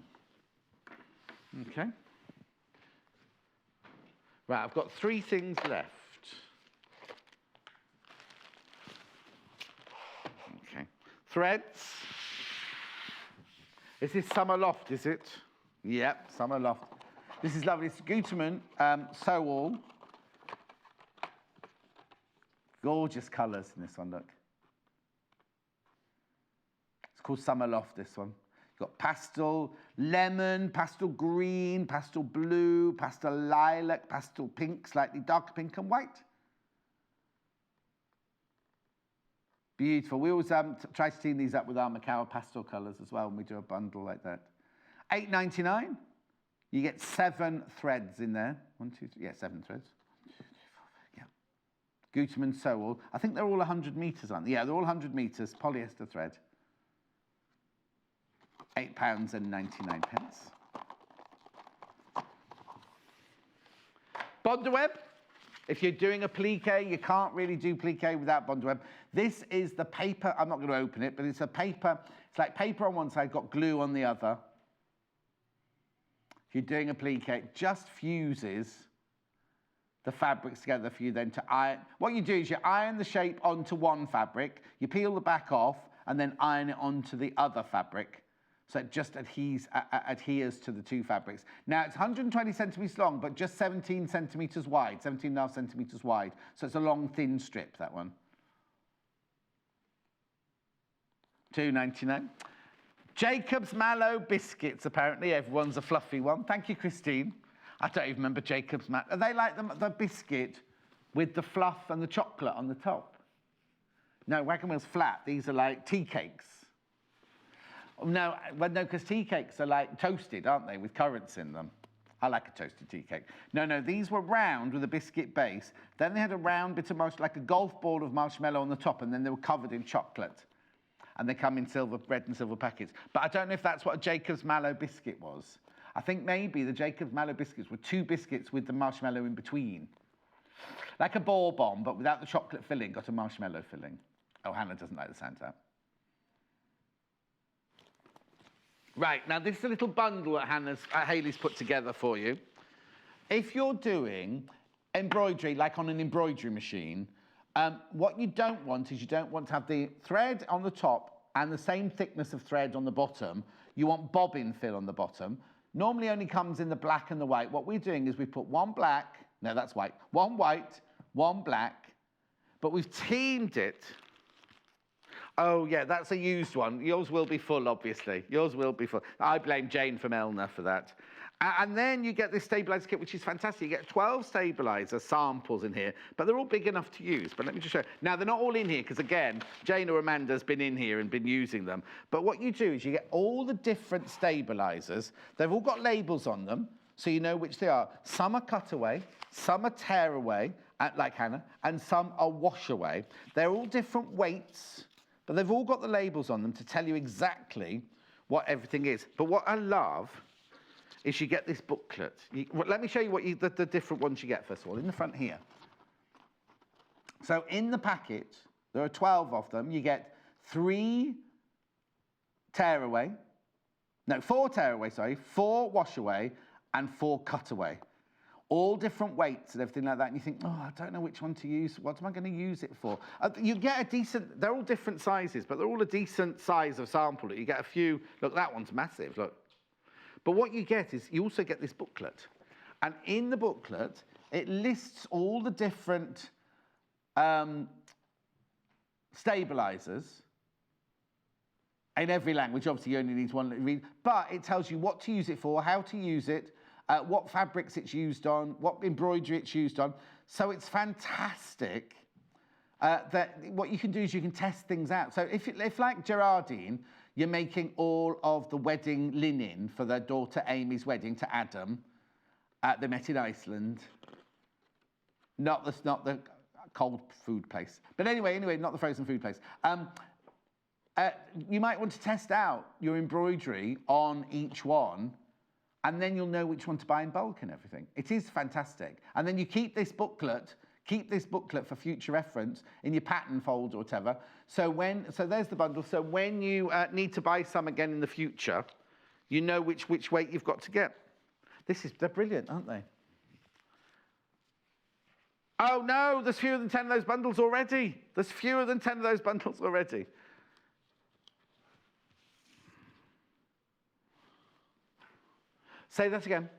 Okay. Right, I've got 3 things left. Okay. Threads. Is this Summer Loft, is it? Yep, Summer Loft. This is lovely. It's Gutermann Sew All. Gorgeous colours in this one, look. It's called Summer Loft, this one. You've got pastel lemon, pastel green, pastel blue, pastel lilac, pastel pink, slightly darker pink and white. Beautiful. We always try to team these up with our Macau pastel colours as well when we do a bundle like that. $8.99. You get 7 threads in there. 1, 2, 3. Yeah, 7 threads. 1, 2, 3, 4, 5. Yeah. Gutermann Sew All. I think they're all 100 metres, aren't they? Yeah, they're all 100 metres. Polyester thread. £8.99. Bondeweb. If you're doing a plique, you can't really do plique without bondeweb. This is the paper. I'm not going to open it, but it's a paper. It's like paper on one side, got glue on the other. If you're doing a plique, it just fuses the fabrics together for you then to iron. What you do is you iron the shape onto one fabric, you peel the back off, and then iron it onto the other fabric. So it just adheres to the 2 fabrics. Now, it's 120 centimetres long, but just 17 centimetres wide, 17.5 centimetres wide. So it's a long, thin strip, that one. $2.99. Jacob's Mallow biscuits, apparently. Everyone's a fluffy one. Thank you, Christine. I don't even remember Jacob's Mallow. Are they like the biscuit with the fluff and the chocolate on the top? No, Wagon Wheel's flat. These are like tea cakes. No, well, no, because tea cakes are like toasted, aren't they, with currants in them? I like a toasted tea cake. No, these were round with a biscuit base. Then they had a round bit of marshmallow, like a golf ball of marshmallow on the top, and then they were covered in chocolate. And they come in red and silver packets. But I don't know if that's what a Jacob's Mallow biscuit was. I think maybe the Jacob's Mallow biscuits were 2 biscuits with the marshmallow in between. Like a bourbon, but without the chocolate filling, got a marshmallow filling. Oh, Hannah doesn't like the sound of that. Right, now this is a little bundle that Hayley's put together for you. If you're doing embroidery, like on an embroidery machine, what you don't want is you don't want to have the thread on the top and the same thickness of thread on the bottom. You want bobbin fill on the bottom. Normally only comes in the black and the white. What we're doing is we put one white, one black, but we've teamed it. Oh, yeah, that's a used one. Yours will be full, obviously. Yours will be full. I blame Jane from Elna for that. And then you get this stabilizer kit, which is fantastic. You get 12 stabilizer samples in here, but they're all big enough to use. But let me just show you. Now, they're not all in here, because, again, Jane or Amanda's been in here and been using them. But what you do is you get all the different stabilizers. They've all got labels on them, so you know which they are. Some are cutaway, some are tear away, like Hannah, and some are wash away. They're all different weights, but they've all got the labels on them to tell you exactly what everything is. But what I love is you get this booklet. Let me show you what the different ones you get, first of all, in the front here. So in the packet, there are 12 of them. You get 4 tearaway, 4 wash away, and 4 cutaway. All different weights and everything like that. And you think, oh, I don't know which one to use. What am I going to use it for? You get a decent, they're all different sizes, but they're all a decent size of sample. You get a few, look, that one's massive, look. But what you get is, you also get this booklet. And in the booklet, it lists all the different stabilizers in every language. Obviously, you only need one to read. But it tells you what to use it for, how to use it, what fabrics it's used on, what embroidery it's used on. So it's fantastic that what you can do is you can test things out. So if like Gerardine, you're making all of the wedding linen for their daughter Amy's wedding to Adam. They met in Iceland. Not the cold food place. But anyway, not the frozen food place. You might want to test out your embroidery on each one, and then you'll know which one to buy in bulk and everything. It is fantastic. And then you keep this booklet for future reference in your pattern folder or whatever. So there's the bundle. So when you need to buy some again in the future, you know which weight you've got to get. They're brilliant, aren't they? Oh no, there's fewer than 10 of those bundles already. Say that again.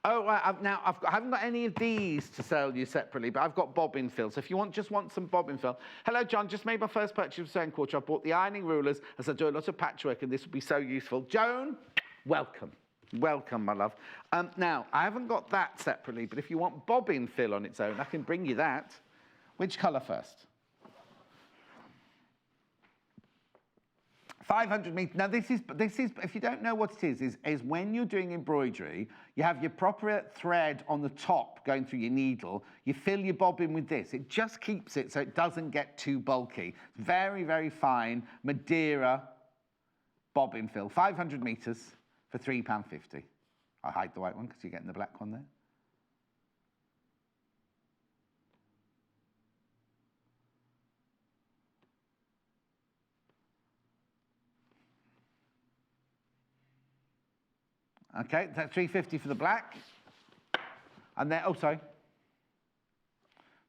Oh, I haven't got any of these to sell you separately, but I've got bobbin fill. So if you just want some bobbin fill. Hello, John. Just made my first purchase of sewing quarter. I've bought the ironing rulers as I do a lot of patchwork, and this would be so useful. Joan, welcome. Welcome, my love. Now, I haven't got that separately, but if you want bobbin fill on its own, I can bring you that. Which colour first? 500 meters. Now this is, if you don't know what it is when you're doing embroidery, you have your proper thread on the top going through your needle. You fill your bobbin with this. It just keeps it so it doesn't get too bulky. Very, very fine Madeira bobbin fill. 500 meters for £3.50. I hide the white one because you're getting the black one there. Okay, that's £3.50 for the black. And then, oh, sorry.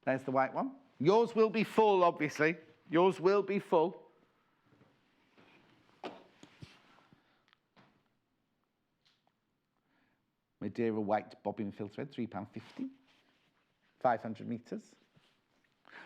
There's the white one. Yours will be full, obviously. Yours will be full. Madeira white bobbin fill thread, £3.50. 500 meters.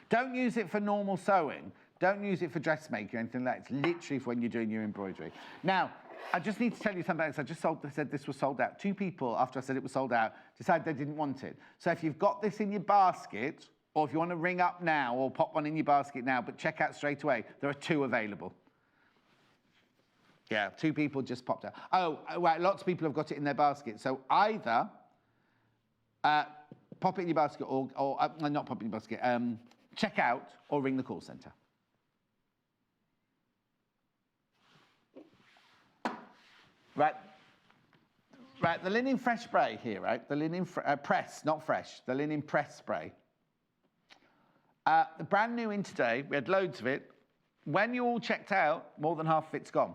Don't use it for normal sewing. Don't use it for dressmaking or anything like that. It's literally for when you're doing your embroidery. Now, I just need to tell you something else. I said this was sold out. 2 people, after I said it was sold out, decided they didn't want it. So if you've got this in your basket, or if you want to ring up now or pop one in your basket now, but check out straight away, there are 2 available. Yeah, 2 people just popped out. Oh, right, lots of people have got it in their basket. So either pop it in your basket or not pop it in your basket, check out or ring the call centre. Right, the linen fresh spray here, right? The linen press, not fresh, the linen press spray. The brand new in today, we had loads of it. When you all checked out, more than half of it's gone.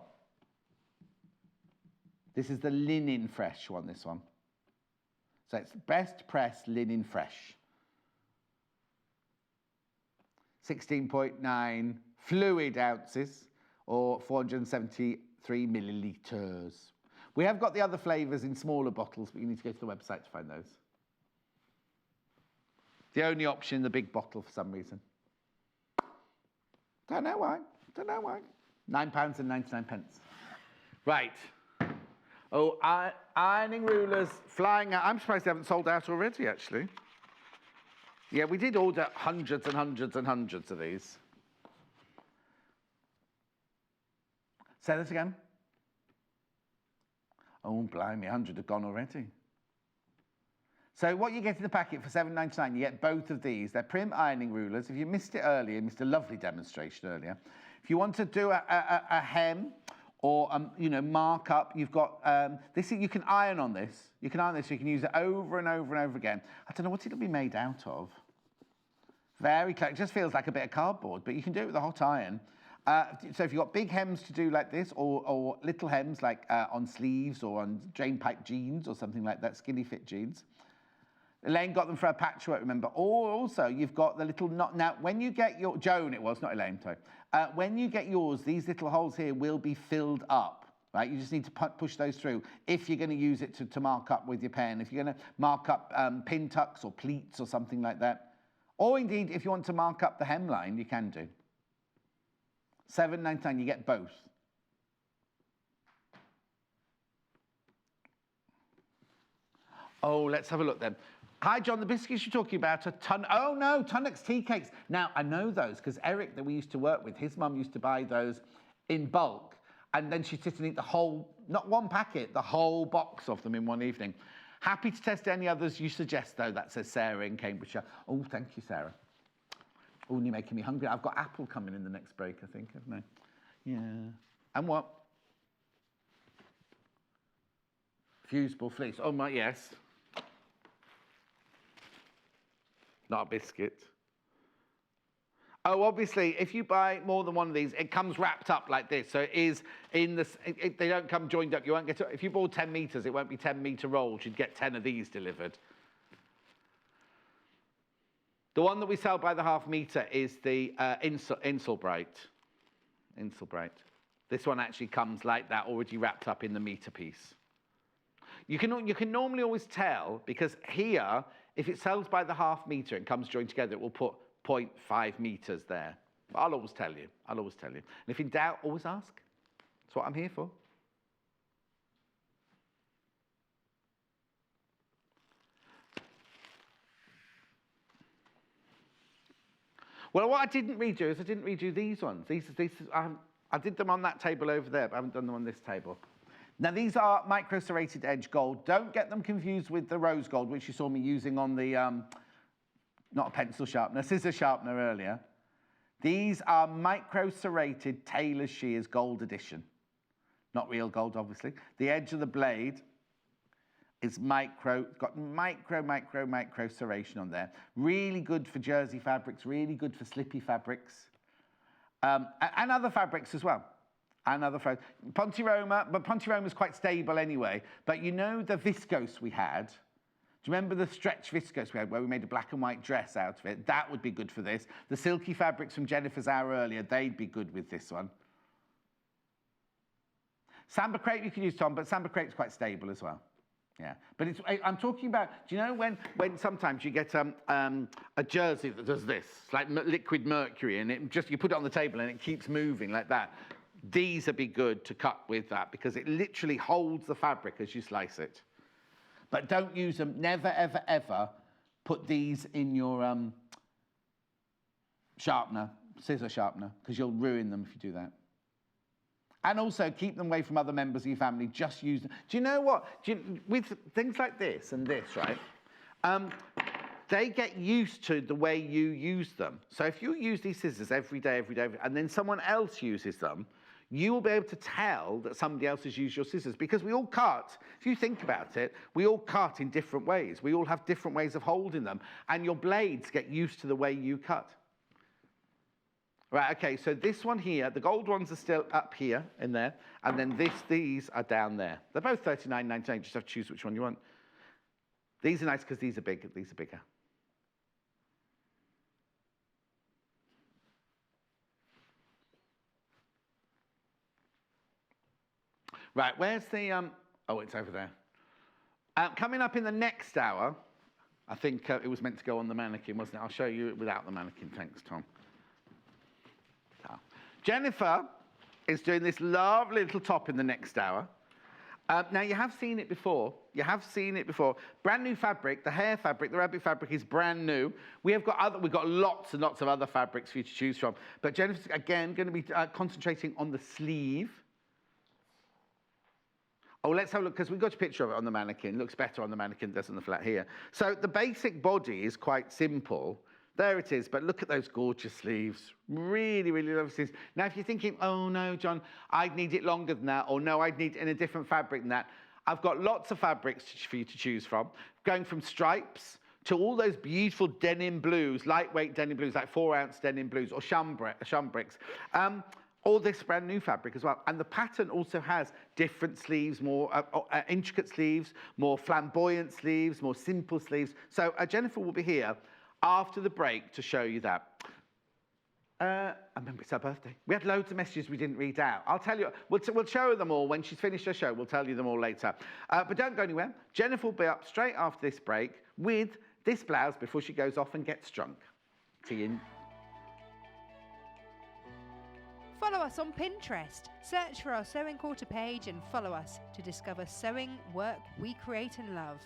This is the linen fresh one, this one. So it's best press linen fresh. 16.9 fluid ounces or 473 millilitres. We have got the other flavours in smaller bottles, but you need to go to the website to find those. The only option in the big bottle for some reason. Don't know why. £9.99. Right. Oh, ironing rulers flying out. I'm surprised they haven't sold out already, actually. Yeah, we did order hundreds and hundreds and hundreds of these. Say this again. Oh, blimey, 100 have gone already. So what you get in the packet for £7.99, you get both of these. They're Prim ironing rulers. If you missed it earlier, missed a lovely demonstration earlier. If you want to do a hem or mark up, you've got this. You can iron on this. You can iron this. So you can use it over and over and over again. I don't know what it'll be made out of. Very clever. It just feels like a bit of cardboard, but you can do it with a hot iron. So if you've got big hems to do like this, or little hems like on sleeves or on drain pipe jeans or something like that, skinny fit jeans. Elaine got them for her patchwork, remember? Or also you've got the little knot. Now, when you get your, Joan it was, not Elaine, sorry. When you get yours, these little holes here will be filled up, right? You just need to push those through if you're going to use it to mark up with your pen. If you're going to mark up pin tucks or pleats or something like that. Or indeed, if you want to mark up the hemline, you can do. £7.99, you get both. Oh, let's have a look then. Hi, John, the biscuits you're talking about are Tunnocks tea cakes. Now, I know those because Eric, that we used to work with, his mum used to buy those in bulk, and then she'd sit and eat the whole, not one packet, the whole box of them in one evening. Happy to test any others you suggest, though, that says Sarah in Cambridgeshire. Oh, thank you, Sarah. Oh, you're making me hungry. I've got apple coming in the next break, I think, haven't I? Yeah. And what? Fusible fleece. Oh, my, yes. Not a biscuit. Oh, obviously, if you buy more than one of these, it comes wrapped up like this. So it is in the, they don't come joined up. You won't get, if you bought 10 metres, it won't be 10-metre rolls. You'd get 10 of these delivered. The one that we sell by the half metre is the Insulbright. This one actually comes like that, already wrapped up in the metre piece. You can normally always tell, because here, if it sells by the half metre and comes joined together, it will put 0.5 metres there. But I'll always tell you. And if in doubt, always ask. That's what I'm here for. Well, what I didn't read you is I didn't read you these ones. I did them on that table over there, but I haven't done them on this table. Now, these are micro serrated edge gold. Don't get them confused with the rose gold, which you saw me using on the, not a pencil sharpener, scissor sharpener earlier. These are micro serrated Taylor Shears Gold Edition. Not real gold, obviously. The edge of the blade is got micro serration on there. Really good for jersey fabrics, really good for slippy fabrics, and other fabrics as well. Ponte Roma, but Ponte Roma is quite stable anyway. But you know the viscose we had? Do you remember the stretch viscose we had where we made a black and white dress out of it? That would be good for this. The silky fabrics from Jenniffer's hour earlier, they'd be good with this one. Samba crepe you could use, Tom, but Samba crepe's quite stable as well. Yeah, but I'm talking about, do you know when sometimes you get a jersey that does this, it's like liquid mercury, and you put it on the table and it keeps moving like that? These would be good to cut with that because it literally holds the fabric as you slice it. But don't use them, never, ever, ever put these in your scissor sharpener, because you'll ruin them if you do that. And also keep them away from other members of your family. Just use them. Do you know what? With things like this and this, right? They get used to the way you use them. So if you use these scissors every day, and then someone else uses them, you will be able to tell that somebody else has used your scissors, because we all cut. If you think about it, we all cut in different ways. We all have different ways of holding them, and your blades get used to the way you cut. Right, okay, so this one here, the gold ones are still up here in there, and then these are down there. They're both $39.99, just have to choose which one you want. These are nice because these are bigger. Right, where's the, oh, it's over there. Coming up in the next hour, I think it was meant to go on the mannequin, wasn't it? I'll show you it without the mannequin, thanks, Tom. Jenniffer is doing this lovely little top in the next hour. Now, you have seen it before. Brand new fabric, the hair fabric, the rabbit fabric is brand new. We've got lots and lots of other fabrics for you to choose from. But Jenniffer's, again, going to be concentrating on the sleeve. Oh, let's have a look, because we've got a picture of it on the mannequin. It looks better on the mannequin than it does on the flat here. So the basic body is quite simple. There it is, but look at those gorgeous sleeves. Really, really lovely sleeves. Now, if you're thinking, oh no, John, I'd need it longer than that, or no, I'd need it in a different fabric than that, I've got lots of fabrics for you to choose from, going from stripes to all those beautiful denim blues, lightweight denim blues, like 4-ounce denim blues, or chambrics. All this brand new fabric as well. And the pattern also has different sleeves, more intricate sleeves, more flamboyant sleeves, more simple sleeves. So Jenniffer will be here after the break to show you that. I remember it's her birthday. We had loads of messages we didn't read out. I'll tell you, we'll show them all when she's finished her show. We'll tell you them all later. But don't go anywhere. Jenniffer will be up straight after this break with this blouse before she goes off and gets drunk. See you. Follow us on Pinterest. Search for our Sewing Quarter page and follow us to discover sewing work we create and love.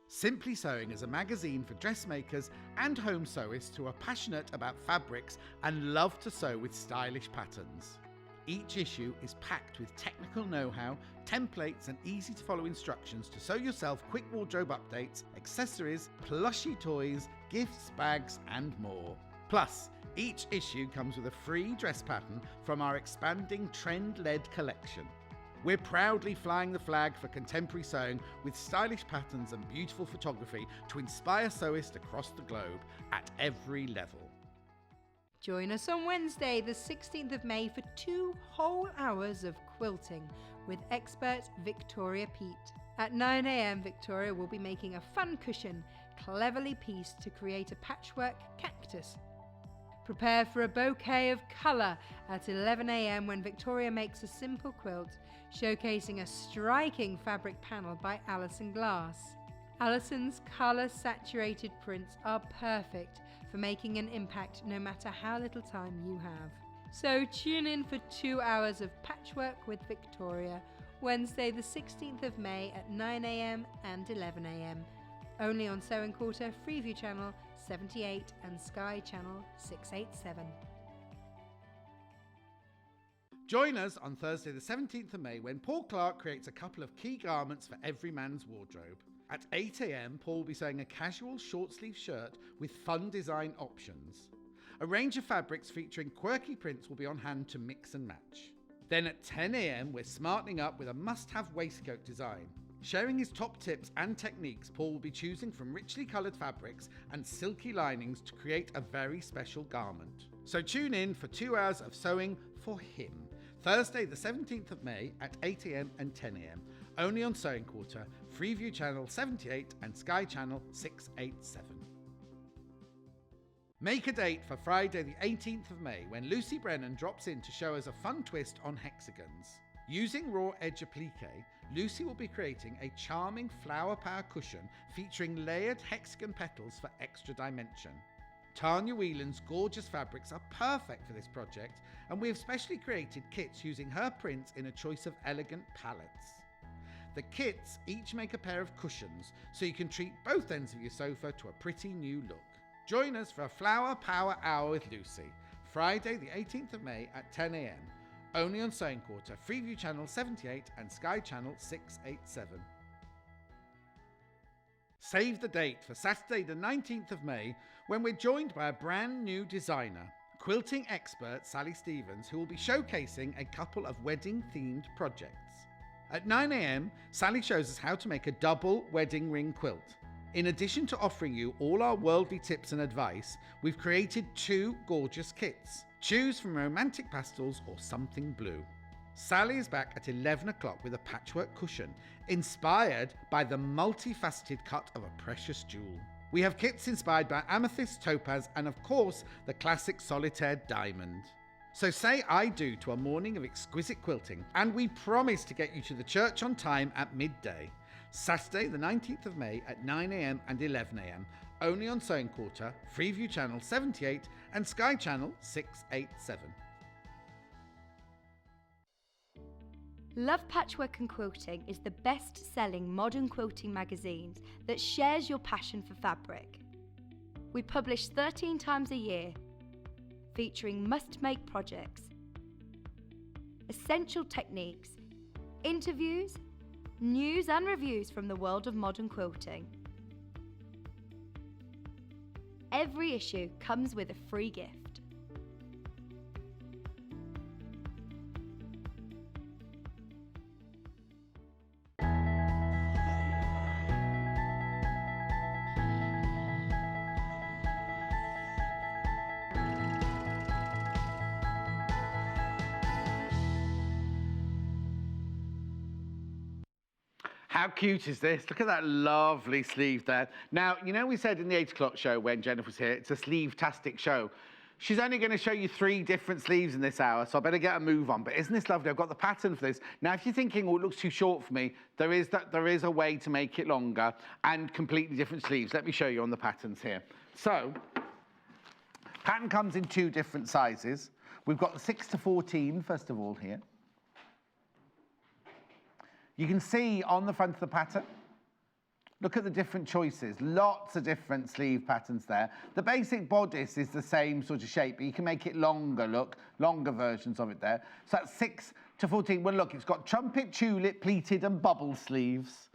Simply Sewing is a magazine for dressmakers and home sewists who are passionate about fabrics and love to sew with stylish patterns. Each issue is packed with technical know-how, templates and easy-to-follow instructions to sew yourself quick wardrobe updates, accessories, plushy toys, gifts, bags and more. Plus, each issue comes with a free dress pattern from our expanding trend-led collection. We're proudly flying the flag for contemporary sewing with stylish patterns and beautiful photography to inspire sewists across the globe at every level. Join us on Wednesday, the 16th of May for 2 whole hours of quilting with expert Victoria Peat. At 9 a.m, Victoria will be making a fun cushion, cleverly pieced to create a patchwork cactus. Prepare for a bouquet of colour at 11 a.m. when Victoria makes a simple quilt, showcasing a striking fabric panel by Alison Glass. Alison's colour-saturated prints are perfect for making an impact no matter how little time you have. So tune in for 2 hours of patchwork with Victoria, Wednesday the 16th of May at 9 a.m. and 11 a.m. Only on Sewing Quarter, Freeview Channel 78 and Sky Channel 687. Join us on Thursday the 17th of May when Paul Clark creates a couple of key garments for every man's wardrobe. At 8 a.m, Paul will be sewing a casual short-sleeve shirt with fun design options. A range of fabrics featuring quirky prints will be on hand to mix and match. Then at 10 a.m, we're smartening up with a must-have waistcoat design. Sharing his top tips and techniques, Paul will be choosing from richly coloured fabrics and silky linings to create a very special garment. So tune in for 2 hours of sewing for him. Thursday the 17th of May at 8 a.m. and 10 a.m. Only on Sewing Quarter, Freeview Channel 78 and Sky Channel 687. Make a date for Friday the 18th of May when Lucy Brennan drops in to show us a fun twist on hexagons. Using raw edge applique, Lucy will be creating a charming flower power cushion featuring layered hexagon petals for extra dimension. Tanya Whelan's gorgeous fabrics are perfect for this project, and we have specially created kits using her prints in a choice of elegant palettes. The kits each make a pair of cushions, so you can treat both ends of your sofa to a pretty new look. Join us for a Flower Power Hour with Lucy, Friday the 18th of May at 10 a.m, only on Sewing Quarter, Freeview Channel 78 and Sky Channel 687. Save the date for Saturday the 19th of May, when we're joined by a brand new designer, quilting expert Sally Stevens, who will be showcasing a couple of wedding-themed projects. At 9 a.m, Sally shows us how to make a double wedding ring quilt. In addition to offering you all our worldly tips and advice, we've created 2 gorgeous kits. Choose from romantic pastels or something blue. Sally is back at 11 o'clock with a patchwork cushion, inspired by the multifaceted cut of a precious jewel. We have kits inspired by amethyst, topaz, and of course, the classic solitaire diamond. So say I do to a morning of exquisite quilting, and we promise to get you to the church on time at midday. Saturday the 19th of May at 9 a.m. and 11 a.m, only on Sewing Quarter, Freeview Channel 78 and Sky Channel 687. Love Patchwork and Quilting is the best-selling modern quilting magazine that shares your passion for fabric. We publish 13 times a year, featuring must-make projects, essential techniques, interviews, news and reviews from the world of modern quilting. Every issue comes with a free gift. How cute is this? Look at that lovely sleeve there. Now, you know we said in the 8 o'clock show when Jenniffer was here, it's a sleeve-tastic show. She's only going to show you 3 different sleeves in this hour, so I better get a move on. But isn't this lovely? I've got the pattern for this. Now, if you're thinking, oh, it looks too short for me, there is a way to make it longer and completely different sleeves. Let me show you on the patterns here. So, pattern comes in 2 different sizes. We've got the 6 to 14, first of all, here. You can see on the front of the pattern, look at the different choices. Lots of different sleeve patterns there. The basic bodice is the same sort of shape, but you can make it longer, look, longer versions of it there. So that's 6 to 14. Well, look, it's got trumpet, tulip, pleated, and bubble sleeves.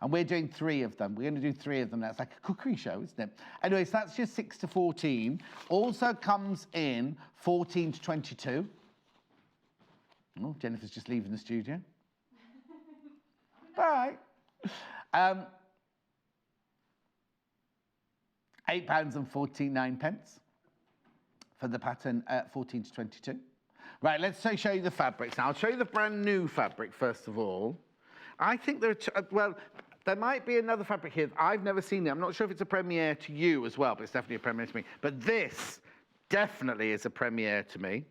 And we're doing 3 of them. We're going to do 3 of them. That's like a cookery show, isn't it? Anyway, so that's just 6 to 14. Also comes in 14 to 22. Oh, Jenniffer's just leaving the studio. Bye. £8.49 for the pattern 14 to 22. Right, let's show you the fabrics. Now, I'll show you the brand new fabric first of all. I think there are, well, there might be another fabric here. I've never seen it. I'm not sure if it's a premiere to you as well, but it's definitely a premiere to me. But this definitely is a premiere to me.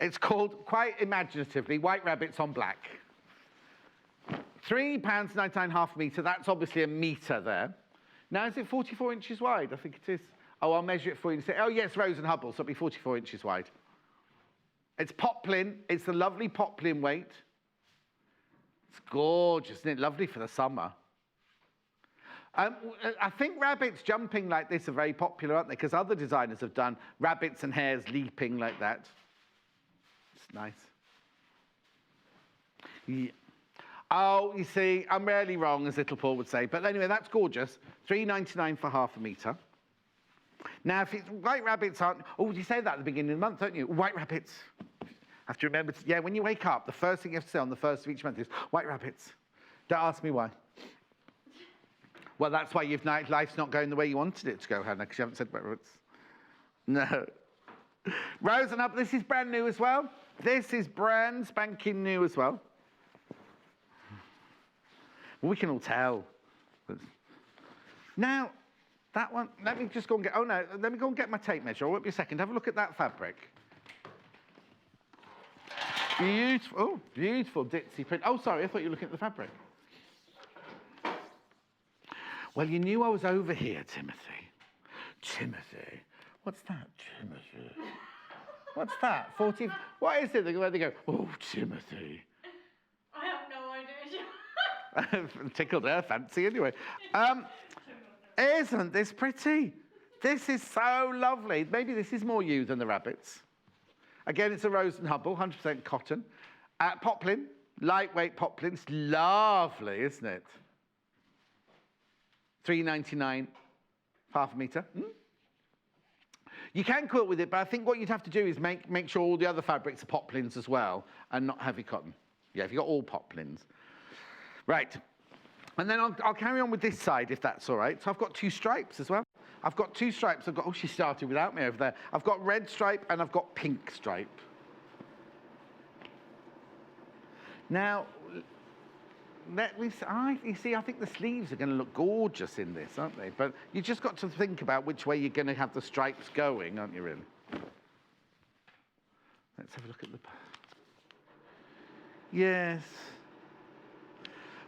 It's called, quite imaginatively, White Rabbits on Black. £3.99 half a metre. That's obviously a metre there. Now, is it 44 inches wide? I think it is. Oh, I'll measure it for you. Oh, yes, Rose and Hubble, so it'll be 44 inches wide. It's poplin. It's the lovely poplin weight. It's gorgeous, isn't it? Lovely for the summer. I think rabbits jumping like this are very popular, aren't they? Because other designers have done rabbits and hares leaping like that. It's nice. Yeah. Oh, you see, I'm rarely wrong, as little Paul would say. But anyway, that's gorgeous. £3.99 for half a metre. Now, if it's white rabbits aren't... Oh, you say that at the beginning of the month, don't you? White rabbits. Have to remember to... Yeah, when you wake up, the first thing you have to say on the first of each month is, white rabbits. Don't ask me why. Well, that's why life's not going the way you wanted it to go, Hannah, because you haven't said white rabbits. No. Rose and Up, this is brand new as well. This is brand spanking new as well. We can all tell. Now, that one, let me just go and get, oh no, let me go and get my tape measure. I won't be a second. Have a look at that fabric. Beautiful, oh, beautiful ditzy print. Oh, sorry, I thought you were looking at the fabric. Well, you knew I was over here, Timothy. Timothy. What's that, Timothy? What's that? 40. What is it? Where they go, oh, Timothy. I have no idea. Tickled her fancy anyway. Isn't this pretty? This is so lovely. Maybe this is more you than the rabbits. Again, it's a Rose and Hubble, 100% cotton. Poplin, lightweight poplin. It's lovely, isn't it? $3.99, half a metre. You can quilt with it, but I think what you'd have to do is make sure all the other fabrics are poplins as well, and not heavy cotton. Yeah, if you've got all poplins. Right. And then I'll carry on with this side, if that's all right. So I've got 2 stripes as well. I've got 2 stripes. I've got, oh, she started without me over there. I've got red stripe and I've got pink stripe. Now, let me you see, I think the sleeves are going to look gorgeous in this, aren't they? But you just got to think about which way you're going to have the stripes going, aren't you, really? Let's have a look at the... Yes.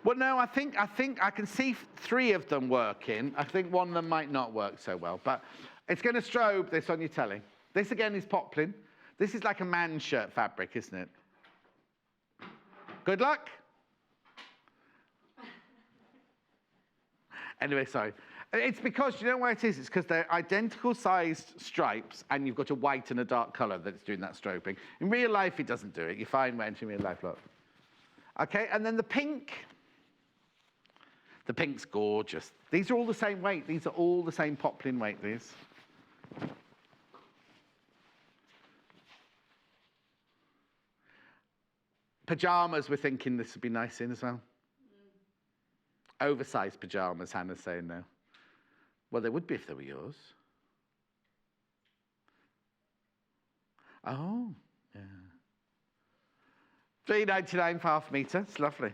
Well, no, I think I can see 3 of them working. I think one of them might not work so well, but it's going to strobe this on your telly. This, again, is poplin. This is like a man's shirt fabric, isn't it? Good luck. Anyway, sorry. It's because, you know why it is? It's because they're identical sized stripes and you've got a white and a dark colour that's doing that strobing. In real life, it doesn't do it. You find when in real life, look. Okay, and then the pink. The pink's gorgeous. These are all the same weight. These are all the same poplin weight, these. Pyjamas, we're thinking this would be nice in as well. Oversized pyjamas, Hannah's saying now. Well, they would be if they were yours. Oh, yeah. $3.99 for half a metre. It's lovely.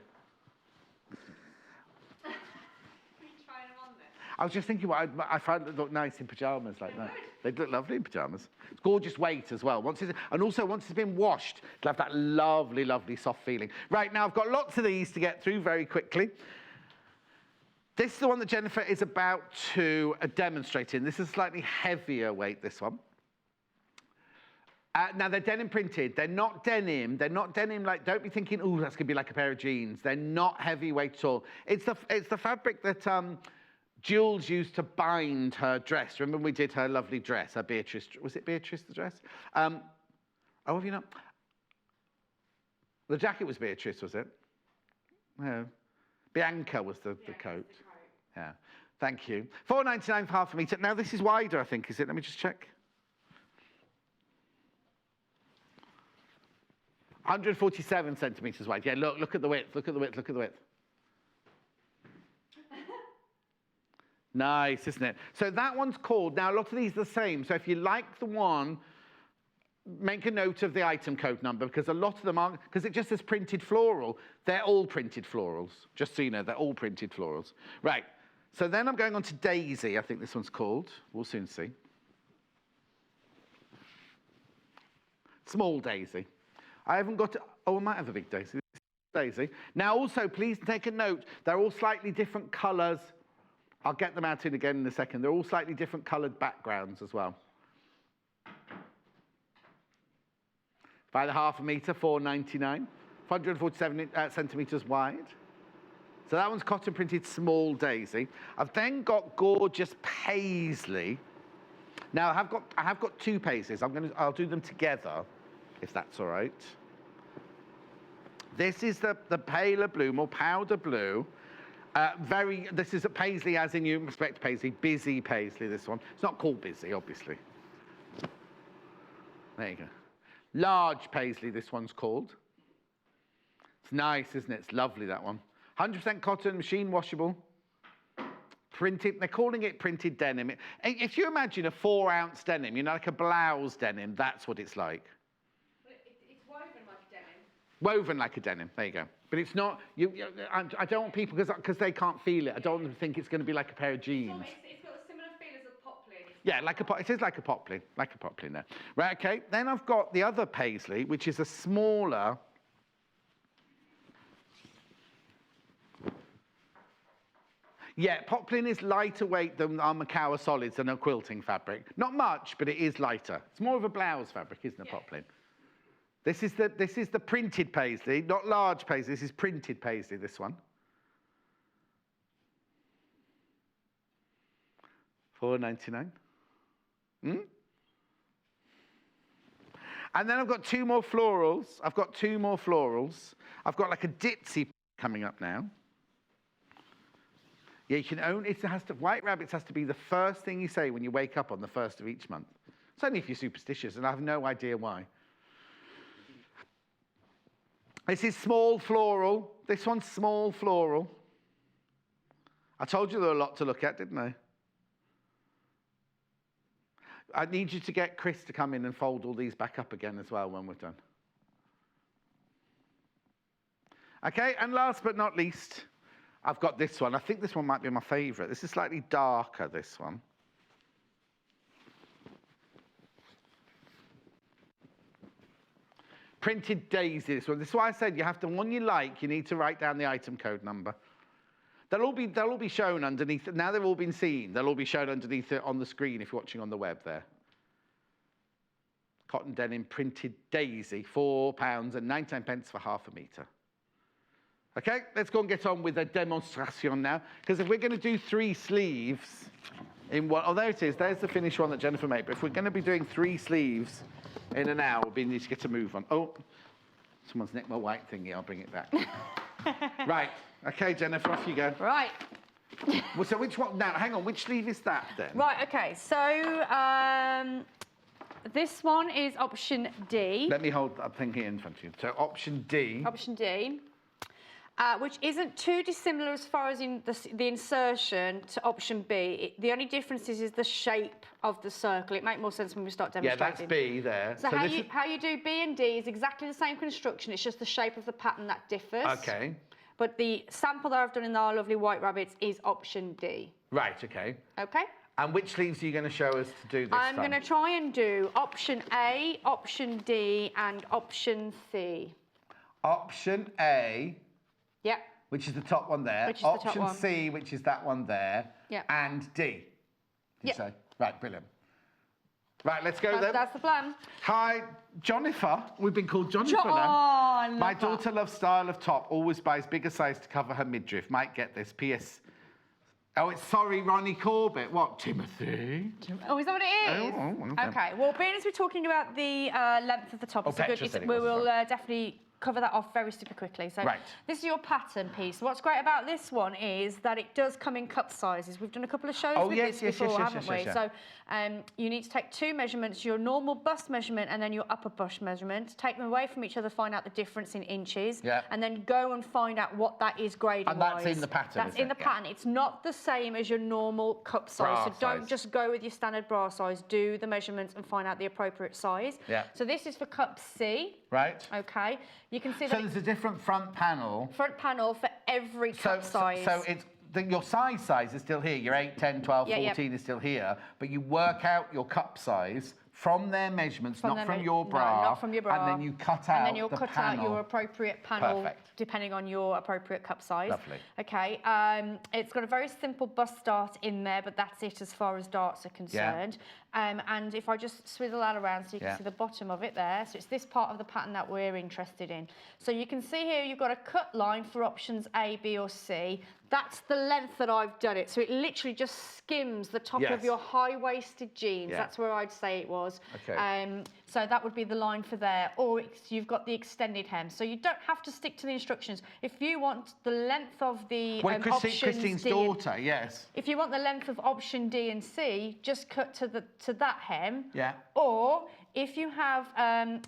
I was just thinking, what I found it look nice in pyjamas like that. They'd look lovely in pyjamas. It's gorgeous weight as well. Once it's been washed, it'll have that lovely, lovely soft feeling. Right, now I've got lots of these to get through very quickly. This is the one that Jenniffer is about to demonstrate in. This is slightly heavier weight, this one. Now, they're denim printed. They're not denim. They're not denim like, don't be thinking, oh, that's going to be like a pair of jeans. They're not heavyweight at all. It's the fabric that Jules used to bind her dress. Remember when we did her lovely dress, her Beatrice, was it Beatrice, the dress? Oh, have you not? The jacket was Beatrice, was it? No. Bianca was the coat. Yeah, thank you. $4.99 for half a metre. Now, this is wider, I think, is it? Let me just check. 147 centimetres wide. Yeah, look at the width, look at the width, look at the width. Nice, isn't it? So that one's called, now a lot of these are the same, so if you like the one, make a note of the item code number, because a lot of them aren't, because it just says printed floral. They're all printed florals, just so you know, they're all printed florals. Right, so then I'm going on to Daisy, I think this one's called. We'll soon see. Small Daisy. I haven't got, oh, I might have a big Daisy. Daisy. Now also, please take a note, they're all slightly different colours. I'll get them out in again in a second. They're all slightly different coloured backgrounds as well. By the half a metre, $4.99. 147 centimetres wide. So that one's cotton printed small Daisy. I've then got gorgeous paisley. Now I have got 2 paisleys. I'll do them together, if that's all right. This is the paler blue, more powder blue. This is a paisley, as in you expect paisley, busy paisley, this one. It's not called busy, obviously. There you go. Large paisley, this one's called. It's nice, isn't it? It's lovely, that one. 100% cotton, machine washable. Printed, they're calling it printed denim. If you imagine a 4-ounce denim, you know, like a blouse denim, that's what it's like. It's woven like a denim. Woven like a denim, there you go. But it's not, I don't want people, because they can't feel it, I don't want them to think it's going to be like a pair of jeans. It's got a similar feel as a poplin. Yeah, it is like a poplin there. Right, okay. Then I've got the other paisley, which is a smaller Yeah, poplin is lighter weight than our Macawa solids and a quilting fabric. Not much, but it is lighter. It's more of a blouse fabric, isn't it, poplin? This is the printed paisley, not large paisley. This is printed paisley, this one. $4.99. And then I've got two more florals. I've got like a ditzy coming up now. Yeah, you can own it. White rabbits has to be the first thing you say when you wake up on the 1st of each month. It's only if you're superstitious, and I have no idea why. This is small floral. This one's small floral. I told you there were a lot to look at, didn't I? I need you to get Chris to come in and fold all these back up again as well when we're done. Okay, and last but not least, I've got this one. I think this one might be my favourite. This is slightly darker, this one. Printed daisy, this one. This is why I said you have to, one you like, you need to write down the item code number. They'll all be shown underneath. Now they've all been seen. They'll all be shown underneath it on the screen if you're watching on the web there. Cotton denim printed daisy, £4.99 for half a metre. Okay, let's go and get on with a demonstration now. Because if we're going to do 3 sleeves in one, oh, there it is. There's the finished one that Jenniffer made. But if we're going to be doing 3 sleeves in an hour, we need to get a move on. Oh, someone's nicked my white thingy. I'll bring it back. Right. Okay, Jenniffer, off you go. Right. Well, so which one? Now, hang on. Which sleeve is that then? Right, okay. So this one is option D. Let me hold that thing here in front of you. So option D. Option D. Which isn't too dissimilar as far as in the insertion to option B. The only difference is the shape of the circle. It makes more sense when we start demonstrating. Yeah, that's B there. So how you do B and D is exactly the same construction. It's just the shape of the pattern that differs. Okay. But the sample that I've done in our lovely white rabbits is option D. Right, okay. Okay. And which sleeves are you going to show us to do this I'm going to try and do option A, option D, and option C. Option A. Yep. Which is the top one there. Which is the top one. Option C, which is that one there. Yep. And D. Did you Yep. say? Right, brilliant. Right, let's go then. That's the plan. Hi, Jenniffer. We've been called Jenniffer now. I love My that. daughter loves style of top, always buys bigger size to cover her midriff. Might get this. P.S. Oh, it's sorry, Ronnie Corbett. What, Timothy? Oh, is that what it is? Oh, Okay, well, being as we're talking about the length of the top, Petra said it we was, will sorry. definitely cover that off very super quickly. So Right. this is your pattern piece. What's great about this one is that it does come in cup sizes. We've done a couple of shows with this before, haven't we? Yes. So you need to take 2 measurements, your normal bust measurement and then your upper bust measurement. Take them away from each other, find out the difference in inches, Yeah. and then go and find out what that is grading-wise. And that's in the pattern, That's isn't in it? the Yeah. pattern. It's not the same as your normal cup size. Bra So don't size. just go with your standard bra size. Do the measurements and find out the appropriate size. Yeah. So this is for cup C. Right. Okay. You can see So that there's a different front panel. front panel for every cup size. So it's your size is still here. Your 8, 10, 12, Yeah, 14 is still here. But you work out your cup size from their measurements, not from your bra. No, not from your bra. And then you cut out And then you'll the cut panel. out your appropriate panel, Perfect. depending on your appropriate cup size. Lovely. Okay. It's got a very simple bust dart in there, but that's it as far as darts are concerned. And if I just swivel that around so you can see the bottom of it there. So it's this part of the pattern that we're interested in. So you can see here you've got a cut line for options A, B or C. That's the length that I've done it. So it literally just skims the top of your high-waisted jeans. Yeah. That's where I'd say it was. Okay. So that would be the line for there. Or you've got the extended hem. So you don't have to stick to the instructions. If you want the length of the options Christine's D, daughter, yes. if you want the length of option D and C, just cut to that hem. Yeah. Or if you have,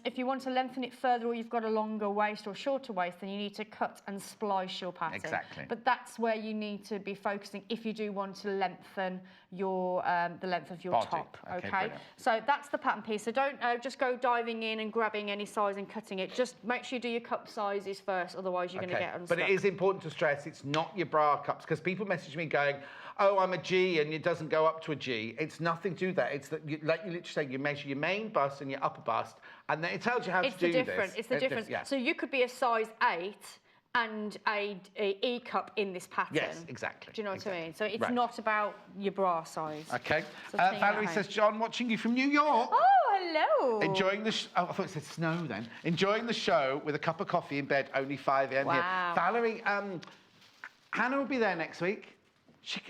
if you want to lengthen it further, or you've got a longer waist or shorter waist, then you need to cut and splice your pattern. Exactly. But that's where you need to be focusing if you do want to lengthen your the length of your Body. top. Okay, Okay. brilliant. So that's the pattern piece. So don't just go diving in and grabbing any size and cutting it. Just make sure you do your cup sizes first, otherwise you're going to get unstuck. But it is important to stress it's not your bra cups, because people message me going, oh, I'm a G and it doesn't go up to a G. It's nothing to do that. It's that, like you literally say, you measure your main bust and your upper bust, and then it tells you how to do this. It's the difference. Yeah. So you could be a size 8 and a E-cup in this pattern. Yes, exactly. Do you know what I mean? So it's Right. not about your bra size. Okay. So think Valerie about says, it. John, watching you from New York. Oh, hello. Enjoying the oh, I thought it said snow then. Enjoying the show with a cup of coffee in bed, only 5 a.m. Wow. here. Valerie, Hannah will be there next week.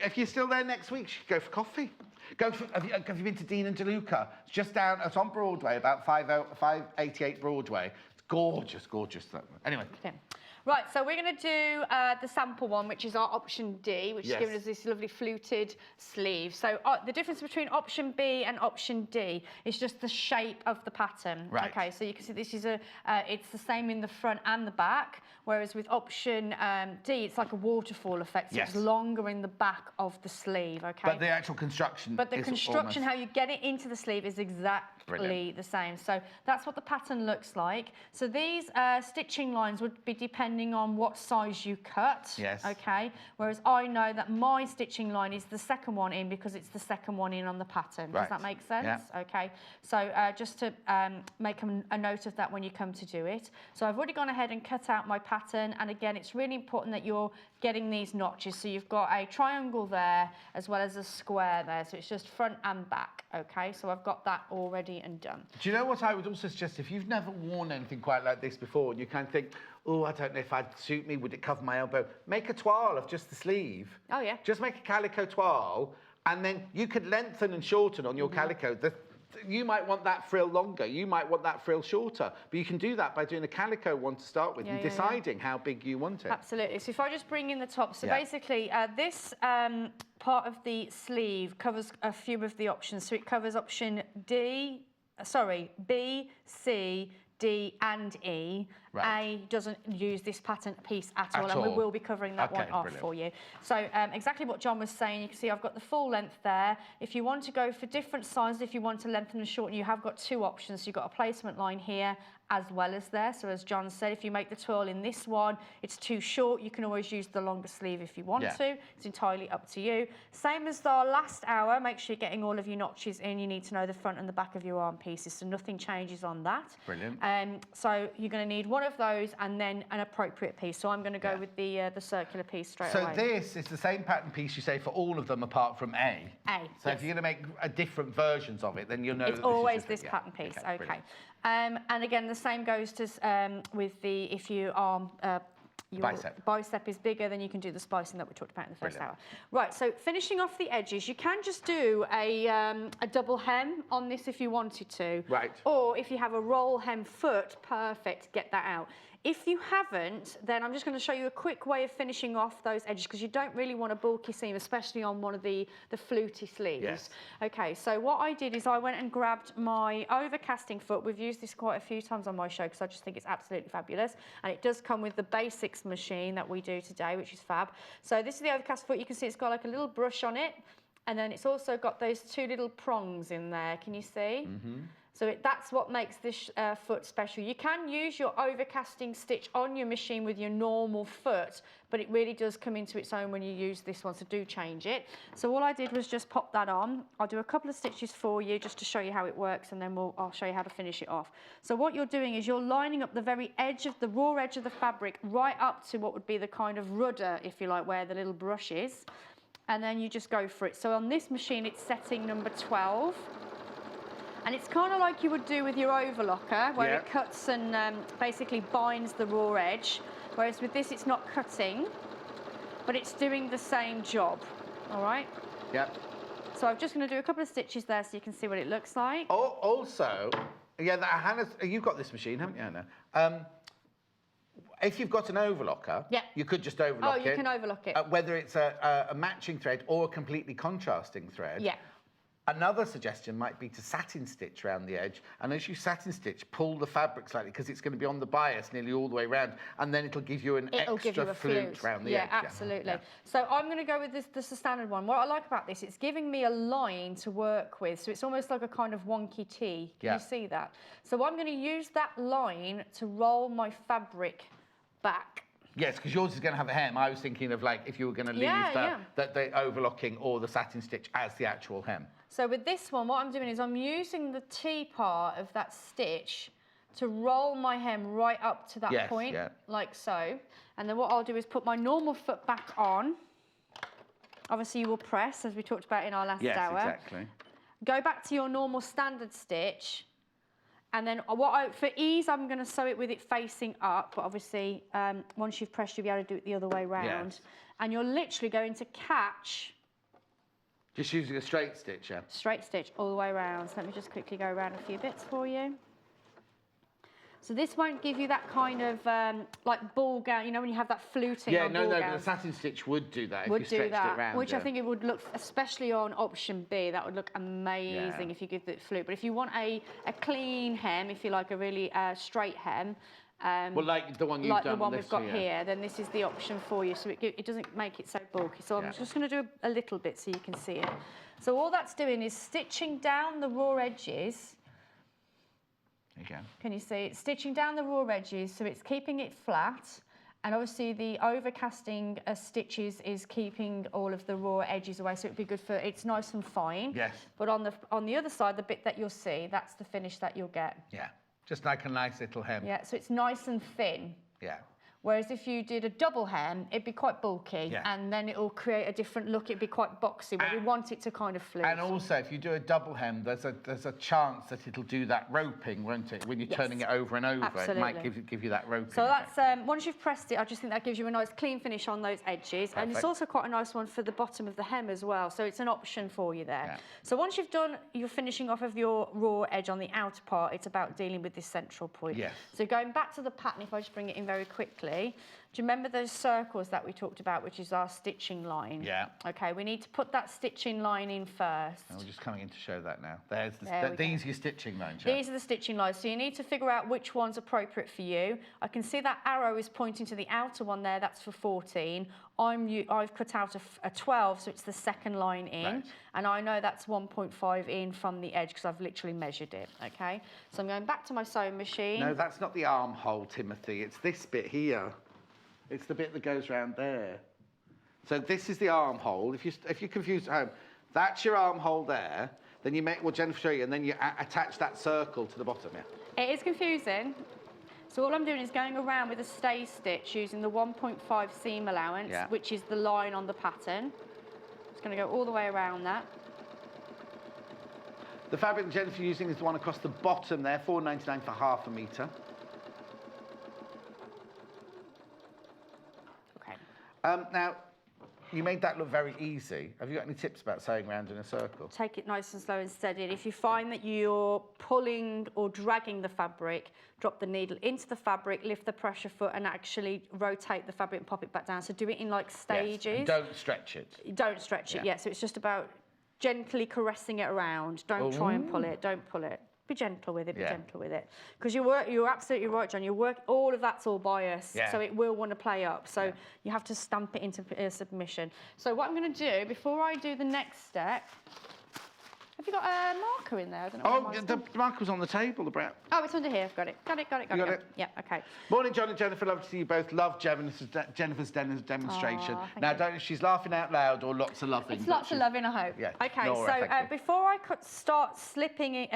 If you're still there next week, she could go for coffee. Have you been to Dean and DeLuca? It's just down, it's on Broadway, about 588 Broadway. It's gorgeous, gorgeous. Anyway. Okay. Right, so we're going to do the sample one, which is our option D, which is giving us this lovely fluted sleeve. So the difference between option B and option D is just the shape of the pattern. Right. Okay, so you can see this is it's the same in the front and the back, whereas with option D, it's like a waterfall effect. So it's longer in the back of the sleeve, okay? But the actual construction But the is construction, almost... how you get it into the sleeve is exactly the same. So that's what the pattern looks like. So these stitching lines would be depending on what size you cut. Yes. Okay. Whereas I know that my stitching line is the second one in because it's the second one in on the pattern. Right. Does that make sense? Yeah. Okay. So just to make a note of that when you come to do it. So I've already gone ahead and cut out my pattern. And again, it's really important that you're getting these notches. So you've got a triangle there as well as a square there. So it's just front and back. Okay. So I've got that already and done. Do you know what I would also suggest? If you've never worn anything quite like this before and you kind of think, oh, I don't know if I'd suit me, would it cover my elbow? Make a toile of just the sleeve. Oh, yeah. Just make a calico toile, and then you could lengthen and shorten on your calico. You might want that frill longer, you might want that frill shorter, but you can do that by doing a calico one to start with and deciding how big you want it. Absolutely. So if I just bring in the top, so basically this part of the sleeve covers a few of the options. So it covers option B, C, D and E. Right. A doesn't use this pattern piece at all, and we will be covering that one off for you. So exactly what John was saying, you can see I've got the full length there. If you want to go for different sizes, if you want to lengthen and shorten, you have got two options. So you've got a placement line here as well as there. So as John said, if you make the twirl in this one, it's too short. You can always use the longer sleeve if you want to. It's entirely up to you. Same as our last hour, make sure you're getting all of your notches in. You need to know the front and the back of your arm pieces, so nothing changes on that. Brilliant. So you're going to need one of those and then an appropriate piece. So I'm going to go with the circular piece straight away. So this is the same pattern piece you say for all of them apart from A. So if you're going to make different versions of it, then you'll know it's that always this this pattern piece. Okay. And again, the same goes to with the if your arm. Your bicep is bigger, then you can do the spicing that we talked about in the first hour. Right, so finishing off the edges, you can just do a double hem on this if you wanted to. Right. Or if you have a roll hem foot, perfect, get that out. If you haven't, then I'm just going to show you a quick way of finishing off those edges because you don't really want a bulky seam, especially on one of the fluty sleeves. Yes. Okay, so what I did is I went and grabbed my overcasting foot. We've used this quite a few times on my show because I just think it's absolutely fabulous. And it does come with the basics machine that we do today, which is fab. So this is the overcast foot. You can see it's got like a little brush on it. And then it's also got those two little prongs in there. Can you see? Mm-hmm. So that's what makes this foot special. You can use your overcasting stitch on your machine with your normal foot, but it really does come into its own when you use this one, so do change it. So all I did was just pop that on. I'll do a couple of stitches for you just to show you how it works, and then I'll show you how to finish it off. So what you're doing is you're lining up the very edge of the raw edge of the fabric right up to what would be the kind of rudder, if you like, where the little brush is, and then you just go for it. So on this machine, it's setting number 12. And it's kind of like you would do with your overlocker, where it cuts and basically binds the raw edge. Whereas with this, it's not cutting, but it's doing the same job. All right? Yep. So I'm just going to do a couple of stitches there so you can see what it looks like. Oh, also, Hannah, you've got this machine, haven't you, Hannah? If you've got an overlocker, you could just overlock it. Oh, you can overlock it. Whether it's a matching thread or a completely contrasting thread. Yeah. Another suggestion might be to satin stitch around the edge, and as you satin stitch, pull the fabric slightly because it's going to be on the bias nearly all the way around, and then it'll give you an extra flute around the edge. Yeah, absolutely. So I'm going to go with this the standard one. What I like about this, it's giving me a line to work with, so it's almost like a kind of wonky T. Can you see that? So I'm going to use that line to roll my fabric back. Yes, because yours is going to have a hem. I was thinking of like if you were going to leave the overlocking or the satin stitch as the actual hem. So with this one, what I'm doing is I'm using the T part of that stitch to roll my hem right up to that point, like so. And then what I'll do is put my normal foot back on. Obviously you will press, as we talked about in our last hour. Yes, exactly. Go back to your normal standard stitch. And then for ease, I'm going to sew it with it facing up. But obviously, once you've pressed, you'll be able to do it the other way round. Yes. And you're literally going to catch... Just using a straight stitch, yeah? Straight stitch all the way around. So let me just quickly go around a few bits for you. So this won't give you that kind of like ball gown, you know, when you have that fluting on ball but gowns. the satin stitch would do that if Would you do stretched that, it round. which I think it would look, especially on option B, that would look amazing if you give the flute. But if you want a clean hem, if you like a really straight hem, well, like the one you've like done, the one this we've got here, then this is the option for you. So it doesn't make it so bulky. So I'm just going to do a little bit so you can see it. So all that's doing is stitching down the raw edges. There you go. Can you see it? Stitching down the raw edges, so it's keeping it flat. And obviously the overcasting stitches is keeping all of the raw edges away, so it'd be good for, it's nice and fine. Yes. But on the other side, the bit that you'll see, that's the finish that you'll get. Yeah, just like a nice little hem. Yeah, so it's nice and thin. Yeah. Whereas if you did a double hem, it'd be quite bulky, and then it'll create a different look. It'd be quite boxy, but we want it to kind of flute. And also, if you do a double hem, there's a chance that it'll do that roping, won't it? When you're turning it over and over, absolutely. it might give you that roping. So that's once you've pressed it, I just think that gives you a nice clean finish on those edges, and it's also quite a nice one for the bottom of the hem as well. So it's an option for you there. Yeah. So once you've done your finishing off of your raw edge on the outer part, it's about dealing with this central point. Yes. So going back to the pattern, if I just bring it in very quickly. Do you remember those circles that we talked about, which is our stitching line? Yeah. Okay, we need to put that stitching line in first. And we're just coming in to show that now. These are your stitching lines. These are the stitching lines. So you need to figure out which one's appropriate for you. I can see that arrow is pointing to the outer one there. That's for 14. I've cut out a 12, so it's the second line in. Right. And I know that's 1.5 in from the edge because I've literally measured it, okay? So I'm going back to my sewing machine. No, that's not the armhole, Timothy. It's this bit here. It's the bit that goes round there. So this is the armhole. If you're confused at home, that's your armhole there. Then you make, well, Jennifer show you, and then you attach that circle to the bottom, yeah? It is confusing. So all I'm doing is going around with a stay stitch using the 1.5 seam allowance, which is the line on the pattern. It's going to go all the way around that. The fabric that Jennifer's using is the one across the bottom there, $4.99 for half a metre. Now, you made that look very easy. Have you got any tips about sewing around in a circle? Take it nice and slow and steady. And if you find that you're pulling or dragging the fabric, drop the needle into the fabric, lift the pressure foot and actually rotate the fabric and pop it back down. So do it in like stages. Yes. And don't stretch it. Don't stretch it, So it's just about gently caressing it around. Don't try and pull it, don't pull it. Be gentle with it, be gentle with it. Because you're absolutely right, John. All of that's all bias, so it will want to play up. So you have to stamp it into submission. So what I'm going to do, before I do the next step, have you got a marker in there? I don't know the marker's on the table, the brown. Oh, it's under here. Got it. Got it. Yeah, okay. Morning, John and Jennifer. Lovely to see you both. Love Jennifer's demonstration. Now, don't know if she's laughing out loud or lots of loving. It's lots of loving, I hope. Yeah. Okay, so before I start slipping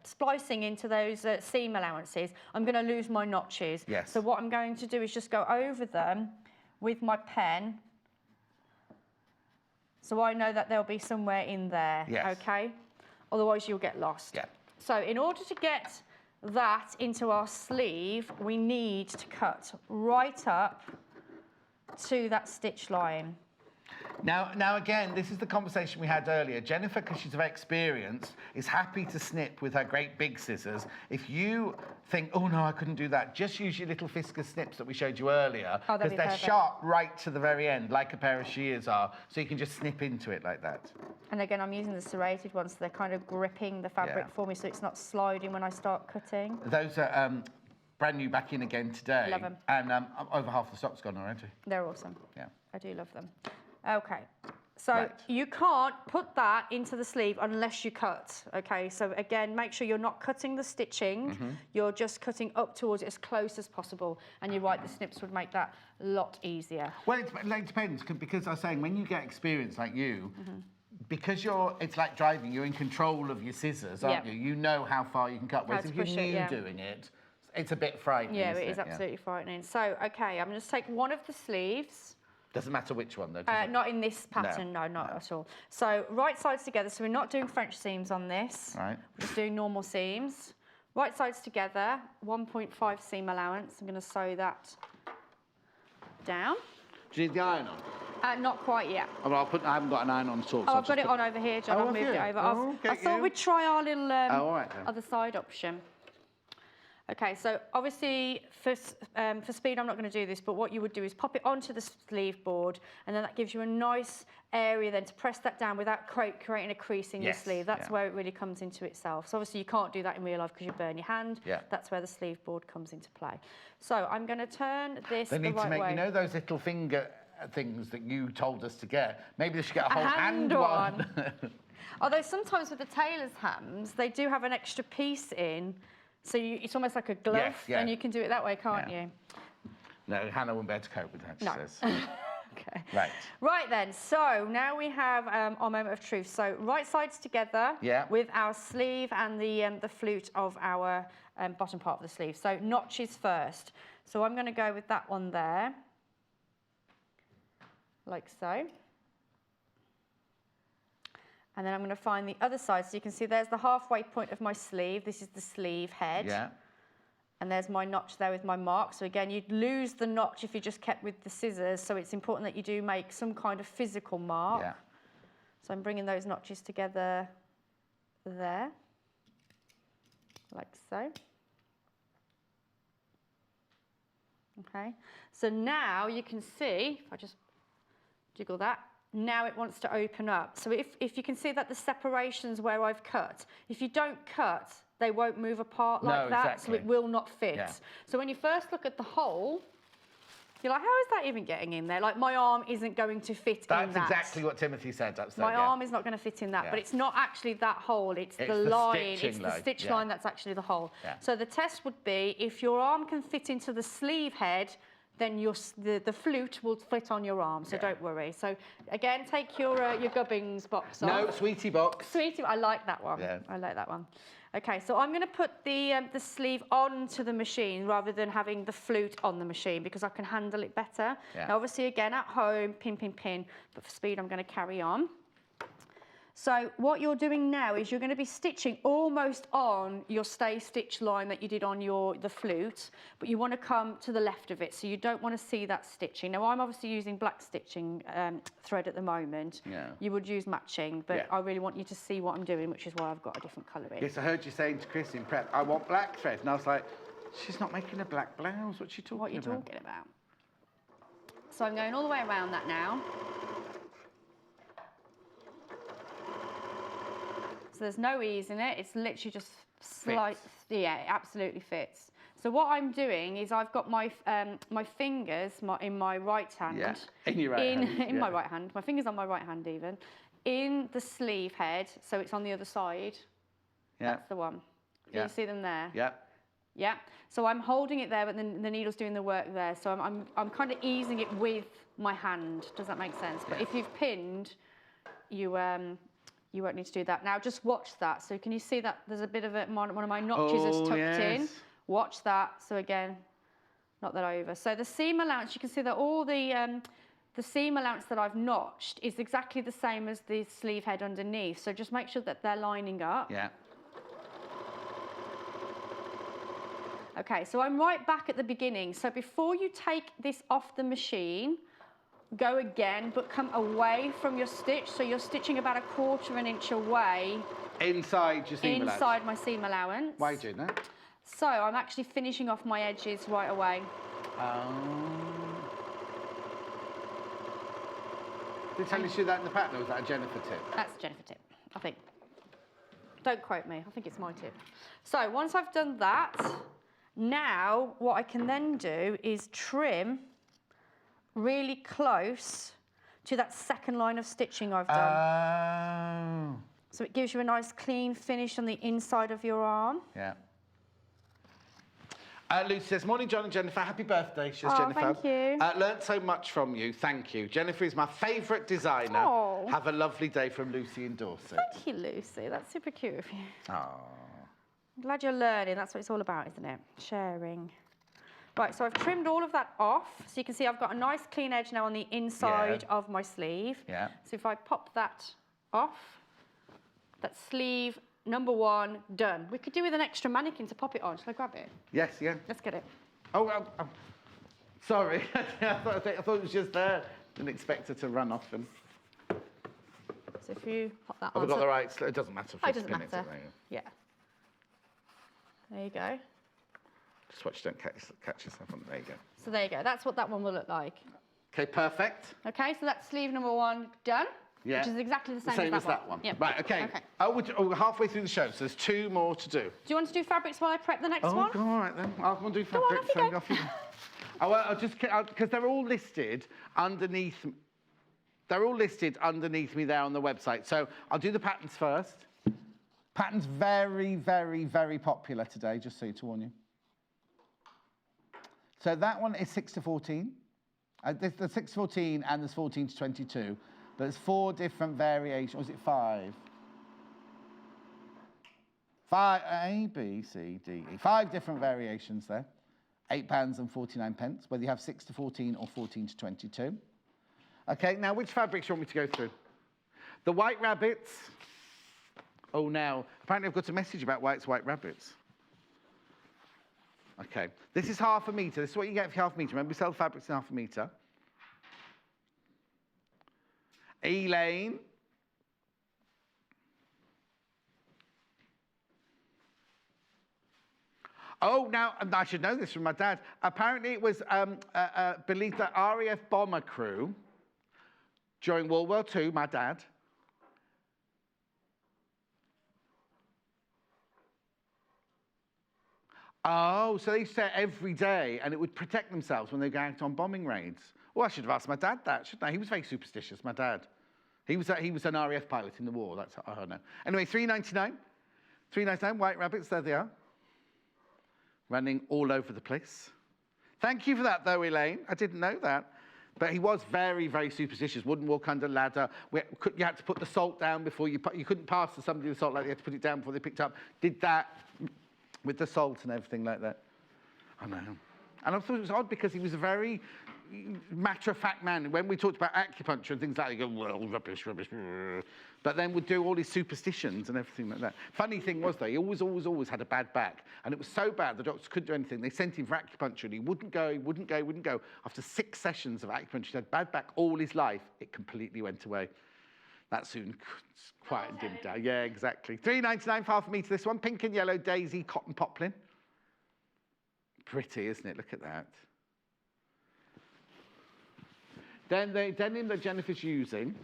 splicing into those seam allowances, I'm going to lose my notches. Yes. So what I'm going to do is just go over them with my pen. So I know that they'll be somewhere in there, okay? Otherwise you'll get lost. Yeah. So in order to get that into our sleeve, we need to cut right up to that stitch line. Now again, this is the conversation we had earlier. Jennifer, because she's very experienced, is happy to snip with her great big scissors. If you think, oh no, I couldn't do that, just use your little Fisker snips that we showed you earlier, because they're sharp right to the very end, like a pair of shears are, so you can just snip into it like that. And again, I'm using the serrated ones, so they're kind of gripping the fabric for me, so it's not sliding when I start cutting. Those are brand new back in again today. Love them. And over half the stock's gone already. They're awesome. Yeah. I do love them. Okay, so you can't put that into the sleeve unless you cut, okay? So again, make sure you're not cutting the stitching, you're just cutting up towards it as close as possible. And you're right, the snips would make that a lot easier. Well, it depends, because I was saying, when you get experience like you, because it's like driving, you're in control of your scissors, aren't you? You know how far you can cut. Whereas if you're new doing it, it's a bit frightening. Yeah, isn't it is absolutely frightening. So, okay, I'm going to take one of the sleeves. Doesn't matter which one, though, does it? Not in this pattern, no, not at all. So, right sides together. So, we're not doing French seams on this. Right. We're just doing normal seams. Right sides together, 1.5 seam allowance. I'm going to sew that down. Do you need the iron on? Not quite yet. Oh, well, I haven't got an iron on at all. Oh, I've got it on over here, John. Oh, I've moved have it you? over. Oh, I get thought you. we'd try our little all right, then. other side option. Okay, so obviously for speed, I'm not going to do this, but what you would do is pop it onto the sleeve board, and then that gives you a nice area then to press that down without creating a crease in your sleeve. That's where it really comes into itself. So obviously you can't do that in real life because you burn your hand. Yeah. That's where the sleeve board comes into play. So I'm going to turn this They the need right to make, way. you know, those little finger things that you told us to get. Maybe they should get a whole hand one. Although sometimes with the tailor's hams, they do have an extra piece in, so it's almost like a glove, Yes, yeah. and you can do it that way, can't you? No, Hannah won't be able to cope with that, she No. says. Okay. Right. Right then, so now we have our moment of truth. So right sides together with our sleeve and the flute of our bottom part of the sleeve. So notches first. So I'm going to go with that one there, like so. And then I'm going to find the other side. So you can see there's the halfway point of my sleeve. This is the sleeve head. Yeah. And there's my notch there with my mark. So again, you'd lose the notch if you just kept with the scissors. So it's important that you do make some kind of physical mark. Yeah. So I'm bringing those notches together there, like so. Okay. So now you can see, if I just jiggle that, now it wants to open up. So if you can see that the separations where I've cut, if you don't cut, they won't move apart like that, exactly. so it will not fit. Yeah. So when you first look at the hole, you're like, how is that even getting in there? Like, my arm isn't going to fit in that. That's exactly what Timothy said. My arm is not going to fit in that, but it's not actually that hole. It's the line. It's the stitch line that's actually the hole. Yeah. So the test would be, if your arm can fit into the sleeve head, then the flute will fit on your arm, so don't worry. So again, take your gubbins box off. No, sweetie box. Sweetie, I like that one. Yeah. I like that one. Okay, so I'm going to put the sleeve onto the machine rather than having the flute on the machine because I can handle it better. Yeah. Now, obviously, again, at home, pin, pin, pin, but for speed, I'm going to carry on. So what you're doing now is you're going to be stitching almost on your stay stitch line that you did on the flute, but you want to come to the left of it, so you don't want to see that stitching. Now, I'm obviously using black stitching thread at the moment. Yeah. You would use matching, but I really want you to see what I'm doing, which is why I've got a different colour in. Yes, I heard you saying to Chris in prep, I want black thread. And I was like, she's not making a black blouse. What's she talking about? What are you talking about? So I'm going all the way around that now. So there's no ease in it. It's literally just slight. Yeah, it absolutely fits. So what I'm doing is I've got my my fingers in my right hand. Yeah. In your right hand. In my right hand. My fingers on my right hand even. In the sleeve head, so it's on the other side. Yeah. That's the one. Can you see them there? Yeah. Yeah. So I'm holding it there, but then the needle's doing the work there. So I'm kind of easing it with my hand. Does that make sense? But if you've pinned, you won't need to do that. Now just watch that. So can you see that there's a bit of one of my notches is tucked in? Watch that. So again, knock that over. So the seam allowance, you can see that all the seam allowance that I've notched is exactly the same as the sleeve head underneath. So just make sure that they're lining up. Yeah. Okay, so I'm right back at the beginning. So before you take this off the machine, go again, but come away from your stitch. So you're stitching about 1/4 inch away. Inside your seam allowance? Inside my seam allowance. Why are you doing that? So I'm actually finishing off my edges right away. Did tell you to do that in the pattern, or was that a Jenniffer tip? That's a Jenniffer tip, I think. Don't quote me, I think it's my tip. So once I've done that, now what I can then do is trim really close to that second line of stitching I've done. So it gives you a nice clean finish on the inside of your arm. Yeah. Lucy says, morning, John and Jenniffer. Happy birthday, says Jenniffer. Thank you. Learned so much from you. Thank you. Jenniffer is my favourite designer. Oh. Have a lovely day from Lucy in Dorset. Thank you, Lucy. That's super cute of you. Oh. I'm glad you're learning. That's what it's all about, isn't it? Sharing. Right, so I've trimmed all of that off. So you can see I've got a nice clean edge now on the inside of my sleeve. Yeah. So if I pop that off, that's sleeve number 1 done. We could do with an extra mannequin to pop it on. Shall I grab it? Yes, yeah. Let's get it. Oh, sorry. I thought it was just there. Didn't expect it to run off. And So if you pop that I've on. got the right. It doesn't matter. Oh, it doesn't matter. Yeah. There you go. Just watch, don't catch yourself on. There you go. So there you go. That's what that one will look like. Okay, perfect. Okay, so that's sleeve number 1 done. Yeah. Which is exactly the same, Same as as that one. Yeah. Right, okay. Oh, we're halfway through the show, so there's 2 more to do. Do you want to do fabrics while I prep the next Oh, one? all right then. I'll do Go on, fabrics. off you go. I'll just, because they're all listed underneath. They're all listed underneath me there on the website. So I'll do the patterns first. Patterns very, very, very popular today, just so to warn you. So that one is 6 to 14. There's 6 to 14 and there's 14 to 22. But there's 4 different variations. Or is it 5? 5, A, B, C, D, E. 5 different variations there. £8.49, whether you have 6 to 14 or 14 to 22. Okay, now which fabrics do you want me to go through? The white rabbits. Oh, now, apparently I've got a message about why it's white rabbits. Okay, this is half a metre. This is what you get for half a metre. Remember, we sell fabrics in half a metre. Elaine. Oh, now, I should know this from my dad. Apparently it was believed that RAF bomber crew during World War II, my dad, oh, so they used to say it every day, and it would protect themselves when they go out on bombing raids. Well, I should have asked my dad that, shouldn't I? He was very superstitious, my dad. He was an RAF pilot in the war. That's how I know. Anyway, $3.99. $3.99, white rabbits, there they are. Running all over the place. Thank you for that, though, Elaine. I didn't know that. But he was very, very superstitious. Wouldn't walk under ladder. You had to put the salt down before you couldn't pass to somebody the salt like that. You had to put it down before they picked up. Did that with the salt and everything like that. I know. And I thought it was odd because he was a very matter-of-fact man. When we talked about acupuncture and things like that, he'd go, well, rubbish, rubbish. But then would do all his superstitions and everything like that. Funny thing was, though, he always had a bad back. And it was so bad, the doctors couldn't do anything. They sent him for acupuncture, and he wouldn't go. After 6 sessions of acupuncture, he had bad back all his life. It completely went away. That soon quite dimmed down. Yeah, exactly. $3.99 for half a metre, this one. Pink and yellow daisy cotton poplin. Pretty, isn't it? Look at that. Then the denim that Jenniffer's using.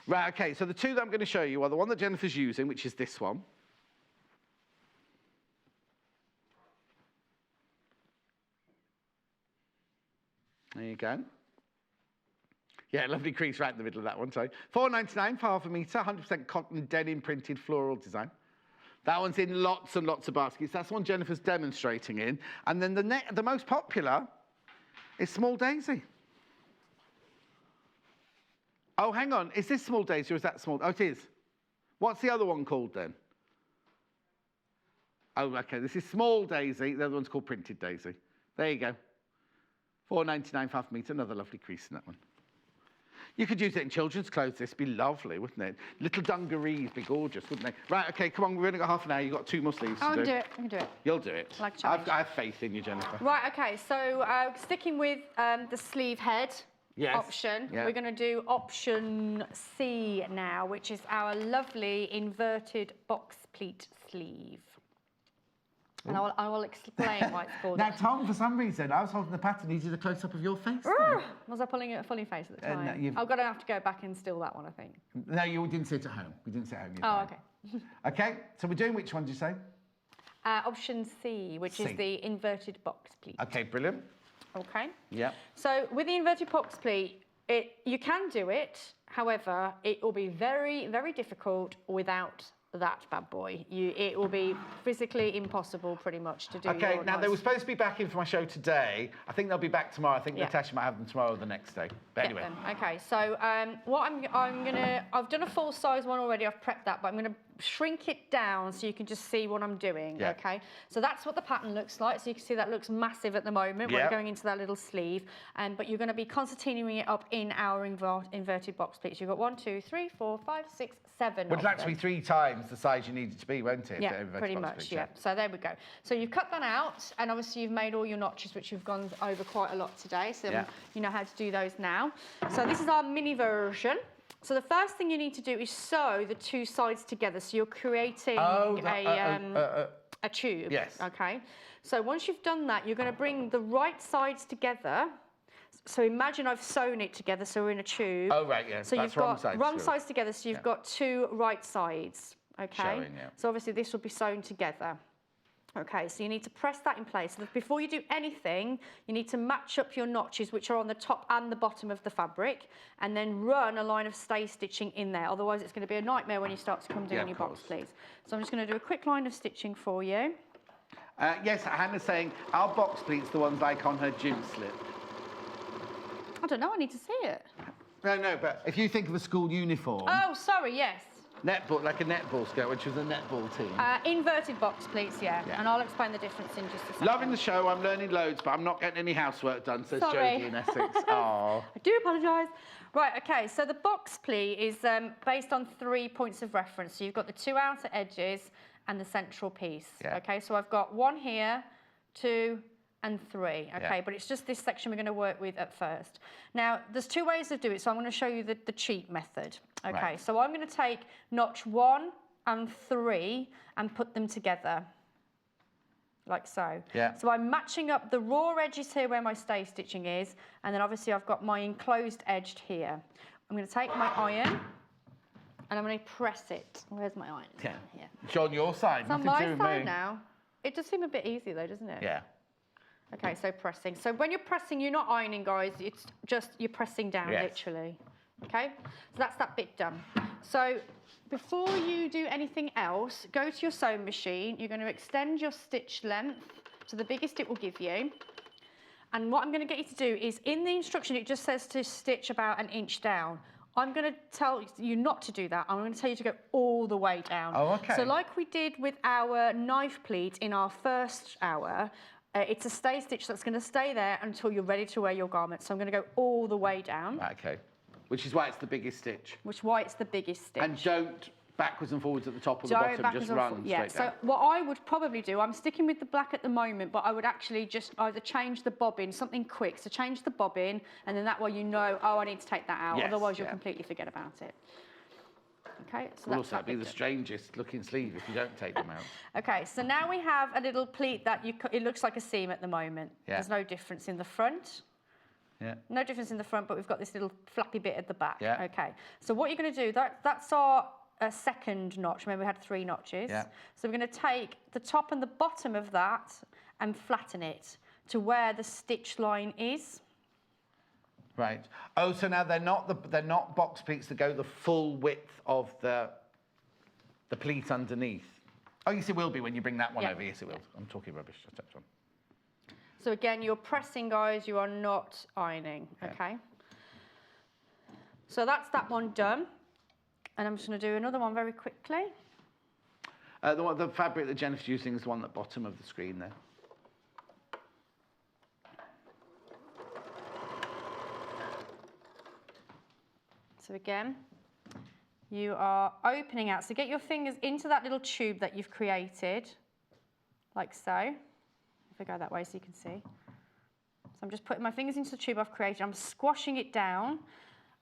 Right, okay, so the 2 that I'm going to show you are the one that Jenniffer's using, which is this one. There you go. Yeah, lovely crease right in the middle of that one, sorry. $4.99 for half a metre, 100% cotton denim printed floral design. That one's in lots and lots of baskets. That's one Jenniffer's demonstrating in. And then the most popular is Small Daisy. Oh, hang on. Is this Small Daisy or is that Small? Oh, it is. What's the other one called then? Oh, okay. This is Small Daisy. The other one's called Printed Daisy. There you go. $4.99 for half a metre. Another lovely crease in that one. You could use it in children's clothes. This would be lovely, wouldn't it? Little dungarees be gorgeous, wouldn't they? Right, okay, come on. We've only got half an hour. You've got 2 more sleeves to do. I can do it. You'll do it. Like I have faith in you, Jenniffer. Right, okay, so sticking with the sleeve head option, we're going to do option C now, which is our lovely inverted box pleat sleeve. And I will explain why it's called Now, Tom, for some reason, I was holding the pattern, needed a close-up of your face. Was I pulling a funny face at the time? I'm going to have to go back and steal that one, I think. No, you didn't sit at home. We didn't sit at home. Oh, okay. Okay, so we're doing which one, did you say? Option C, which is the inverted box pleat. Okay, brilliant. Okay. Yeah. So with the inverted box pleat, you can do it. However, it will be very, very difficult without that bad boy. It will be physically impossible, pretty much, to do. Okay, now they were supposed to be back in for my show today. I think they'll be back tomorrow. I think Yeah. Natasha might have them tomorrow or the next day. But anyway. Get them. Okay, so what I've done a full size one already. I've prepped that, but I'm gonna shrink it down so you can just see what I'm doing. Yeah. Okay, so that's what the pattern looks like. So you can see that looks massive at the moment. Yeah. We're going into that little sleeve, but you're going to be concertinaing it up in our inverted box pleats. You've got 1, 2, 3, 4, 5, 6, 7. Which will actually be 3 times the size you need it to be, won't it? Yeah, pretty much, yeah. So there we go. So you've cut that out, and obviously you've made all your notches, which you've gone over quite a lot today, so Yeah. you know how to do those now. So this is our mini version. So the first thing you need to do is sew the 2 sides together. So you're creating a tube. Yes. Okay. So once you've done that, you're going to bring the right sides together. So imagine I've sewn it together, so we're in a tube. Oh, right, yeah. So That's you've wrong got sides wrong through. sides together, so you've got 2 right sides. Okay. Showing, yeah. So obviously this will be sewn together. Okay, so you need to press that in place. So before you do anything, you need to match up your notches, which are on the top and the bottom of the fabric, and then run a line of stay stitching in there. Otherwise, it's going to be a nightmare when you start to come down Yeah, your of box, course. please. So I'm just going to do a quick line of stitching for you. Yes, Hannah's saying, our box pleats the ones like on her gym slip. I don't know, I need to see it. No, but if you think of a school uniform, Oh, sorry, yes. netball, like a netball skirt, which was a netball team. Inverted box pleats, yeah. Yeah. And I'll explain the difference in just a second. Loving the show, I'm learning loads, but I'm not getting any housework done, says Sorry. Jodie in Essex. Oh. I do apologise. Right, okay, so the box pleat is based on 3 points of reference. So you've got the 2 outer edges and the central piece. Yeah. Okay, so I've got 1 here, 2, and 3. Okay, Yeah. but it's just this section we're going to work with at first. Now, there's 2 ways of doing it, so I'm going to show you the cheat method. Okay, Right. so I'm going to take notch 1 and 3 and put them together. Like so. Yeah. So I'm matching up the raw edges here where my stay stitching is, and then obviously I've got my enclosed edged here. I'm going to take my iron, and I'm going to press it. Where's my iron? Yeah. Here. It's on your side, It's on nothing to my do with side me. now. It does seem a bit easy though, doesn't it? Yeah. Okay, so pressing. So when you're pressing, you're not ironing, guys. It's just you're pressing down, Yes. literally. Okay? So that's that bit done. So before you do anything else, go to your sewing machine. You're going to extend your stitch length to the biggest it will give you. And what I'm going to get you to do is, in the instruction, it just says to stitch about 1 inch down. I'm going to tell you not to do that. I'm going to tell you to go all the way down. Oh, okay. So like we did with our knife pleat in our first hour, it's a stay stitch that's going to stay there until you're ready to wear your garment. So I'm going to go all the way down. Right, okay. Which is why it's the biggest stitch. Which is why it's the biggest stitch. And don't backwards and forwards at the top or the Don't bottom, backwards just and run forwards. straight Yeah, down. so what I would probably do, I'm sticking with the black at the moment, but I would actually just either change the bobbin, something quick. So change the bobbin, and then that way you know, oh, I need to take that out. Yes, Otherwise, you'll yeah. completely forget about it. Okay, so Will that's also that be bit the done. strangest looking sleeve if you don't take them out. Okay, so now we have a little pleat that it looks like a seam at the moment. Yeah. There's no difference in the front. Yeah. No difference in the front, but we've got this little flappy bit at the back. Yeah. Okay, so what you're going to do, that's our second notch. Remember, we had 3 notches. Yeah. So we're going to take the top and the bottom of that and flatten it to where the stitch line is. Right. Oh, so now they're not box pleats that go the full width of the pleat underneath. Oh, yes, it will be when you bring that one Yeah. over. Yes, it will. I'm talking rubbish. I stepped on. So again, you're pressing, guys. You are not ironing. Yeah. Okay. So that's that one done. And I'm just going to do another one very quickly. The fabric that Jennifer's using is the one at the bottom of the screen there. So again, you are opening out. So get your fingers into that little tube that you've created, like so. If I go that way so you can see. So I'm just putting my fingers into the tube I've created. I'm squashing it down,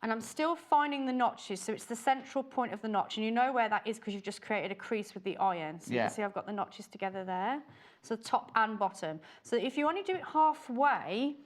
and I'm still finding the notches. So it's the central point of the notch, and you know where that is because you've just created a crease with the iron. So you Yeah. can see I've got the notches together there. So top and bottom. So if you only do it halfway,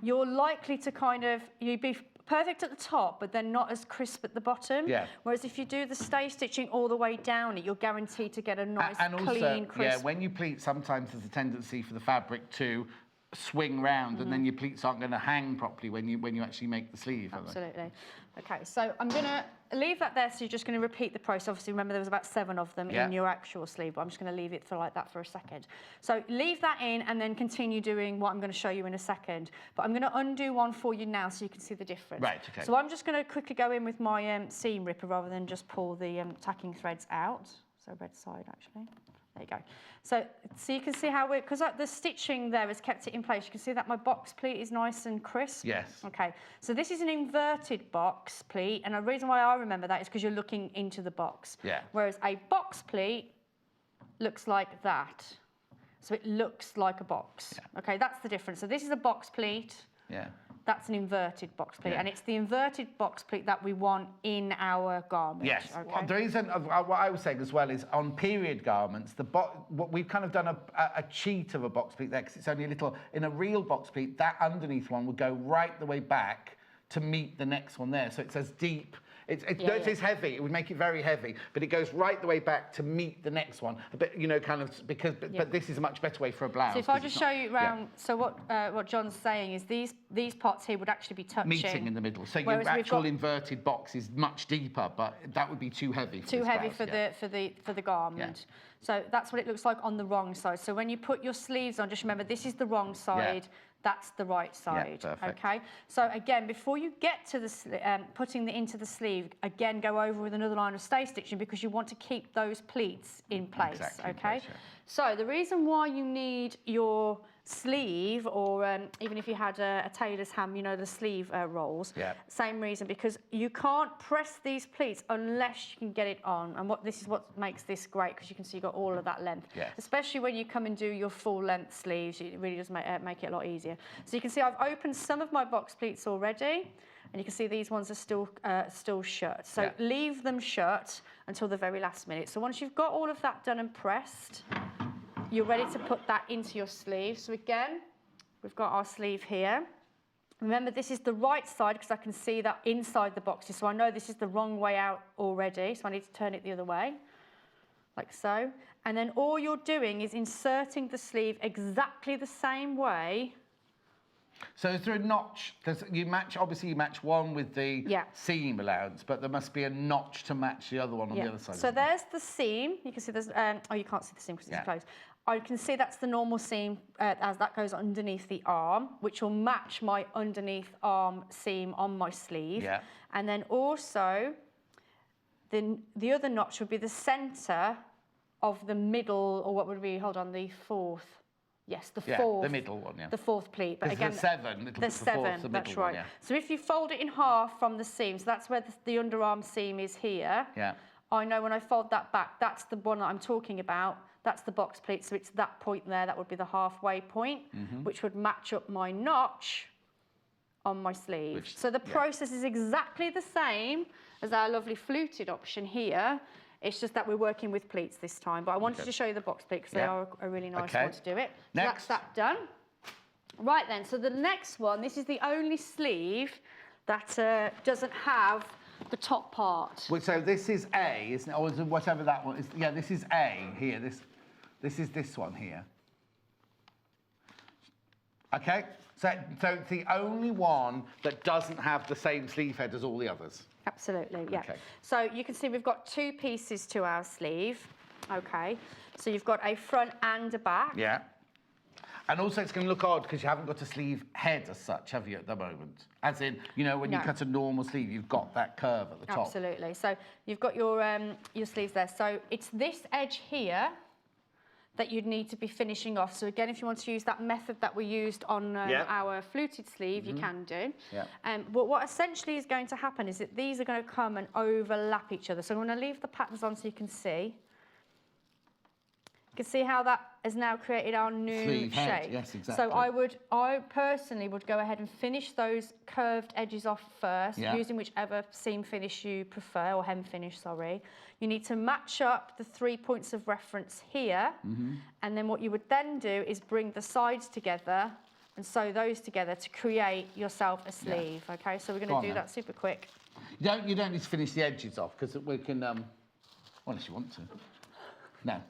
you're likely to you'd be perfect at the top, but then not as crisp at the bottom. Yeah. Whereas if you do the stay stitching all the way down it, you're guaranteed to get a nice, And also, clean, crisp. yeah, when you pleat, sometimes there's a tendency for the fabric to swing round, and then your pleats aren't going to hang properly when you actually make the sleeve. Are they? Absolutely. Okay, so I'm going to leave that there, so you're just going to repeat the process. Obviously, remember there was about 7 of them in your actual sleeve, but I'm just going to leave it for like that for a second. So leave that in and then continue doing what I'm going to show you in a second. But I'm going to undo one for you now so you can see the difference. Right, okay. So I'm just going to quickly go in with my seam ripper rather than just pull the tacking threads out. So red side, actually. There you go. So you can see how because the stitching there has kept it in place. You can see that my box pleat is nice and crisp. Yes. Okay, so this is an inverted box pleat, and the reason why I remember that is because you're looking into the box. Yeah. Whereas a box pleat looks like that. So it looks like a box. Yeah. Okay, that's the difference. So this is a box pleat. Yeah. That's an inverted box pleat, Yeah. and it's the inverted box pleat that we want in our garment. Yes. Okay? Well, the reason what I was saying as well is on period garments, what we've kind of done a cheat of a box pleat there because it's only a little. In a real box pleat, that underneath one would go right the way back to meet the next one there. So it's as deep. It is heavy. It would make it very heavy, but it goes right the way back to meet the next one. A bit, kind of because. But this is a much better way for a blouse. So if I just show you around, so what John's saying is these parts here would actually be touching. Meeting in the middle. So your actual inverted box is much deeper, but that would be too heavy. Too heavy for the garment. Yeah. So that's what it looks like on the wrong side. So when you put your sleeves on, just remember this is the wrong side. Yeah. That's the right side. Yeah, perfect. Okay. So again, before you get to the putting it into the sleeve, again go over with another line of stay stitching because you want to keep those pleats in place. Exactly, okay. Place, yeah. So the reason why you need your sleeve, or even if you had a tailor's ham, the sleeve rolls, same reason, because you can't press these pleats unless you can get it on. And this is what makes this great, because you can see you've got all of that length. Yes. Especially when you come and do your full length sleeves, it really does make it a lot easier. So you can see I've opened some of my box pleats already, and you can see these ones are still shut. So leave them shut until the very last minute. So once you've got all of that done and pressed, you're ready to put that into your sleeve. So again, we've got our sleeve here. Remember, this is the right side because I can see that inside the boxes. So I know this is the wrong way out already. So I need to turn it the other way, like so. And then all you're doing is inserting the sleeve exactly the same way. So is there a notch? Obviously you match one with the seam allowance, but there must be a notch to match the other one on the other side. So there's the seam. You can see there's, you can't see the seam because it's closed. I can see that's the normal seam as that goes underneath the arm, which will match my underneath arm seam on my sleeve. Yeah. And then also, the other notch would be the centre of the middle, or what would be, the fourth. Yes, the fourth. The middle one, The fourth pleat. But again, the 7. The 7, that's right. One, So if you fold it in half from the seam, so that's where the underarm seam is here. Yeah. I know when I fold that back, that's the one that I'm talking about. That's the box pleat, so it's that point there. That would be the halfway point, which would match up my notch on my sleeve. So the process is exactly the same as our lovely fluted option here. It's just that we're working with pleats this time. But I wanted to show you the box pleat because they are a really nice one to do it. So that's that done. Right then, so the next one, this is the only sleeve that doesn't have the top part. Well, so this is A, isn't it? Or whatever that one is. Yeah, this is A here. This is this one here. Okay? So it's the only one that doesn't have the same sleeve head as all the others. Absolutely, yeah. Okay. So you can see we've got 2 pieces to our sleeve. Okay. So you've got a front and a back. Yeah. And also it's going to look odd because you haven't got a sleeve head as such, have you, at the moment? As in, when you cut a normal sleeve, you've got that curve at the top. Absolutely. So you've got your sleeves there. So it's this edge here that you'd need to be finishing off. So again, if you want to use that method that we used on our fluted sleeve, you can do. Yeah. But what essentially is going to happen is that these are going to come and overlap each other. So I'm going to leave the patterns on so you can see. You can see how that has now created our new sleeve shape. Head. Yes, exactly. So I personally would go ahead and finish those curved edges off first, using whichever seam finish you prefer, or hem finish, sorry. You need to match up the 3 points of reference here, and then what you would then do is bring the sides together and sew those together to create yourself a sleeve. Okay, so we're going to do that super quick. You don't need to finish the edges off because we can. Well, unless you want to. No.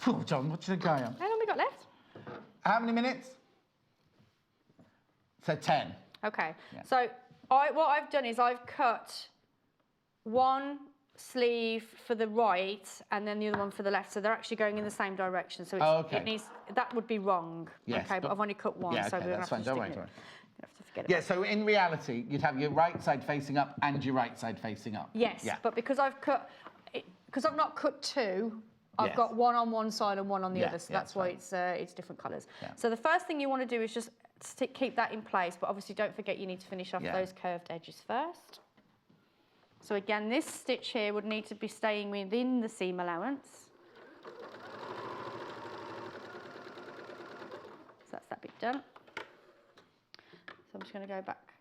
Oh, John, what should I go on? How long have we got left? How many minutes? So 10. Okay. Yeah. So what I've done is I've cut one sleeve for the right and then the other one for the left, so they're actually going in the same direction. So that would be wrong. Yes, okay, but I've only cut one, yeah, so okay, we're that's going to fine. have to Don't worry. forget Yeah, about so in reality, you'd have your right side facing up and your right side facing up. Yes, Yeah. but because I've not cut two, I've Yes. got one on one side and one on the Yeah, other, so yeah, that's why it's different colours. Yeah. So the first thing you want to do is just keep that in place, but obviously don't forget you need to finish off those curved edges first. So again, this stitch here would need to be staying within the seam allowance. So that's that bit done. So I'm just going to go back.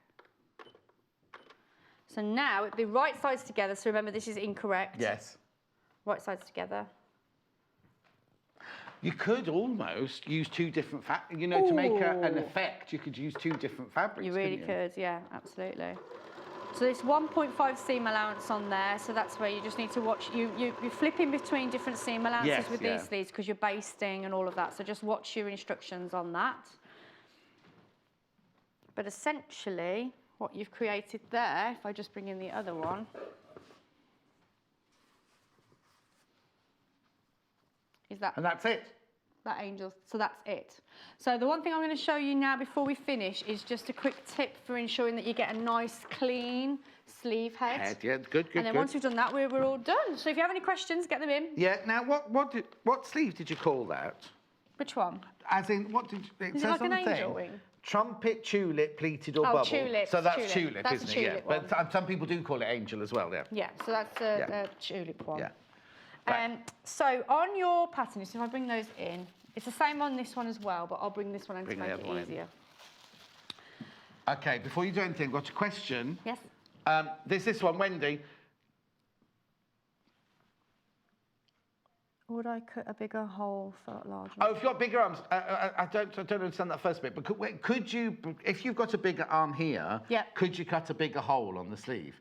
So now the right sides together, so remember this is incorrect. Yes. Right sides together. You could almost use two different to make an effect, you could use two different fabrics. You really could, yeah, absolutely. So this 1.5 seam allowance on there, so that's where you just need to watch, you're flipping between different seam allowances with these sleeves because you're basting and all of that, so just watch your instructions on that. But essentially, what you've created there, if I just bring in the other one, is that... And that's it. That angel, so that's it. So the one thing I'm going to show you now before we finish is just a quick tip for ensuring that you get a nice clean sleeve head. Yeah, good. And then once we've done that, we're all done. So if you have any questions, get them in. Yeah, now what sleeve did you call that? Which one? As in, what did you... Is it like an angel wing? Trumpet, tulip, pleated or Oh, bubble. tulip, So that's tulip. That's isn't a it? Yeah. tulip one. But some people do call it angel as well, yeah. Yeah, so that's a tulip one. Yeah. Right. So on your pattern, so if I bring those in, it's the same on this one as well, but I'll bring this one in to make it easier. Okay, before you do anything, I've got a question. Yes? There's this one, Wendy. Would I cut a bigger hole for larger? Oh, if you've got bigger arms, I don't understand that first bit, but could you, if you've got a bigger arm here, could you cut a bigger hole on the sleeve?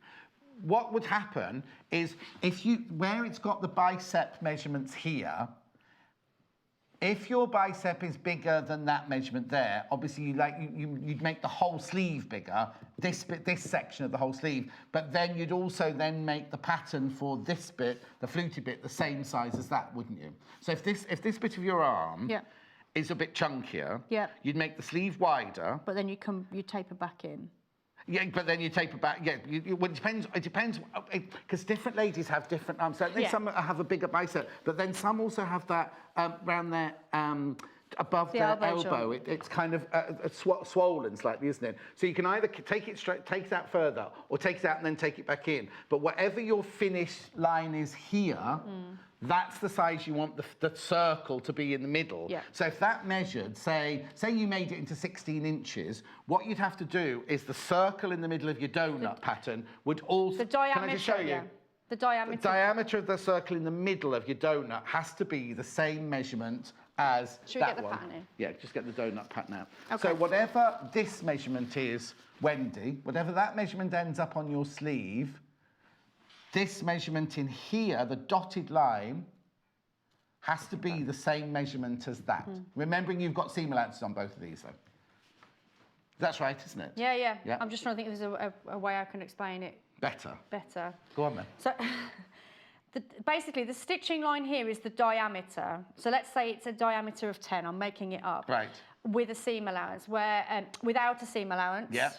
What would happen is where it's got the bicep measurements here, if your bicep is bigger than that measurement there, obviously you'd make the whole sleeve bigger, this section of the whole sleeve, but then you'd also then make the pattern for this bit, the fluty bit, the same size as that, wouldn't you? So if this bit of your arm is a bit chunkier, you'd make the sleeve wider. But then you taper back in. Yeah, but then you taper back. Yeah, well, it depends, because different ladies have different arms. So some have a bigger bicep, but then some also have that round their above their elbow. It's kind of swollen slightly, isn't it? So you can either take it straight, take that further, or take it out and then take it back in. But whatever your finish line is here, that's the size you want the circle to be in the middle. Yeah. So if that measured, say you made it into 16 inches, what you'd have to do is the circle in the middle of your donut pattern would also... The diameter, can I just show you? The diameter. The diameter of the circle in the middle of your donut has to be the same measurement as Should that we get the one. pattern in? Yeah, just get the donut pattern out. Okay. So whatever this measurement is, Wendy, whatever that measurement ends up on your sleeve, this measurement in here, the dotted line, has to be the same measurement as that. Remembering you've got seam allowances on both of these, though. That's right, isn't it? Yeah. I'm just trying to think if there's a way I can explain it better. Go on then. So, basically, the stitching line here is the diameter. So let's say it's a diameter of 10. I'm making it up. Right. With a seam allowance, where without a seam allowance. Yeah.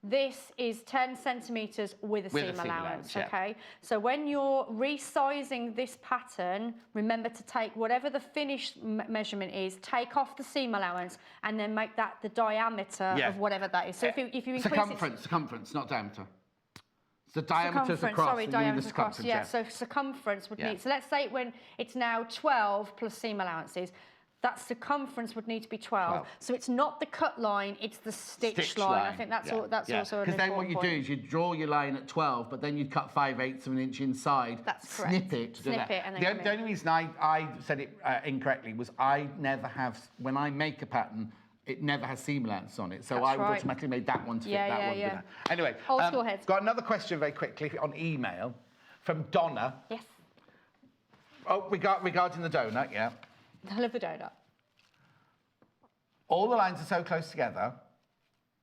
This is 10 centimetres with a seam allowance, okay? So when you're resizing this pattern, remember to take whatever the finished measurement is, take off the seam allowance, and then make that the diameter of whatever that is. So if you increase circumference, not diameter. So diameter's across. Sorry, diameter across. Yeah, so circumference would need. So let's say when it's now 12 plus seam allowances, that circumference would need to be 12. So it's not the cut line, it's the stitch line. I think that's also an important point. Because then what you do is you draw your line at 12, but then you'd cut 5/8 of an inch inside. That's correct. Snip it to do that. And then the only reason I said it incorrectly was I never have, when I make a pattern, it never has seam allowance on it. So I would automatically make that one to fit that one. Yeah. Anyway, old school heads. Got another question very quickly on email from Donna. Yes. Oh, regarding the donut, I love the donut. All the lines are so close together.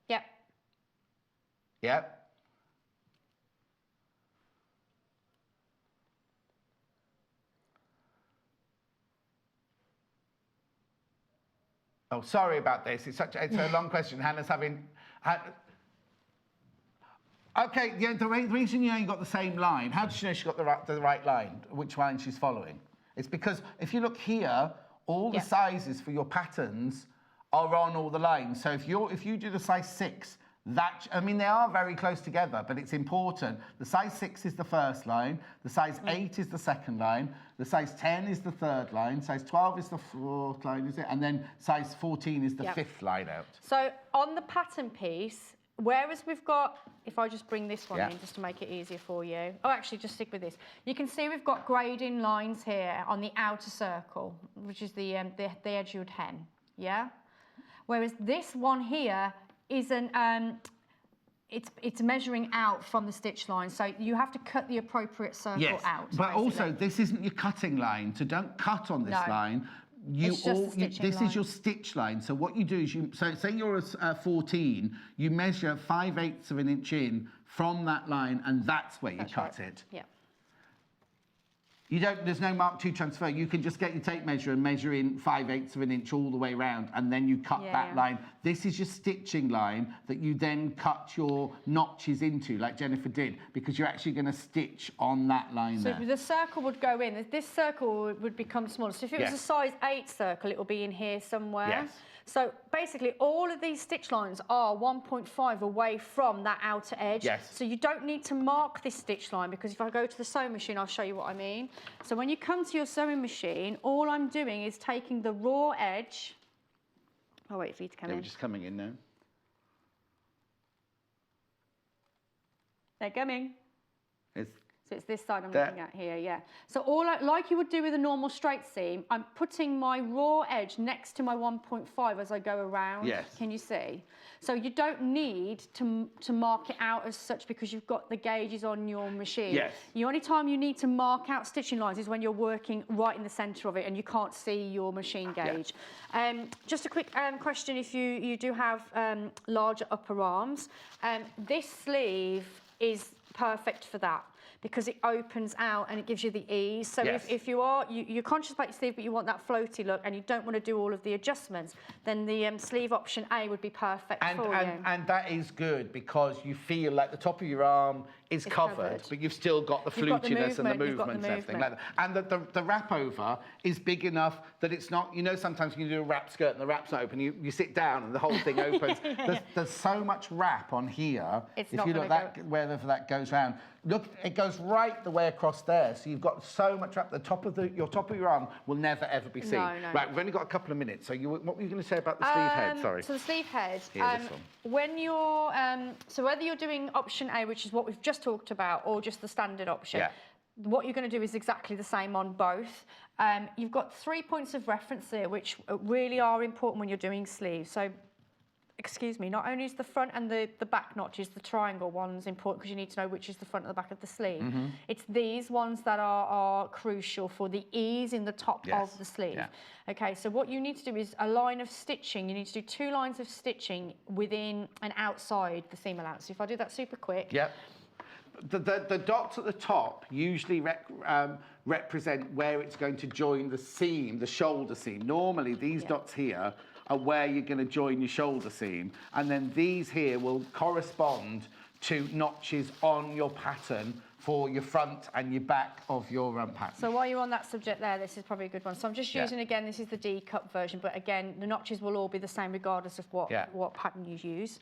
Yep. Yep. Oh, sorry about this. It's a long question. Hannah's having. Okay, yeah, the reason you know you got the same line, how does she know she got the right line, which line she's following? It's because if you look here, all the sizes for your patterns are on all the lines. So if you do the size 6, I mean, they are very close together, but it's important. The size 6 is the first line, the size 8 is the second line, the size 10 is the third line, size 12 is the fourth line, is it? And then size 14 is the fifth line out. So on the pattern piece, whereas we've got, if I just bring this one in just to make it easier for you. Oh, actually, just stick with this. You can see we've got grading lines here on the outer circle, which is the edged hem, yeah? Whereas this one here isn't, it's measuring out from the stitch line, so you have to cut the appropriate circle out. But also, this isn't your cutting line, so don't cut on this line. This is your stitch line. So what you do is so say you're a 14, you measure 5/8 of an inch in from that line, and that's where you cut it. Yeah. You don't. There's no Mark II transfer. You can just get your tape measure and measure in 5/8 of an inch all the way around, and then you cut that line. This is your stitching line that you then cut your notches into, like Jenniffer did, because you're actually going to stitch on that line there. So the circle would go in. This circle would become smaller. So if it was a size 8 circle, it will be in here somewhere. Yes. So basically, all of these stitch lines are 1.5 away from that outer edge. Yes. So you don't need to mark this stitch line, because if I go to the sewing machine, I'll show you what I mean. So when you come to your sewing machine, all I'm doing is taking the raw edge. I'll wait for you to come in. They're just coming in now. They're coming. So it's this side I'm There. looking at here, yeah. So like you would do with a normal straight seam, I'm putting my raw edge next to my 1.5 as I go around. Yes. Can you see? So you don't need to mark it out as such, because you've got the gauges on your machine. Yes. The only time you need to mark out stitching lines is when you're working right in the centre of it and you can't see your machine gauge. Just a quick question, if you do have larger upper arms, this sleeve is perfect for that, because it opens out and it gives you the ease. So if you're conscious about your sleeve, but you want that floaty look and you don't want to do all of the adjustments, then the sleeve option A would be perfect for you. And that is good, because you feel like the top of your arm is covered, but you've still got the flutiness and the movement and everything like that. And the wrap over is big enough that it's not, you know, sometimes you do a wrap skirt and the wrap's not open, you sit down and the whole thing opens. There's so much wrap on here. If you look wherever that goes round, look, it goes right the way across there. So you've got so much wrap. The top of your top of your arm will never ever be seen. No. Right, we've only got a couple of minutes. So what were you going to say about the sleeve head? Sorry. So the sleeve head, Here, this one. when you're, so whether you're doing option A, which is what we've just talked about, or just the standard option, what you're going to do is exactly the same on both. You've got 3 points of reference here, which really are important when you're doing sleeves. So, excuse me, not only is the front and the back notches, the triangle ones, important, because you need to know which is the front and the back of the sleeve. It's these ones that are crucial for the ease in the top of the sleeve. Okay, so what you need to do is a line of stitching. You need to do 2 lines of stitching within and outside the seam allowance. So if I do that super quick. The dots at the top usually represent where it's going to join the seam, the shoulder seam. Normally, these dots here are where you're going to join your shoulder seam, and then these here will correspond to notches on your pattern for your front and your back of your pattern. So while you're on that subject there, this is probably a good one. So I'm just using, again, this is the D-cup version, but again, the notches will all be the same regardless of what pattern you use.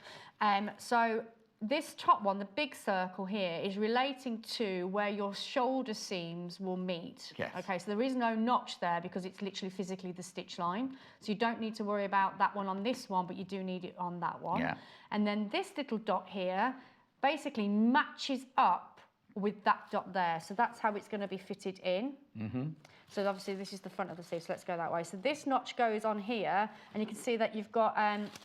So this top one, the big circle here, is relating to where your shoulder seams will meet. Okay, so there is no notch there because it's literally physically the stitch line. So you don't need to worry about that one on this one, but you do need it on that one. And then this little dot here basically matches up with that dot there. So that's how it's going to be fitted in. So obviously this is the front of the sleeve, so let's go that way. So this notch goes on here, and you can see that you've got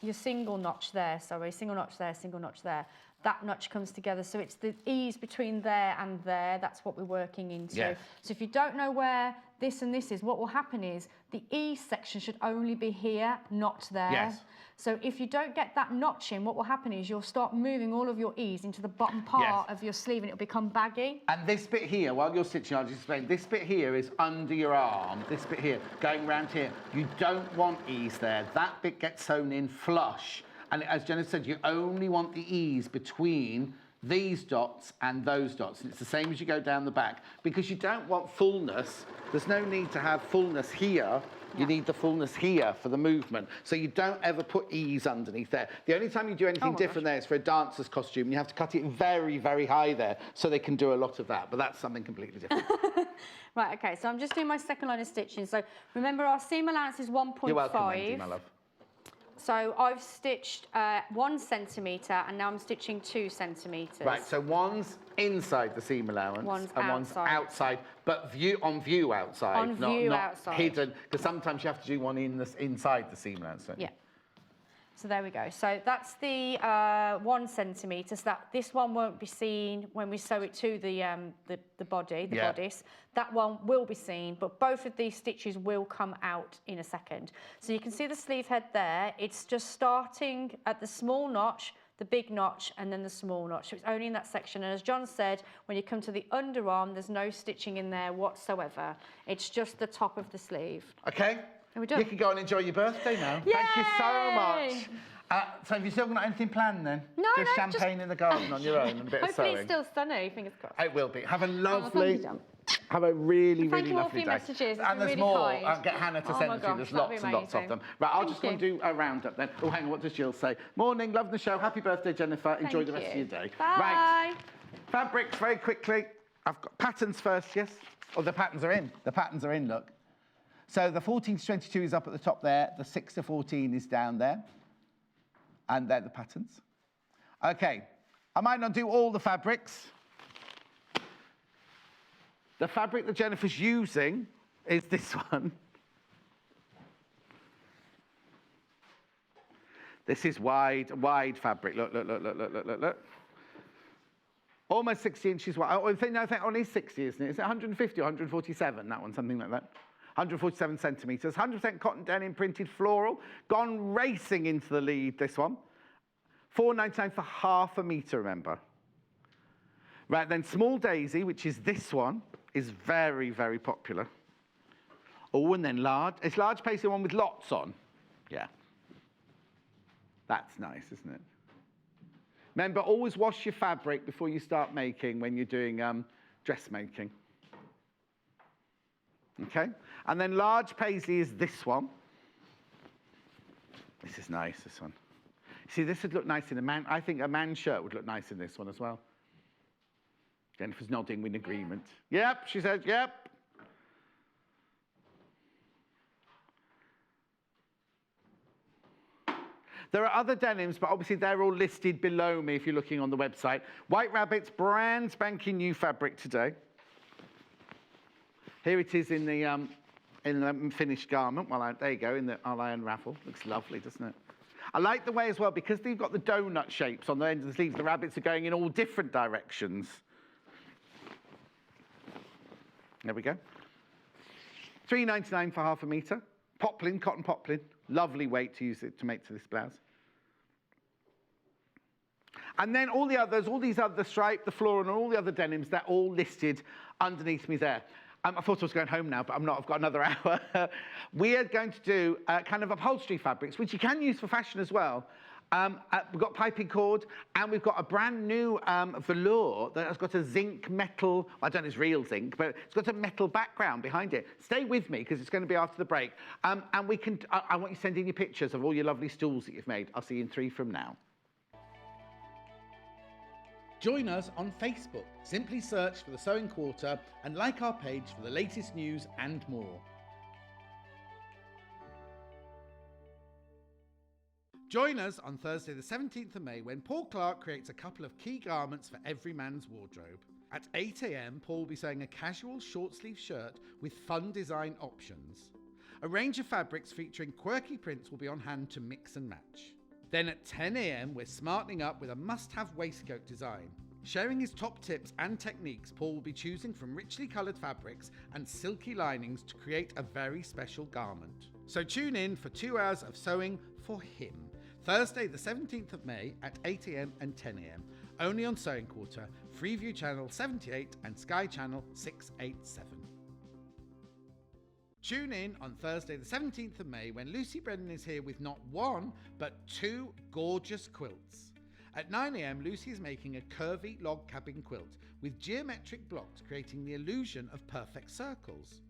your single notch there, single notch there, single notch there. That notch comes together, so it's the ease between there and there, that's what we're working into. So if you don't know where this and this is, what will happen is the E section should only be here, not there. Yes. So if you don't get that notch in, what will happen is you'll start moving all of your E's into the bottom part of your sleeve and it'll become baggy. And this bit here, while you're stitching, I'll just explain, this bit here is under your arm, this bit here, going around here. You don't want E's there. That bit gets sewn in flush. And as Jennifer said, you only want the E's between these dots and those dots. And it's the same as you go down the back. Because you don't want fullness. There's no need to have fullness here. You need the fullness here for the movement. So you don't ever put E's underneath there. The only time you do anything different there is for a dancer's costume. You have to cut it very, very high there so they can do a lot of that. But that's something completely different. Right, okay, so I'm just doing my second line of stitching. So remember our seam allowance is 1.5. You're welcome, Wendy, my love. So I've stitched 1 centimetre and now I'm stitching 2 centimetres. Right, so one's inside the seam allowance One's and one's outside, but on view outside, On view outside. Hidden, because sometimes you have to do one inside the seam allowance, don't you? Yeah. So there we go. So that's the 1 centimetre. So that this one won't be seen when we sew it to the body, the bodice. That one will be seen, but both of these stitches will come out in a second. So you can see the sleeve head there. It's just starting at the small notch, the big notch, and then the small notch. So it's only in that section. And as John said, when you come to the underarm, there's no stitching in there whatsoever. It's just the top of the sleeve. Okay. Are we done? You can go and enjoy your birthday now. Yay! Thank you so much. So have you still got anything planned then? No, just no, champagne in the garden on your own and a bit of Hopefully sewing. it's still sunny, fingers crossed. It will be. Have a thank lovely, you, John. have a really, Thank really you all lovely for your day. messages. It's And been there's really more. kind. I'll get Hannah to Oh send my them to you. gosh, There's that'd lots be and lots of amazing. them. Right, I'll Thank just go and you. do a roundup then. Oh, hang on, what does Jill say? Morning, love the show. Happy birthday, Jennifer. Enjoy Thank the rest of you. your day. Bye. Right, fabrics very quickly. I've got patterns first, yes? Oh, the patterns are in. The patterns are in, look. So the 14 to 22 is up at the top there. The 6 to 14 is down there. And they're the patterns. Okay, I might not do all the fabrics. The fabric that Jennifer's using is this one. This is wide fabric. Look, look, look, look, look, look, look, look. Almost 60 inches wide. Oh, I think only 60, isn't it? Is it 150 or 147? That one, something like that. 147 centimetres. 100% cotton denim printed floral. Gone racing into the lead, this one. $4.99 for half a metre, remember. Right, then Small Daisy, which is this one, is very, very popular. Oh, and then large. It's large paisley one with lots on. Yeah. That's nice, isn't it? Remember, always wash your fabric before you start making when you're doing dressmaking. Okay? And then large paisley is this one. This is nice, this one. See, this would look nice in a man. I think a man's shirt would look nice in this one as well. Jennifer's nodding in agreement. Yep, she says, yep. There are other denims, but obviously they're all listed below me if you're looking on the website. White Rabbit's brand spanking new fabric today. Here it is in the finished garment. Well, there you go, in the I'll raffle. Looks lovely, doesn't it? I like the way as well, because they've got the donut shapes on the end of the sleeves, the rabbits are going in all different directions. There we go. $3.99 for half a metre. Poplin, cotton poplin. Lovely weight to use it to make to this blouse. And then all the others, all these other stripe, the floral, and all the other denims, they're all listed underneath me there. I thought I was going home now, but I'm not. I've got another hour. We are going to do kind of upholstery fabrics, which you can use for fashion as well. We've got piping cord, and we've got a brand new velour that has got a zinc metal, I don't know if it's real zinc, but it's got a metal background behind it. Stay with me, because it's going to be after the break. And we can, I want you to send in your pictures of all your lovely stools that you've made. I'll see you in 3 from now. Join us on Facebook. Simply search for The Sewing Quarter and like our page for the latest news and more. Join us on Thursday the 17th of May when Paul Clark creates a couple of key garments for every man's wardrobe. At 8 AM, Paul will be sewing a casual short-sleeve shirt with fun design options. A range of fabrics featuring quirky prints will be on hand to mix and match. Then at 10 AM, we're smartening up with a must-have waistcoat design. Sharing his top tips and techniques, Paul will be choosing from richly coloured fabrics and silky linings to create a very special garment. So tune in for 2 hours of sewing for him. Thursday the 17th of May at 8 a.m. and 10 a.m. only on Sewing Quarter, Freeview Channel 78 and Sky Channel 687. Tune in on Thursday the 17th of May when Lucy Brennan is here with not one, but 2 gorgeous quilts. At 9 a.m, Lucy is making a curvy log cabin quilt with geometric blocks creating the illusion of perfect circles.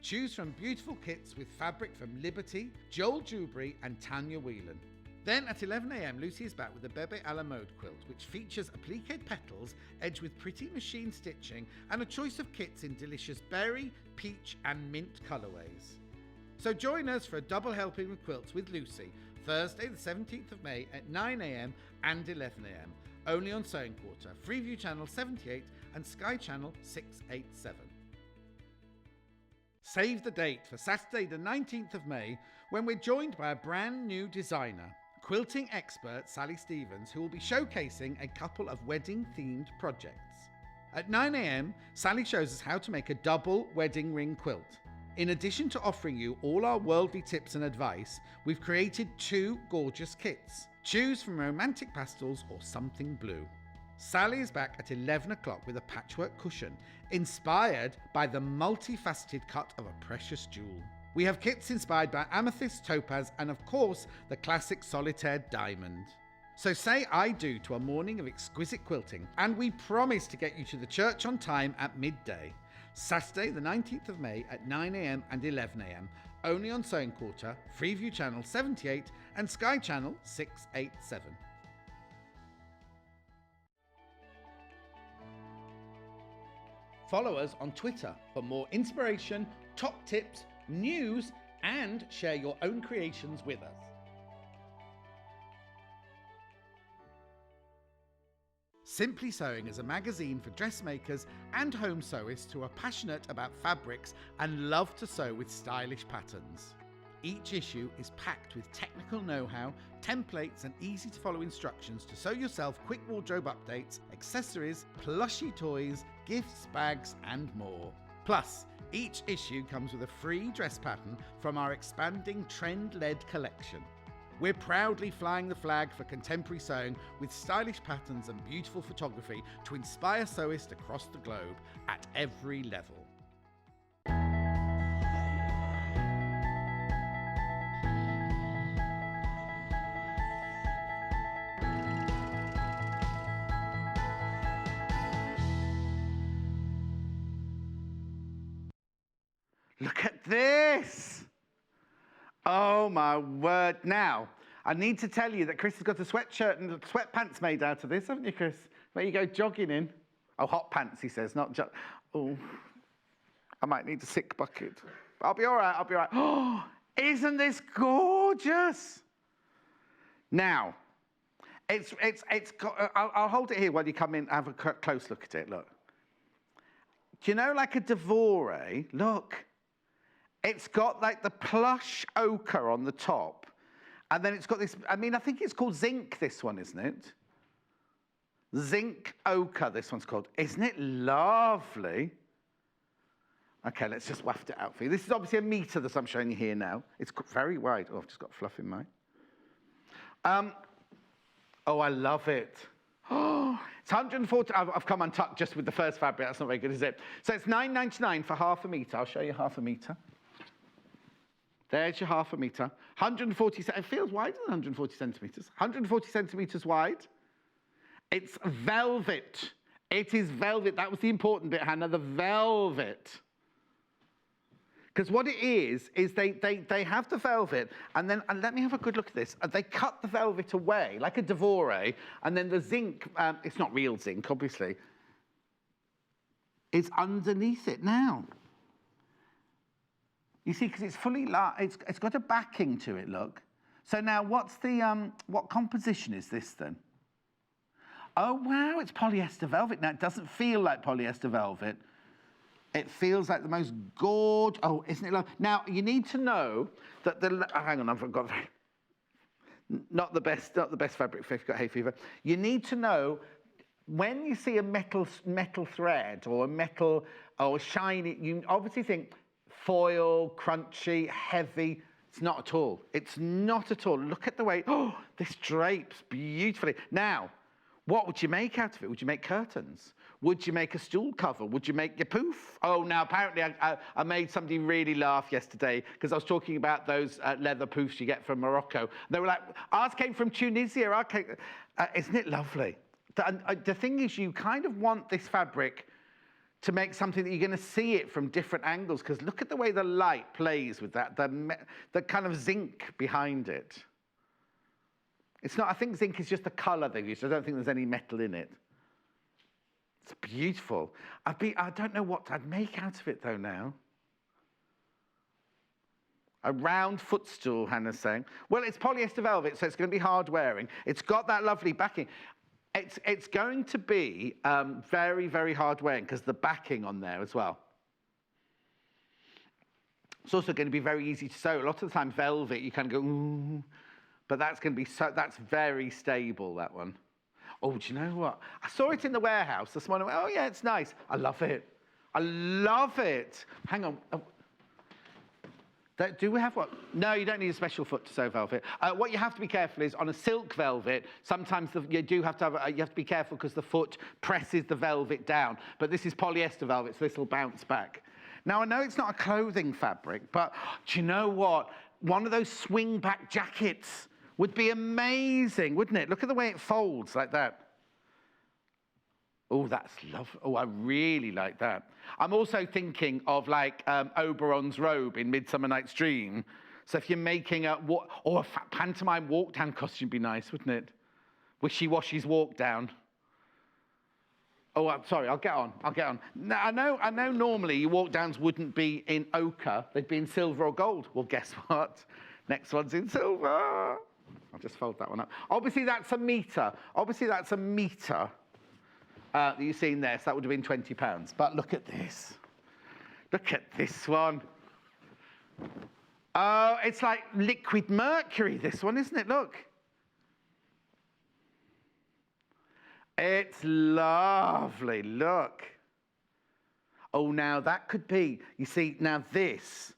Choose from beautiful kits with fabric from Liberty, Joel Dewberry and Tanya Whelan. Then at 11 a.m, Lucy is back with the Bebe a la mode quilt, which features appliqué petals edged with pretty machine stitching and a choice of kits in delicious berry, peach and mint colourways. So join us for a double helping of quilts with Lucy, Thursday the 17th of May at 9 a.m. and 11 a.m, only on Sewing Quarter, Freeview Channel 78 and Sky Channel 687. Save the date for Saturday the 19th of May when we're joined by a brand new designer, quilting expert Sally Stevens, who will be showcasing a couple of wedding-themed projects. At 9 a.m, Sally shows us how to make a double wedding ring quilt. In addition to offering you all our worldly tips and advice, we've created 2 gorgeous kits. Choose from romantic pastels or something blue. Sally is back at 11 o'clock with a patchwork cushion, inspired by the multifaceted cut of a precious jewel. We have kits inspired by amethyst, topaz, and of course, the classic solitaire diamond. So say I do to a morning of exquisite quilting, and we promise to get you to the church on time at midday. Saturday the 19th of May at 9 a.m. and 11 a.m, only on Sewing Quarter, Freeview Channel 78 and Sky Channel 687. Follow us on Twitter for more inspiration, top tips, news, and share your own creations with us. Simply Sewing is a magazine for dressmakers and home sewists who are passionate about fabrics and love to sew with stylish patterns. Each issue is packed with technical know-how, templates and easy to follow instructions to sew yourself quick wardrobe updates, accessories, plushy toys, gifts, bags and more. Plus, each issue comes with a free dress pattern from our expanding trend-led collection. We're proudly flying the flag for contemporary sewing with stylish patterns and beautiful photography to inspire sewists across the globe at every level. Look at this! Oh my word. Now, I need to tell you that Chris has got a sweatshirt and sweatpants made out of this, haven't you, Chris? Where you go jogging in. Oh, hot pants, he says, not just... Oh, I might need a sick bucket. I'll be all right, I'll be all right. Oh, isn't this gorgeous? Now, it's got... I'll hold it here while you come in and have a close look at it, look. Do you know, like a Devore? Look. It's got like the plush ochre on the top. And then it's got this, I think it's called zinc, this one, isn't it? Zinc ochre, this one's called. Isn't it lovely? Okay, let's just waft it out for you. This is obviously a metre that I'm showing you here now. It's very wide. Oh, I've just got fluff in mine. Oh, I love it. Oh, it's 140. I've come untucked just with the first fabric. That's not very good, is it? So it's £9.99 for half a metre. I'll show you half a metre. There's your half a metre. 140, it feels wider than 140 centimetres. 140 centimetres wide. It's velvet. It is velvet. That was the important bit, Hannah, the velvet. Because what it is they have the velvet, and then, and let me have a good look at this. They cut the velvet away, like a Devore, and then the zinc, it's not real zinc, obviously, is underneath it now. You see, because it's fully, it's got a backing to it, look. So now what's the, what composition is this then? Oh, wow, it's polyester velvet. Now, it doesn't feel like polyester velvet. It feels like the most gorgeous, oh, isn't it lovely? Now, you need to know that the, hang on, I've got, not the best fabric if you've got hay fever. You need to know when you see a metal thread or a metal or shiny, you obviously think foil, crunchy, heavy. It's not at all. It's not at all. Look at the way, oh, this drapes beautifully. Now, what would you make out of it? Would you make curtains? Would you make a stool cover? Would you make your poof? Oh, now apparently I made somebody really laugh yesterday because I was talking about those leather poofs you get from Morocco. They were like, ours came from Tunisia. Isn't it lovely? The thing is, you kind of want this fabric to make something that you're going to see it from different angles, because look at the way the light plays with that, the kind of zinc behind it. It's not, I think zinc is just the colour they use. I don't think there's any metal in it. It's beautiful. I don't know what I'd make out of it though now. A round footstool, Hannah's saying. Well, it's polyester velvet, so it's going to be hard wearing. It's got that lovely backing. It's going to be very, very hard wearing because the backing on there as well. It's also going to be very easy to sew. A lot of the time, velvet, you kind of go, ooh, but that's going to be that's very stable, that one. Oh, do you know what? I saw it in the warehouse this morning. Oh, yeah, it's nice. I love it. I love it. Hang on. Oh. Do we have what? No, you don't need a special foot to sew velvet. What you have to be careful is on a silk velvet, sometimes you do have to have, you have to be careful because the foot presses the velvet down. But this is polyester velvet, so this will bounce back. Now, I know it's not a clothing fabric, but do you know what? One of those swing back jackets would be amazing, wouldn't it? Look at the way it folds like that. Oh, that's lovely. Oh, I really like that. I'm also thinking of like Oberon's robe in Midsummer Night's Dream. So if you're making a pantomime walk down costume would be nice, wouldn't it? Wishy-washy's walk down. Oh, I'm sorry, I'll get on. Now, I know normally your walk downs wouldn't be in ochre, they'd be in silver or gold. Well, guess what? Next one's in silver. I'll just fold that one up. Obviously, that's a metre. That you've seen there, so that would have been £20. But look at this. Look at this one. Oh, it's like liquid mercury, this one, isn't it? Look. It's lovely, look. Oh, now that could be, you see, now this.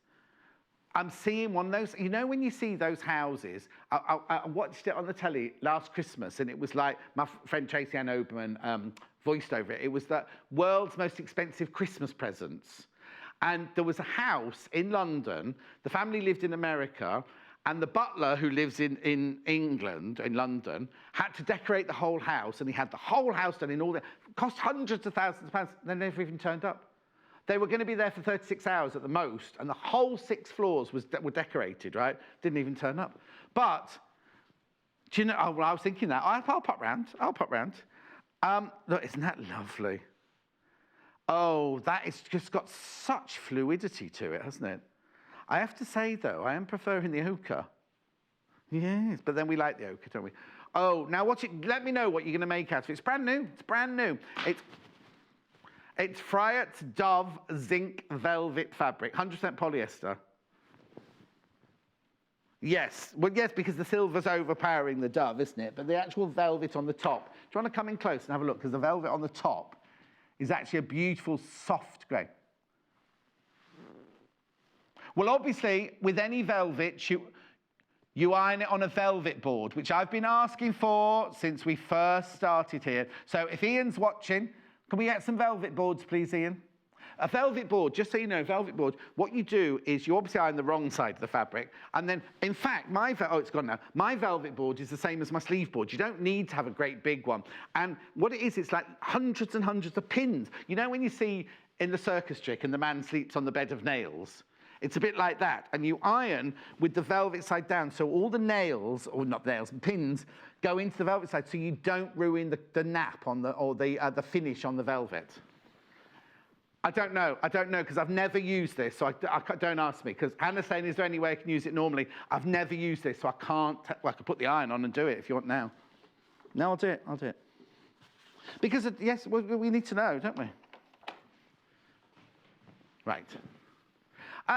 I'm seeing one of those, you know when you see those houses, I watched it on the telly last Christmas, and it was like, my friend Tracy Ann Oberman voiced over it. It was the world's most expensive Christmas presents. And there was a house in London, the family lived in America, and the butler who lives in England, in London, had to decorate the whole house, and he had the whole house done in all the, cost hundreds of thousands of pounds, they never even turned up. They were going to be there for 36 hours at the most, and the whole 6 floors were decorated, right? Didn't even turn up. But, do you know, oh, well, I was thinking that. I'll pop round. Look, isn't that lovely? Oh, that is just got such fluidity to it, hasn't it? I have to say, though, I am preferring the ochre. Yes, but then we like the ochre, don't we? Oh, now let me know what you're going to make out of it. It's brand new. It's brand new. It's Fryett's Dove Zinc Velvet Fabric, 100% polyester. Yes, well, yes, because the silver's overpowering the dove, isn't it? But the actual velvet on the top. Do you want to come in close and have a look? Because the velvet on the top is actually a beautiful, soft grey. Well, obviously, with any velvet, you iron it on a velvet board, which I've been asking for since we first started here. So if Ian's watching, can we get some velvet boards, please, Ian? A velvet board, just so you know, velvet board, what you do is you obviously iron the wrong side of the fabric, and then, in fact, it's gone now. My velvet board is the same as my sleeve board. You don't need to have a great big one. And what it is, it's like hundreds and hundreds of pins. You know when you see in the circus trick and the man sleeps on the bed of nails? It's a bit like that. And you iron with the velvet side down, so all the nails, or not nails, pins, go into the velvet side, so you don't ruin the nap on the finish on the velvet. I don't know, because I've never used this, so don't ask me, because Hannah's saying, is there any way I can use it normally? I've never used this, so I can't, I could put the iron on and do it if you want now. No, I'll do it. Because, yes, we need to know, don't we? Right.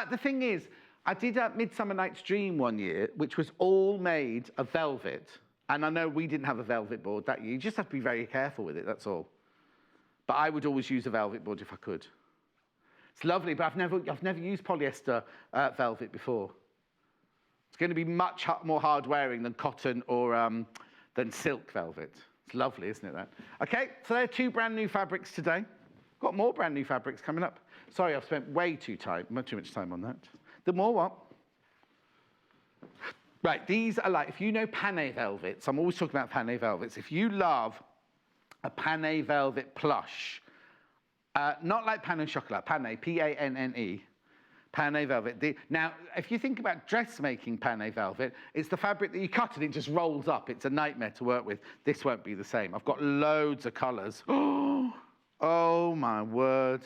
The thing is, I did a Midsummer Night's Dream one year, which was all made of velvet, And I know we didn't have a velvet board that year. You just have to be very careful with it, that's all. But I would always use a velvet board if I could. It's lovely, but I've never used polyester velvet before. It's going to be much more hard wearing than cotton or than silk velvet. It's lovely, isn't it, that? Okay, so there are 2 brand new fabrics today. Got more brand new fabrics coming up. Sorry, I've spent way too much time on that. The more what? Right, these are like, if you know panne velvets, I'm always talking about panne velvets. If you love a panne velvet plush, not like panne chocolat, panne, P-A-N-N-E, panne velvet. Now, if you think about dressmaking panne velvet, it's the fabric that you cut and it just rolls up. It's a nightmare to work with. This won't be the same. I've got loads of colours. Oh, my word.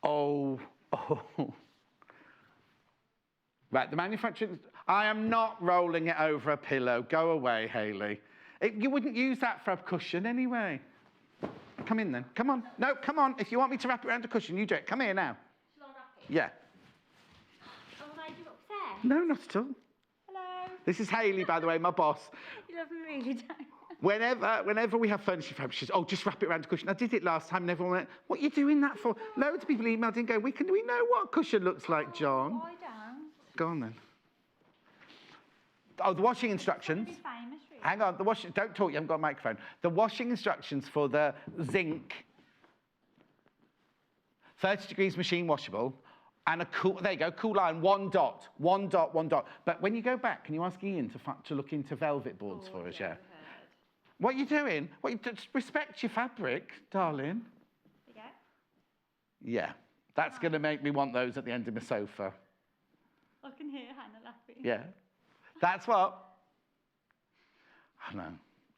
Oh. Right, the manufacturer, I am not rolling it over a pillow. Go away, Hayley. You wouldn't use that for a cushion anyway. Come in then. Come on. No, come on. If you want me to wrap it around a cushion, you do it. Come here now. Shall I wrap it? Yeah. Oh, am I upset? No, not at all. Hello. This is Hayley, by the way, my boss. You love me really, don't you? Whenever we have furnishing fabric, she says, oh, just wrap it around a cushion. I did it last time and everyone went, what are you doing that for? Loads of people emailed in going, do we know what a cushion looks like, John? I don't. Go on then. Oh, the washing instructions. Be famous, really. Hang on, don't talk, you haven't got a microphone. The washing instructions for the zinc, 30 degrees machine washable, and a cool, there you go, cool iron, 1 dot. But when you go back, can you ask Ian to look into velvet boards for us, yeah? What are you doing? Just respect your fabric, darling. Yeah. Yeah, that's going to make me want those at the end of my sofa. I can hear Hannah laughing. Yeah, that's what. I know.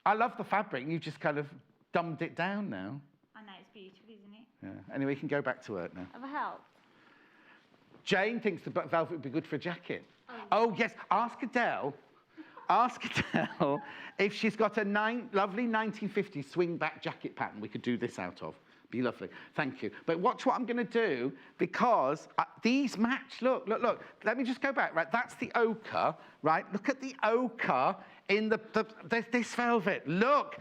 I love the fabric. You've just kind of dumbed it down now. I know, it's beautiful, isn't it? Yeah. Anyway, we can go back to work now. Have I helped? Jane thinks the velvet would be good for a jacket. Oh yes, ask Adele. Ask Adele if she's got a lovely 1950s swing-back jacket pattern we could do this out of. Be lovely. Thank you. But watch what I'm going to do, because these match. Look. Let me just go back. Right, that's the ochre. Right, look at the ochre in this velvet. Look.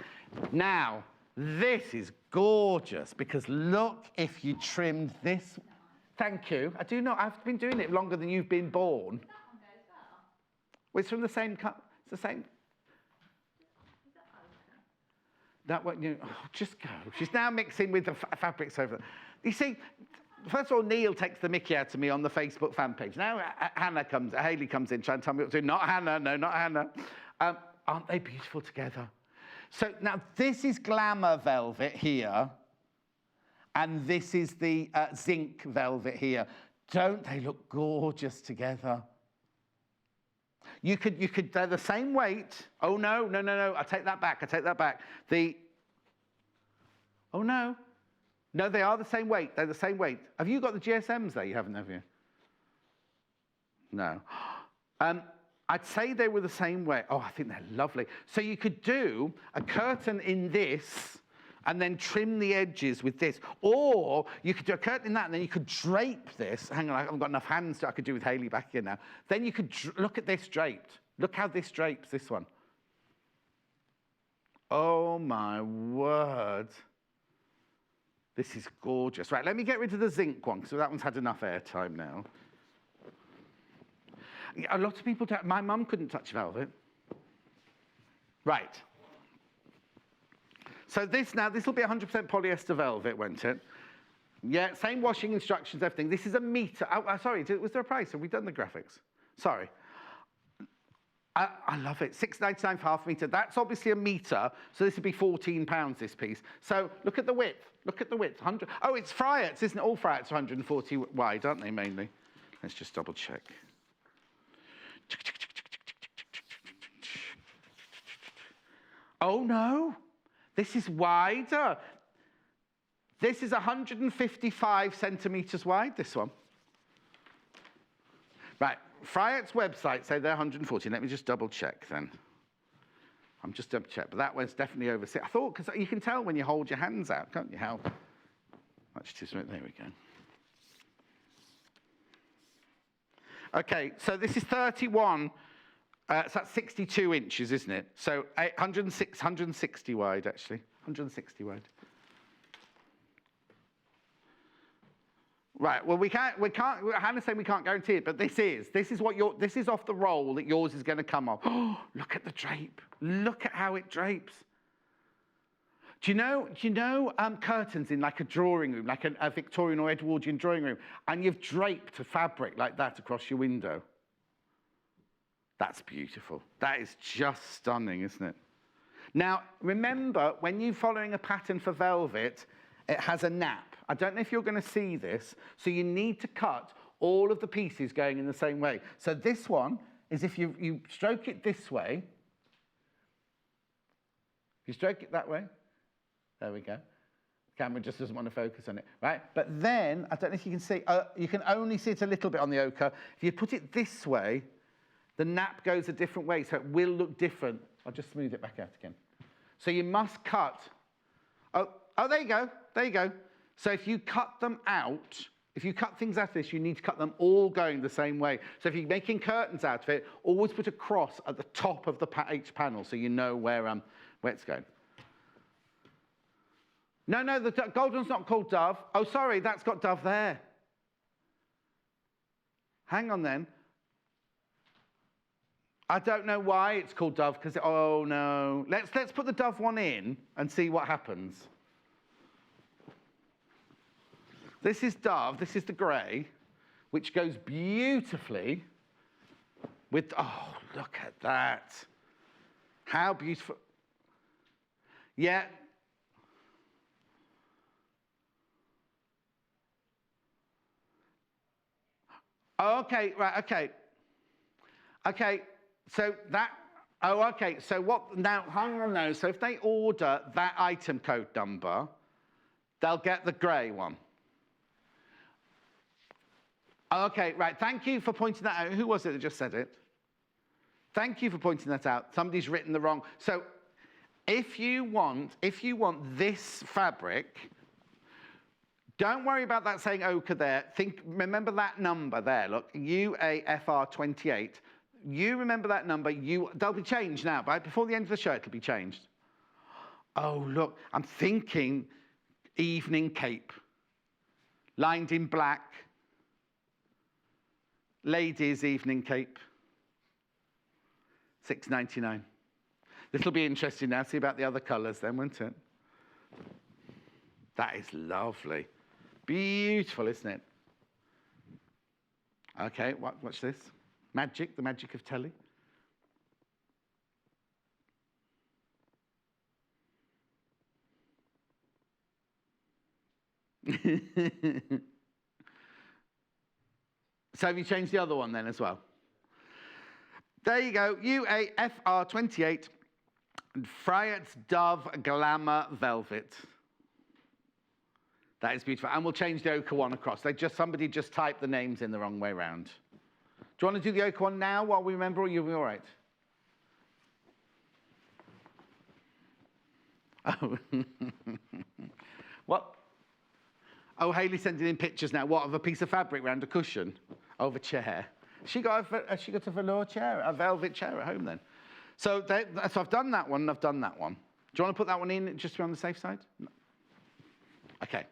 Now, this is gorgeous, because look if you trimmed this. Thank you. I do know. I've been doing it longer than you've been born. That one goes well. Well, it's from the same cut. It's the same. Is that okay? That one, just go. She's now mixing with the fabrics over there. You see, first of all, Neil takes the mickey out of me on the Facebook fan page. Now Hayley comes in trying to tell me what to do. Not Hannah, no, not Hannah. Aren't they beautiful together? So now this is glamour velvet here, and this is the zinc velvet here. Don't they look gorgeous together? You could, they're the same weight. Oh, no, I take that back, oh, no. No, they are the same weight, they're the same weight. Have you got the GSMs there? You haven't, have you? No. I'd say they were the same weight. Oh, I think they're lovely. So you could do a curtain in this, and then trim the edges with this. Or you could do a curtain in that, and then you could drape this. Hang on, I haven't got enough hands that I could do with Hayley back here now. Then you could look at this draped. Look how this drapes this one. Oh my word. This is gorgeous. Right, let me get rid of the zinc one, because that one's had enough airtime now. A lot of people don't. My mum couldn't touch velvet. Right. So this will be 100% polyester velvet, won't it? Yeah, same washing instructions, everything. This is a metre. Oh, sorry, was there a price? Have we done the graphics? Sorry. I love it. £6.99 for half a metre. That's obviously a metre, so this would be £14, this piece. So look at the width. Look at the width. 100. Oh, it's Fryett, isn't it? All Fryetts are 140 wide, aren't they, mainly? Let's just double check. Oh, no. This is wider. This is 155 centimetres wide, this one. Right, Fryett's website say they're 140. Let me just double check then. I'm just double check, but that one's definitely over 6. I thought, because you can tell when you hold your hands out, can't you, how much it is. There we go. Okay, so this is 31. So that's 62 inches, isn't it? So 160 wide, actually. 160 wide. Right, well, we can't, Hannah's saying we can't guarantee it, but this is off the roll that yours is going to come off. Oh, look at the drape. Look at how it drapes. Do you know curtains in like a drawing room, like a Victorian or Edwardian drawing room, and you've draped a fabric like that across your window? That's beautiful. That is just stunning, isn't it? Now, remember, when you're following a pattern for velvet, it has a nap. I don't know if you're going to see this, so you need to cut all of the pieces going in the same way. So this one is if you stroke it this way, if you stroke it that way, there we go. The camera just doesn't want to focus on it, right? But then, I don't know if you can see, you can only see it a little bit on the ochre. If you put it this way, the nap goes a different way, so it will look different. I'll just smooth it back out again. So you must cut. Oh, there you go. There you go. So if you cut them out, if you cut things out of this, you need to cut them all going the same way. So if you're making curtains out of it, always put a cross at the top of each panel so you know where it's going. No, the gold one's not called Dove. Oh, sorry, that's got Dove there. Hang on then. I don't know why it's called Dove, because, oh no. Let's put the Dove one in and see what happens. This is Dove, this is the grey, which goes beautifully with, oh, look at that. How beautiful. Yeah. Okay, right, okay. Okay, so that, oh, okay, so what, now, hang on now. So if they order that item code number, they'll get the grey one. Okay, right, thank you for pointing that out. Who was it that just said it? Thank you for pointing that out. Somebody's written the wrong. So if you want this fabric, don't worry about that saying ochre there. Remember that number there, look, UAFR28. You remember that number, they'll be changed now, but before the end of the show, it'll be changed. Oh, look, I'm thinking evening cape, lined in black, ladies' evening cape, $6.99. This'll be interesting now, see about the other colours then, won't it? That is lovely. Beautiful, isn't it? Okay, watch this. Magic, the magic of telly. So have you changed the other one then as well? There you go, UAFR28, Fryett's Dove Glamour Velvet. That is beautiful. And we'll change the ochre one across. Somebody just typed the names in the wrong way round. Do you want to do the ochre one now while we remember, or you'll be all right? Oh. What? Oh, Hayley's sending in pictures now. What, of a piece of fabric round a cushion? Of a chair. She got a velour chair, a velvet chair at home then. So I've done that one and I've done that one. Do you want to put that one in just to be on the safe side? No. Okay.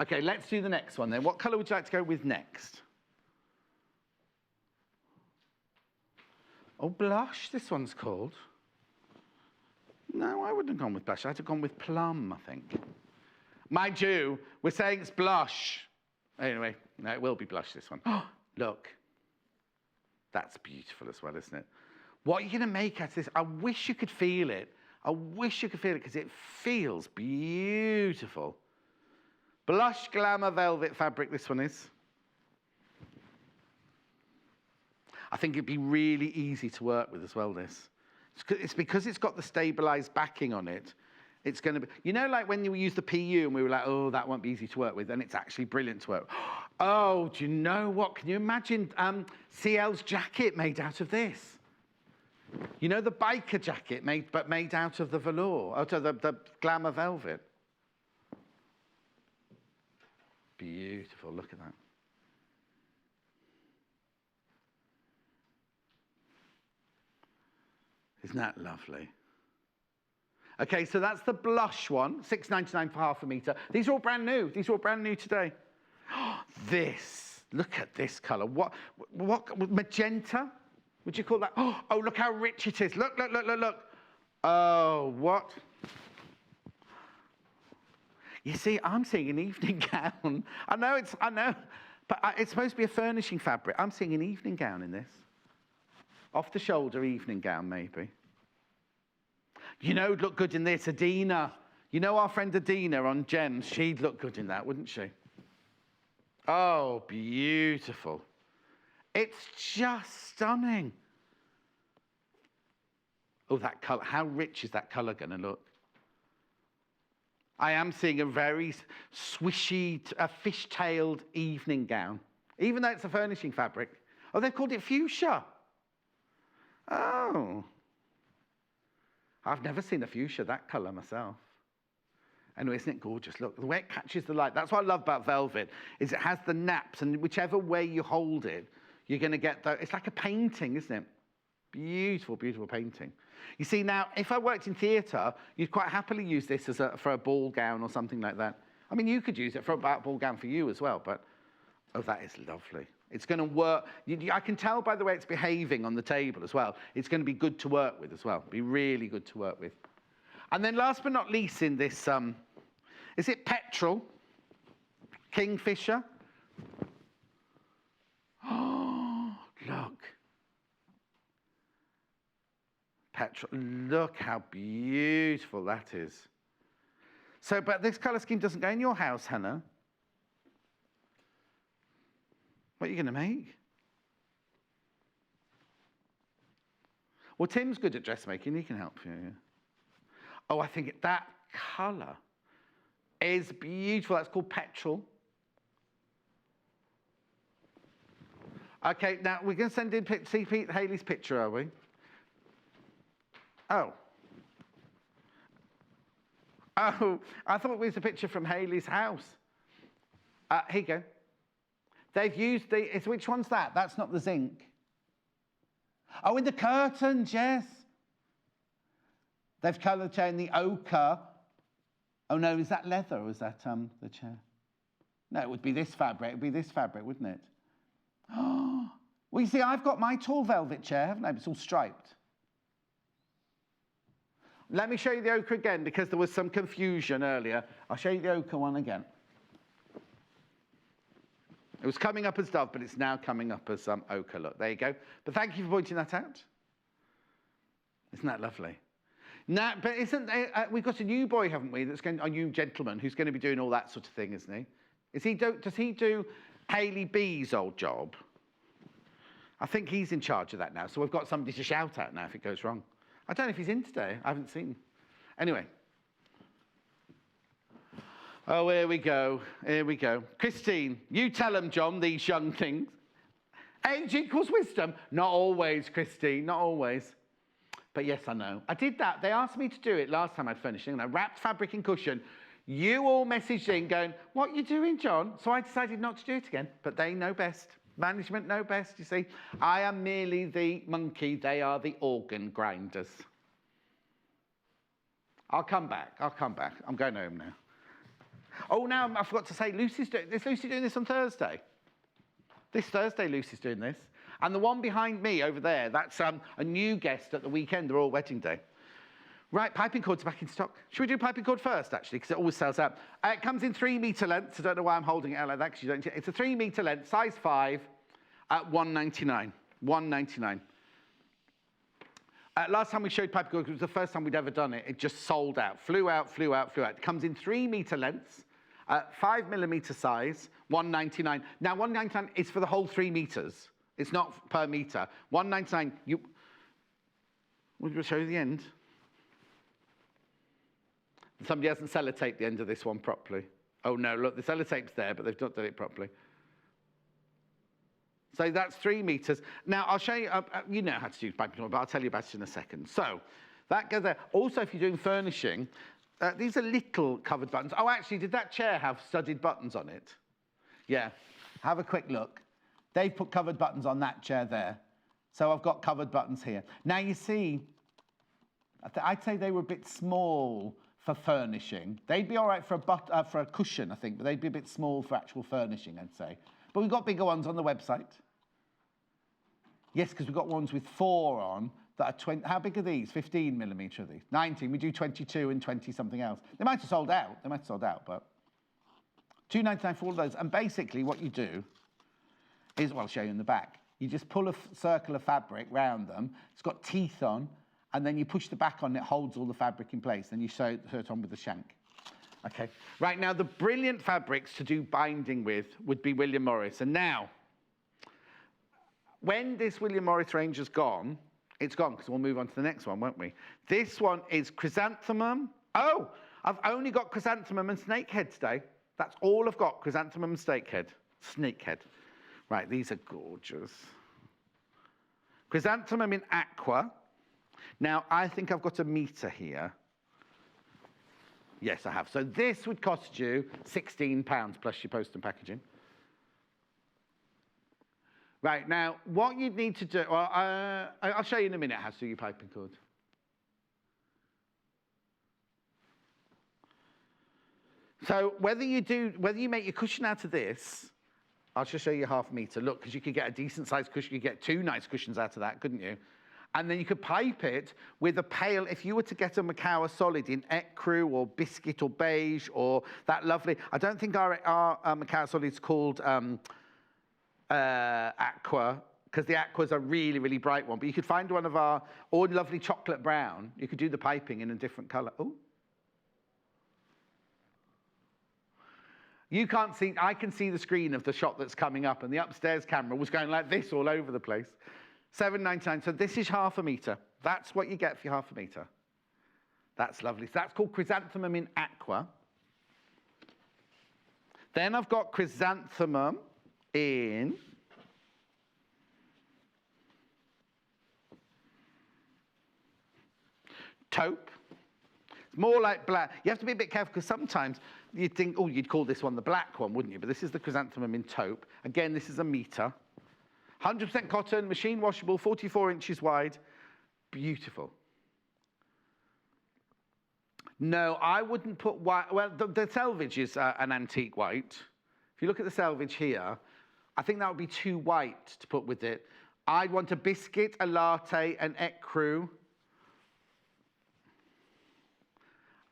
Okay, let's do the next one then. What colour would you like to go with next? Oh, blush, this one's called. No, I wouldn't have gone with blush. I'd have gone with plum, I think. Mind you, we're saying it's blush. Anyway, no, it will be blush, this one. Oh, look. That's beautiful as well, isn't it? What are you going to make out of this? I wish you could feel it. I wish you could feel it because it feels beautiful. Blush Glamour Velvet fabric, this one is. I think it'd be really easy to work with as well, this. It's because it's got the stabilised backing on it. It's going to be, you know, like when you use the PU and we were like, oh, that won't be easy to work with, and it's actually brilliant to work. Oh, do you know what? Can you imagine CL's jacket made out of this? You know, the biker jacket made out of the velour, out of the Glamour Velvet. Beautiful, look at that. Isn't that lovely? Okay, so that's the blush one, £6.99 for half a metre. These are all brand new. These are all brand new today. This, look at this colour. What, magenta? Would you call that? Oh, look how rich it is. Look. Oh, what? You see, I'm seeing an evening gown. I know, but it's supposed to be a furnishing fabric. I'm seeing an evening gown in this. Off the shoulder evening gown, maybe. You know, who'd look good in this, Adina. You know our friend Adina on Gems? She'd look good in that, wouldn't she? Oh, beautiful. It's just stunning. Oh, that colour. How rich is that colour going to look? I am seeing a very swishy, fish-tailed evening gown, even though it's a furnishing fabric. Oh, they've called it fuchsia. Oh. I've never seen a fuchsia that colour myself. Anyway, isn't it gorgeous? Look, the way it catches the light. That's what I love about velvet, is it has the naps, and whichever way you hold it, you're going to get the... It's like a painting, isn't it? Beautiful, beautiful painting. You see, now, if I worked in theatre, you'd quite happily use this as for a ball gown or something like that. I mean, you could use it for a ball gown for you as well, but... Oh, that is lovely. It's going to work. I can tell by the way it's behaving on the table as well. It's going to be good to work with as well. Be really good to work with. And then last but not least in this, is it petrol? Kingfisher? Oh, look. Petrol. Look how beautiful that is. So, but this colour scheme doesn't go in your house, Hannah. What are you going to make? Well, Tim's good at dressmaking. He can help you. Yeah. Oh, I think that colour is beautiful. That's called petrol. Okay, now we're going to send in see Pete Haley's picture, are we? Oh. Oh, I thought it was a picture from Haley's house. Here you go. They've used which one's that? That's not the zinc. Oh, in the curtains, yes. They've coloured chair in the ochre. Oh no, is that leather or is that the chair? No, it would be this fabric. It would be this fabric, wouldn't it? Oh, well, you see, I've got my tall velvet chair, haven't I? It's all striped. Let me show you the ochre again because there was some confusion earlier. I'll show you the ochre one again. It was coming up as dove, but it's now coming up as ochre. Look, there you go. But thank you for pointing that out. Isn't that lovely? Now, but we've got a new boy, haven't we? A new gentleman who's going to be doing all that sort of thing, isn't he? Does he do Hayley B's old job? I think he's in charge of that now. So we've got somebody to shout at now if it goes wrong. I don't know if he's in today. I haven't seen him. Anyway. Oh, here we go. Here we go. Christine, you tell them, John, these young things. Age equals wisdom. Not always, Christine, not always. But yes, I know. I did that. They asked me to do it last time I'd furnishing, and I wrapped fabric in cushion. You all messaged in going, what are you doing, John? So I decided not to do it again. But they know best. Management know best, you see. I am merely the monkey. They are the organ grinders. I'll come back. I'll come back. I'm going home now. Oh, now I forgot to say, is Lucy doing this on Thursday? This Thursday, Lucy's doing this. And the one behind me over there, that's a new guest at the weekend. They're all wedding day. Right, piping cords are back in stock. Should we do piping cord first, actually, because it always sells out. It comes in 3 metre lengths. I don't know why I'm holding it out like that, because you don't. It's a 3 metre length, size 5, at £1.99. £1.99. Last time we showed piping cord, it was the first time we'd ever done it. It just sold out, flew out, flew out, flew out. It comes in 3 metre lengths, 5mm size, £1.99. Now, £1.99 is for the whole 3 metres. It's not per metre. £1.99. We'll show you the end. Somebody hasn't sellotaped the end of this one properly. Oh no, look, the sellotape's there, but they've not done it properly. So that's 3 metres. Now, I'll show you, you know how to do piping cord, but I'll tell you about it in a second. So, that goes there. Also, if you're doing furnishing, these are little covered buttons. Oh, actually, did that chair have studded buttons on it? Yeah. Have a quick look. They've put covered buttons on that chair there. So I've got covered buttons here. Now, you see, I'd say they were a bit small for furnishing. They'd be all right for a cushion, I think, but they'd be a bit small for actual furnishing, I'd say. But we've got bigger ones on the website. Yes, because we've got ones with 4 on that are 20. How big are these? 15 millimetre are these? 19. We do 22 and 20 something else. They might have sold out. But £2.99 for all of those. And basically what you do is, well, I'll show you in the back. You just pull a circle of fabric round them. It's got teeth on, and then you push the back on, it holds all the fabric in place. Then you sew it on with the shank. Okay. Right, now the brilliant fabrics to do binding with would be William Morris. And now, when this William Morris range is gone, it's gone, because we'll move on to the next one, won't we? This one is chrysanthemum. Oh, I've only got chrysanthemum and snakehead today. That's all I've got, chrysanthemum and snakehead. Right, these are gorgeous. Chrysanthemum in aqua. Now, I think I've got a metre here. Yes, I have. So this would cost you £16 plus your post and packaging. Right, now, what you'd need to do, well, I'll show you in a minute how to do your piping cord. So whether you make your cushion out of this, I'll just show you half metre. Look, because you could get a decent sized cushion, you could get 2 nice cushions out of that, couldn't you? And then you could pipe it with a pale, if you were to get a Macao solid in ecru or biscuit or beige or that lovely, I don't think our Macao solid's called aqua, because the aqua's a really, really bright one. But you could find one of our, or lovely chocolate brown. You could do the piping in a different colour. Oh. You can't see, I can see the screen of the shot that's coming up, and the upstairs camera was going like this all over the place. £7.99, so this is half a metre. That's what you get for your half a metre. That's lovely. So that's called chrysanthemum in aqua. Then I've got chrysanthemum in taupe. It's more like black. You have to be a bit careful because sometimes you'd think, oh, you'd call this one the black one, wouldn't you? But this is the chrysanthemum in taupe. Again, this is a metre. 100% cotton, machine washable, 44 inches wide. Beautiful. No, I wouldn't put white. Well, the selvage is an antique white. If you look at the selvage here, I think that would be too white to put with it. I'd want a biscuit, a latte, an ecru.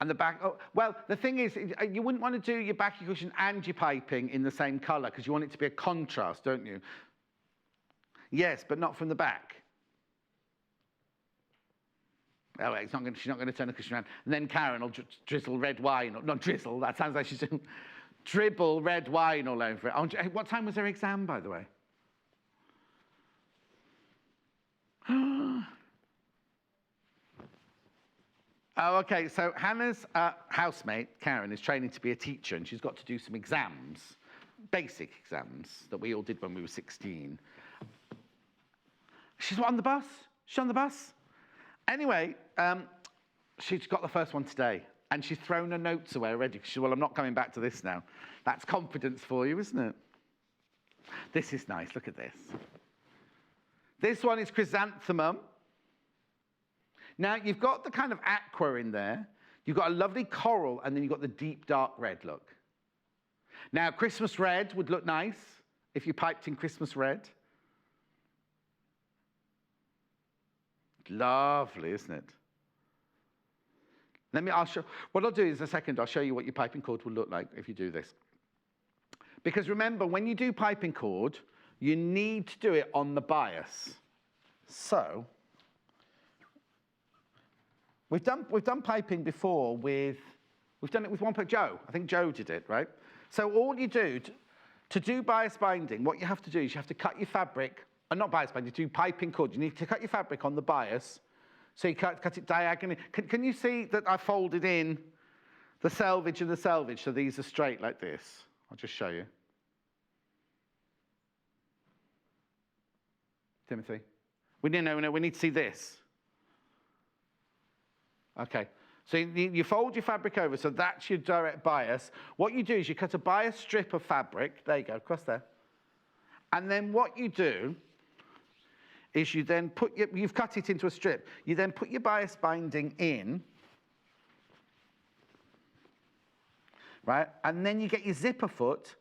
And the back, oh, well, the thing is, you wouldn't want to do your backy cushion and your piping in the same colour because you want it to be a contrast, don't you? Yes, but not from the back. Oh, she's not going to turn the cushion around. And then Karen will drizzle red wine, or not drizzle, that sounds like she's doing, dribble red wine all over it. What time was her exam, by the way? Oh, okay, so Hannah's housemate, Karen, is training to be a teacher, and she's got to do some exams, basic exams that we all did when we were 16. She's on the bus. She's on the bus. Anyway, she's got the first one today, and she's thrown her notes away already. She said, well, I'm not coming back to this now. That's confidence for you, isn't it? This is nice. Look at this. This one is chrysanthemum. Now, you've got the kind of aqua in there. You've got a lovely coral, and then you've got the deep, dark red look. Now, Christmas red would look nice if you piped in Christmas red. Lovely, isn't it? What I'll do is I'll show you what your piping cord will look like if you do this. Because remember, when you do piping cord, you need to do it on the bias. So, we've done piping before we've done it with Joe. I think Joe did it, right? So all you do, to do bias binding, what you have to do is you have to cut your fabric, not bias binding, do piping cord. You need to cut your fabric on the bias, so you cut it diagonally. Can you see that I folded in the selvage and the selvage, so these are straight like this? I'll just show you. Timothy? We need to see this. Okay, so you fold your fabric over, so that's your direct bias. What you do is you cut a bias strip of fabric, there you go, across there. And then what you do is you then put you've cut it into a strip. You then put your bias binding in, right? And then you get your zipper foot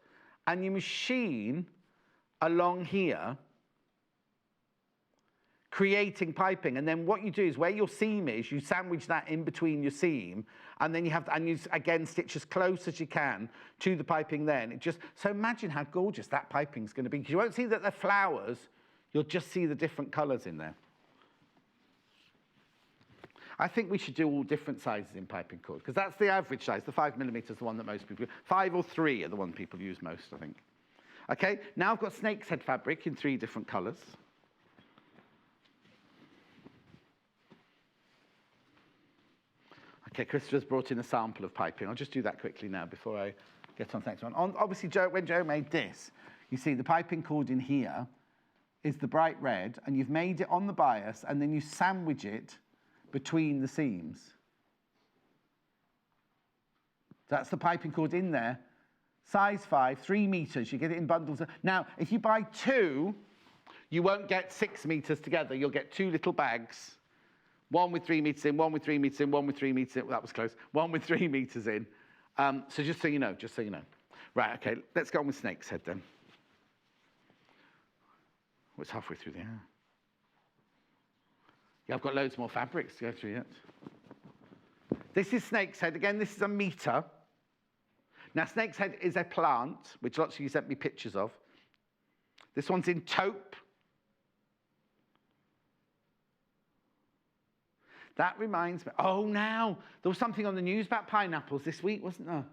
and you machine along here, creating piping. And then what you do is where your seam is, you sandwich that in between your seam, and then you have to, and you again stitch as close as you can to the piping then. It just, so imagine how gorgeous that piping's going to be, because you won't see that they're flowers, you'll just see the different colours in there. I think we should do all different sizes in piping cord, because that's the average size. The 5mm is the one that most people use. 5 or 3 are the one people use most, I think. Okay, now I've got snake's head fabric in 3 different colours. Okay, Christopher's brought in a sample of piping. I'll just do that quickly now before I get on to the next one. Obviously, when Joe made this, you see the piping cord in here is the bright red, and you've made it on the bias, and then you sandwich it between the seams. That's the piping cord in there. Size 5, 3 meters. You get it in bundles. Now, if you buy 2, you won't get 6 meters together. You'll get 2 little bags. 1 with 3 meters in, 1 with 3 meters in, 1 with 3 meters in. Well, that was close. 1 with 3 meters in. So just so you know, Right, okay, let's go on with snake's head then. Oh, it's halfway through the hour. Yeah, I've got loads more fabrics to go through yet. This is snake's head. Again, this is a meter. Now, snake's head is a plant, which lots of you sent me pictures of. This one's in taupe. That reminds me, oh, now, there was something on the news about pineapples this week, wasn't there? And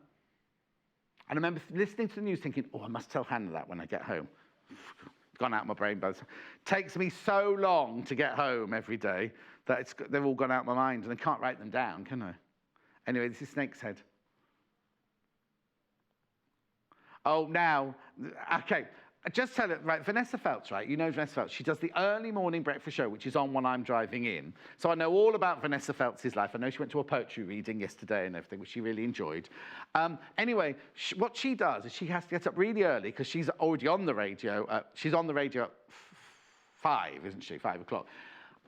I remember listening to the news thinking, oh, I must tell Hannah that when I get home. It's gone out of my brain, but it takes me so long to get home every day that they've all gone out of my mind, and I can't write them down, can I? Anyway, this is snake's head. Oh, now, okay. Just tell it, right, Vanessa Feltz, right? You know Vanessa Feltz. She does the early morning breakfast show, which is on when I'm driving in. So I know all about Vanessa Feltz's life. I know she went to a poetry reading yesterday and everything, which she really enjoyed. Anyway, what she does is she has to get up really early because she's already on the radio. She's on the radio at 5, isn't she? 5 o'clock.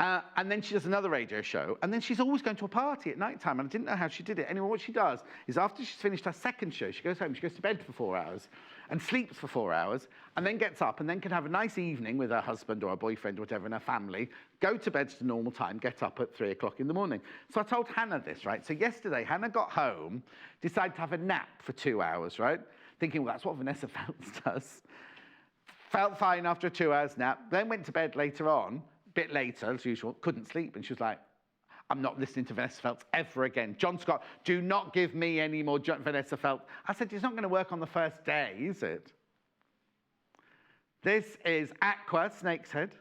And then she does another radio show, and then she's always going to a party at night time, and I didn't know how she did it. Anyway, what she does is after she's finished her second show, she goes home, she goes to bed for 4 hours, and sleeps for 4 hours, and then gets up, and then can have a nice evening with her husband or her boyfriend or whatever and her family, go to bed to normal time, get up at 3 o'clock in the morning. So I told Hannah this, right? So yesterday, Hannah got home, decided to have a nap for 2 hours, right? Thinking, well, that's what Vanessa Feltz does. Felt fine after a 2 hours nap, then went to bed later on, bit later, as usual, couldn't sleep, and she was like, I'm not listening to Vanessa Feltz ever again. John Scott, do not give me any more Vanessa Feltz. I said, it's not going to work on the first day, is it? This is Aqua, snake's head.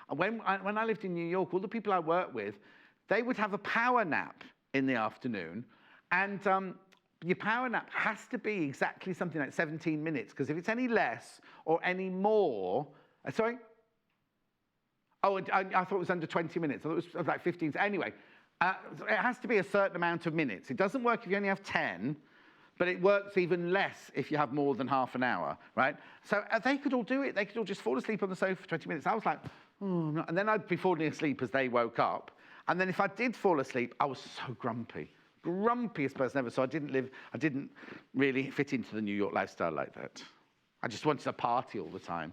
And when I lived in New York, all the people I worked with, they would have a power nap in the afternoon, and your power nap has to be exactly something like 17 minutes, because if it's any less or any more, sorry? Oh, I thought it was under 20 minutes. I thought it was like 15. Anyway, it has to be a certain amount of minutes. It doesn't work if you only have 10, but it works even less if you have more than half an hour, right? So they could all do it. They could all just fall asleep on the sofa for 20 minutes. I was like, oh, no. And then I'd be falling asleep as they woke up. And then if I did fall asleep, I was so grumpy. Grumpiest person ever. So I didn't really fit into the New York lifestyle like that. I just wanted to party all the time.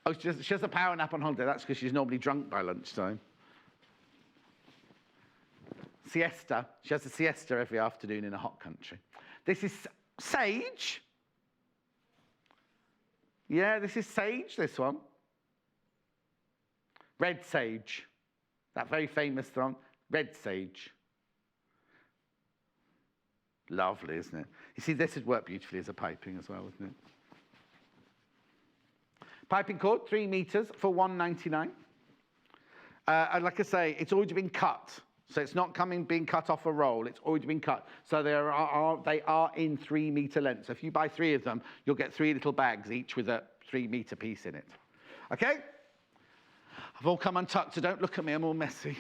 Oh, she has a power nap on holiday. That's because she's normally drunk by lunchtime. Siesta. She has a siesta every afternoon in a hot country. This is sage. Yeah, this is sage, this one. Red sage. That very famous one. Red sage. Lovely, isn't it? You see, this would work beautifully as a piping as well, wouldn't it? Piping cord, 3 meters for $1.99. And like I say, it's already been cut. So it's not being cut off a roll. It's already been cut. So they are in 3 meter length. So if you buy 3 of them, you'll get 3 little bags, each with a 3 meter piece in it. Okay? I've all come untucked, so don't look at me. I'm all messy.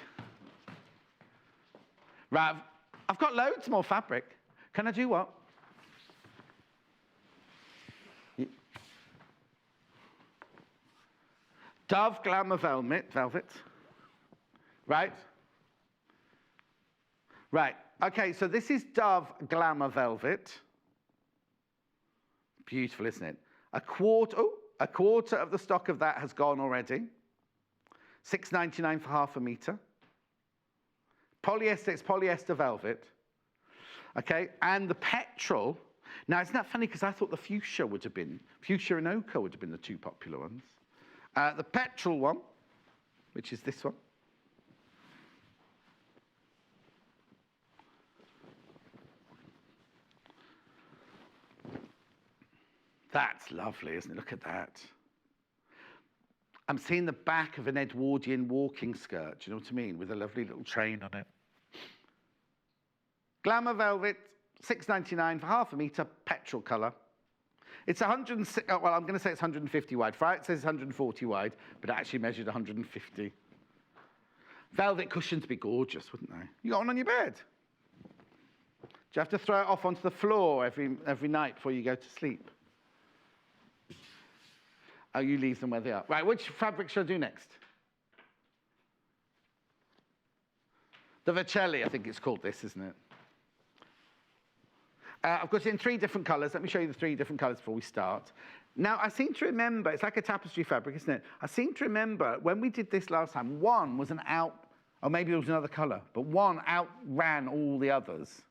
Right, I've got loads more fabric. Can I do what? Dove Glamour Velvet. Right? Right. Okay, so this is Dove Glamour Velvet. Beautiful, isn't it? A quarter of the stock of that has gone already. $6.99 for half a metre. Polyester, it's polyester velvet. Okay, and the petrol. Now, isn't that funny? Because I thought the fuchsia and ochre would have been the two popular ones. The petrol one, which is this one. That's lovely, isn't it? Look at that. I'm seeing the back of an Edwardian walking skirt, do you know what I mean? With a lovely little train on it. Glamour Velvet, $6.99 for half a metre, petrol colour. It's 106, well, I'm going to say it's 150 wide. Fryett says it's 140 wide, but it actually measured 150. Velvet cushions would be gorgeous, wouldn't they? You got one on your bed. Do you have to throw it off onto the floor every night before you go to sleep? Oh, you leave them where they are. Right, which fabric should I do next? The Vercelli, I think it's called this, isn't it? I've got it in 3 different colours. Let me show you the 3 different colours before we start. Now, I seem to remember, it's like a tapestry fabric, isn't it? I seem to remember when we did this last time, one was an out, or maybe it was another colour, but one outran all the others.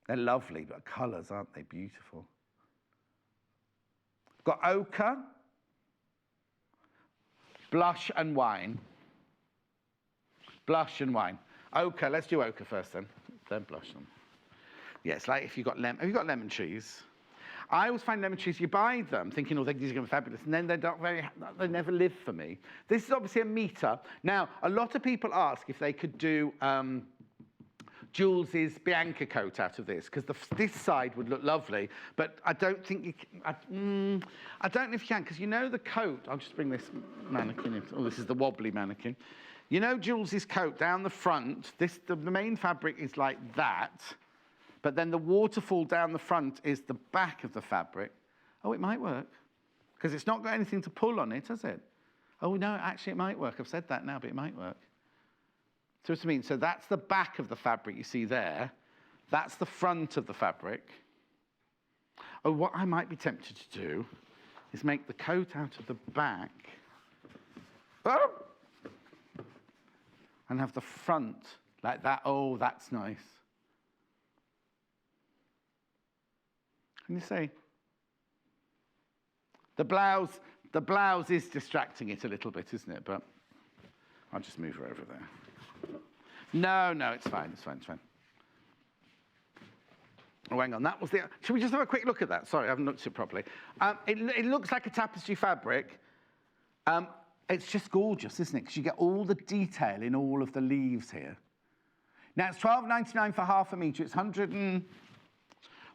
They're lovely, but colours, aren't they? Beautiful. Got ochre, blush and wine. Blush and wine. Ochre, let's do ochre first then. Then blush them. Yeah, it's like if you've got have you got lemon trees? I always find lemon trees, you buy them thinking, oh, these are going to be fabulous, and then they never live for me. This is obviously a metre. Now, a lot of people ask if they could do Jules's Bianca coat out of this, because this side would look lovely, but I don't think you can, I don't know if you can, because you know the coat, I'll just bring this mannequin in. Oh, this is the wobbly mannequin. You know Jules's coat down the front, the main fabric is like that, but then the waterfall down the front is the back of the fabric. Oh, it might work, because it's not got anything to pull on it, has it? Oh, no, actually it might work. I've said that now, but it might work. So what I mean, so that's the back of the fabric you see there. That's the front of the fabric. Oh, what I might be tempted to do is make the coat out of the back. Oh! And have the front like that. Oh, that's nice. Can you see? The blouse is distracting it a little bit, isn't it? But I'll just move her over there. No, it's fine, it's fine. Oh, hang on, that was the... Should we just have a quick look at that? Sorry, I haven't looked at it properly. It looks like a tapestry fabric. It's just gorgeous, isn't it? Because you get all the detail in all of the leaves here. Now, it's $12.99 for half a metre. It's 100 and...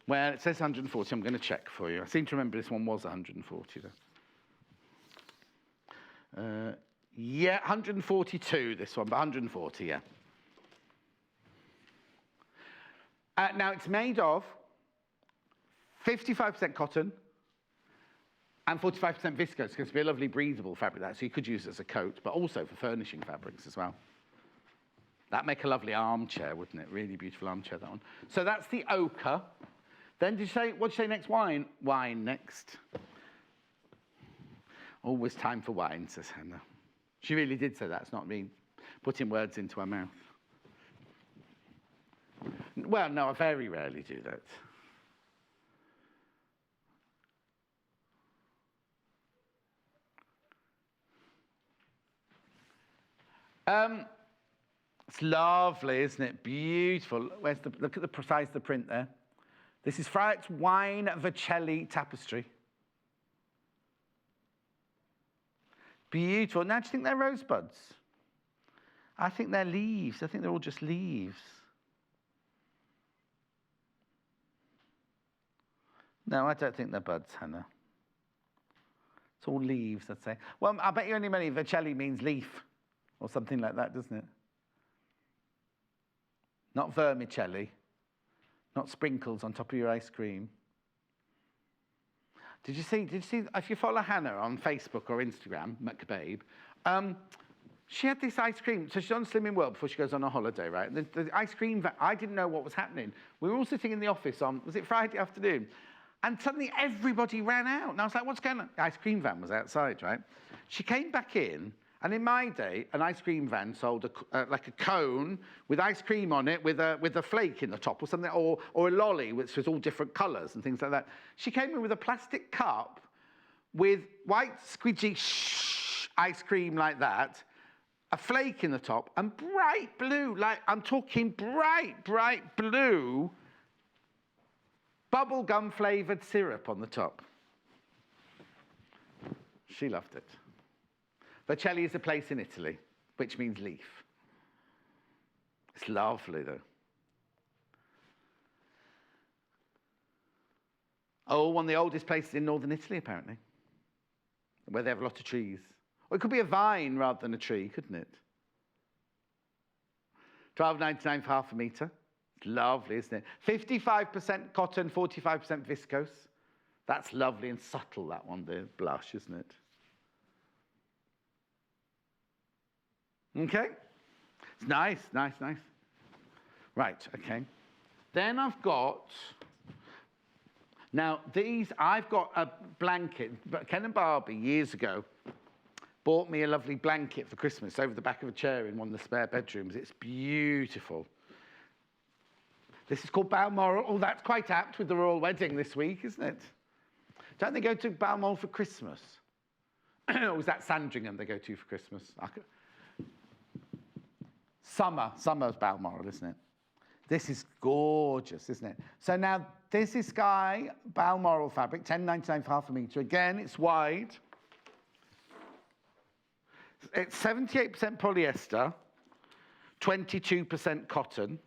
Well, it says 140. I'm going to check for you. I seem to remember this one was 140, though. Yeah, 142, this one, but 140, yeah. Now, it's made of 55% cotton and 45% viscose. It's going to be a lovely breathable fabric, that, so you could use it as a coat, but also for furnishing fabrics as well. That'd make a lovely armchair, wouldn't it? Really beautiful armchair, that one. So that's the ochre. Then did you say, what did you say next? Wine? Wine next. Always time for wine, says Hannah. She really did say that. It's not me putting words into her mouth. Well, no, I very rarely do that. It's lovely, isn't it? Beautiful. Look at the size of the print there. This is Fryett's Wine Vercelli tapestry. Beautiful. Now, do you think they're rosebuds? I think they're leaves. I think they're all just leaves. No, I don't think they're buds, Hannah. It's all leaves, I'd say. Well, I bet you any money Vercelli means leaf or something like that, doesn't it? Not vermicelli. Not sprinkles on top of your ice cream. Did you see, if you follow Hannah on Facebook or Instagram, McBabe, she had this ice cream. So she's on Slimming World before she goes on a holiday, right? And the ice cream van, I didn't know what was happening. We were all sitting in the office on, was it Friday afternoon? And suddenly everybody ran out. And I was like, what's going on? The ice cream van was outside, right? She came back in, and in my day, an ice cream van sold like a cone with ice cream on it with a flake in the top or something, or a lolly, which was all different colours and things like that. She came in with a plastic cup with white squidgy ice cream like that, a flake in the top, and bright blue, like I'm talking bright blue, bubblegum flavoured syrup on the top. She loved it. Vercelli is a place in Italy, which means leaf. It's lovely, though. Oh, one of the oldest places in northern Italy, apparently, where they have a lot of trees. Or it could be a vine rather than a tree, couldn't it? £12.99 for half a metre. It's lovely, isn't it? 55% cotton, 45% viscose. That's lovely and subtle, that one, the blush, isn't it? Okay? It's nice. Right, okay. Then I've got... Now, I've got a blanket. Ken and Barbie, years ago, bought me a lovely blanket for Christmas over the back of a chair in one of the spare bedrooms. It's beautiful. This is called Balmoral. Oh, that's quite apt with the royal wedding this week, isn't it? Don't they go to Balmoral for Christmas? Or was that Sandringham they go to for Christmas? Summer's Balmoral, isn't it? This is gorgeous, isn't it? So now, this is Sky Balmoral fabric, £10.99 for half a metre. Again, it's wide. It's 78% polyester, 22% cotton,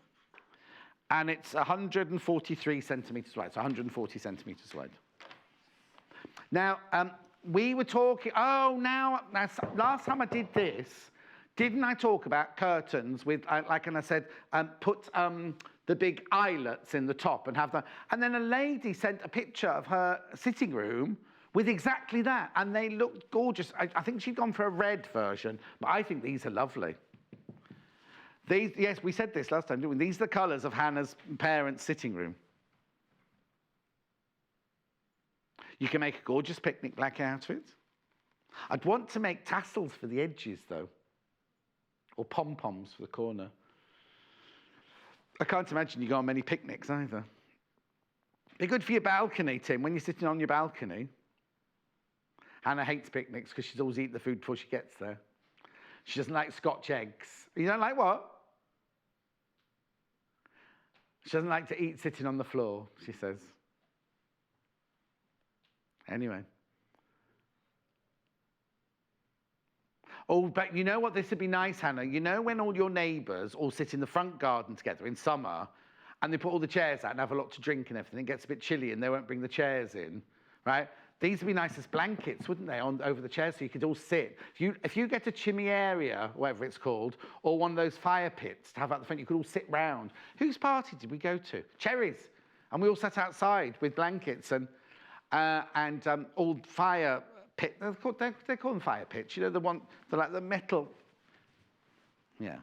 and it's 143 centimetres wide, so 140 centimetres wide. Now, we were talking, last time I did this, didn't I talk about curtains with, and I said, put the big eyelets in the top and have that. And then a lady sent a picture of her sitting room with exactly that, and they looked gorgeous. I think she'd gone for a red version, but I think these are lovely. These, yes, we said this last time, didn't we? These are the colours of Hannah's parents' sitting room. You can make a gorgeous picnic blanket out of it. I'd want to make tassels for the edges, though, or pom-poms for the corner. I can't imagine you go on many picnics either. They're good for your balcony, Tim, when you're sitting on your balcony. Hannah hates picnics because she's always eating the food before she gets there. She doesn't like Scotch eggs. You don't like what? She doesn't like to eat sitting on the floor, she says. Anyway. Oh, but you know what? This would be nice, Hannah. You know when all your neighbours all sit in the front garden together in summer and they put all the chairs out and have a lot to drink and everything. It gets a bit chilly and they won't bring the chairs in, right? These would be nice as blankets, wouldn't they, over the chairs so you could all sit. If you get a chimiera, whatever it's called, or one of those fire pits to have out the front, you could all sit round. Whose party did we go to? Cherries. And we all sat outside with blankets and all fire pit. They call them fire pits. You know, like the metal. Yeah.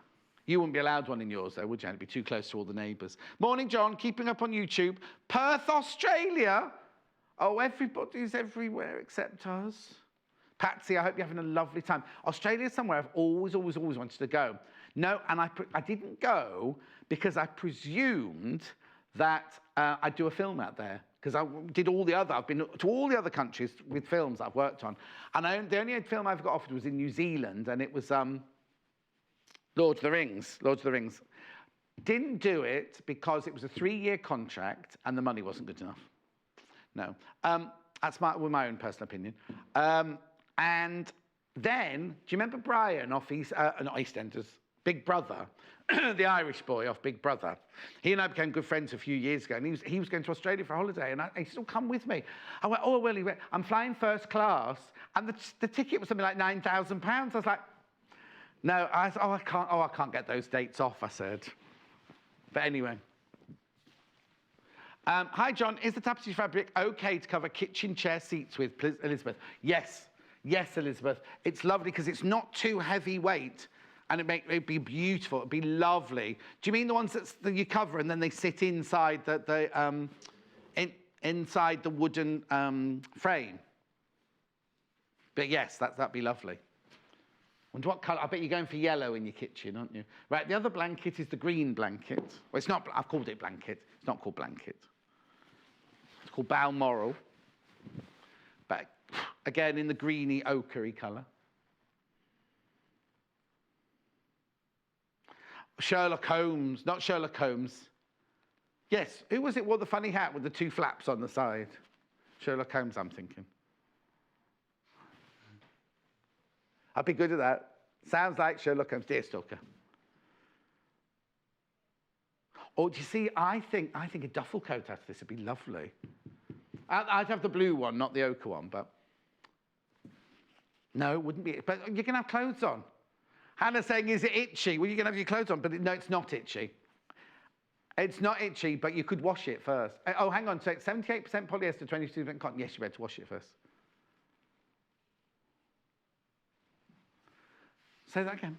You wouldn't be allowed one in yours, though, would you? It'd be too close to all the neighbours. Morning, John. Keeping up on YouTube. Perth, Australia. Oh, everybody's everywhere except us. Patsy, I hope you're having a lovely time. Australia's somewhere I've always wanted to go. No, and I didn't go because I presumed that I'd do a film out there. Because I've been to all the other countries with films I've worked on. And the only film I've got offered was in New Zealand, and it was Lord of the Rings. Didn't do it because it was a 3-year contract and the money wasn't good enough. No. That's my own personal opinion. And then, do you remember Brian off not EastEnders, Big Brother, the Irish boy off Big Brother? He and I became good friends a few years ago, and he was going to Australia for a holiday, and he said, come with me. I went, oh, well, I'm flying first class, and the ticket was something like £9,000. I was like, no, I can't get those dates off, I said. But anyway. Hi, John. Is the tapestry fabric okay to cover kitchen chair seats with, please, Elizabeth? Yes. Yes, Elizabeth. It's lovely because it's not too heavy weight and it'd be beautiful. It'd be lovely. Do you mean the ones that you cover and then they sit inside inside the wooden frame? But yes, that'd be lovely. Wonder what colour? I bet you're going for yellow in your kitchen, aren't you? Right, the other blanket is the green blanket. Well, it's not, I've called it blanket. It's not called blanket. It's called Balmoral. But again, in the greeny, ochre-y colour. Sherlock Holmes, not Sherlock Holmes. Yes, who was it wore the funny hat with the two flaps on the side? Sherlock Holmes, I'm thinking. I'd be good at that. Sounds like Sherlock Holmes, dear stalker. Oh, do you see, I think a duffel coat out of this would be lovely. I'd have the blue one, not the ochre one, but... No, it wouldn't be. But you can have clothes on. Hannah's saying, is it itchy? Well, you can have your clothes on, but no, it's not itchy. It's not itchy, but you could wash it first. Oh, hang on, so it's 78% polyester, 22% cotton. Yes, you better wash it first. Say that again.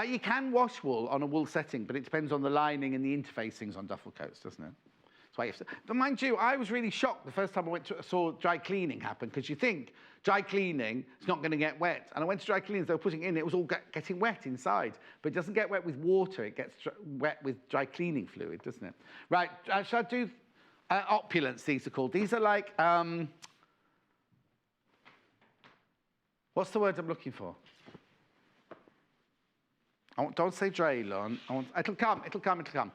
You can wash wool on a wool setting, but it depends on the lining and the interfacings on duffel coats, doesn't it? That's why you have to. But mind you, I was really shocked the first time I saw dry cleaning happen, because you think dry cleaning is not going to get wet. And I went to dry cleaners, they were putting it in, it was all getting wet inside. But it doesn't get wet with water, it gets wet with dry cleaning fluid, doesn't it? Right, shall I do opulence, these are called. These are like, what's the word I'm looking for? Don't say Draylon. It'll come.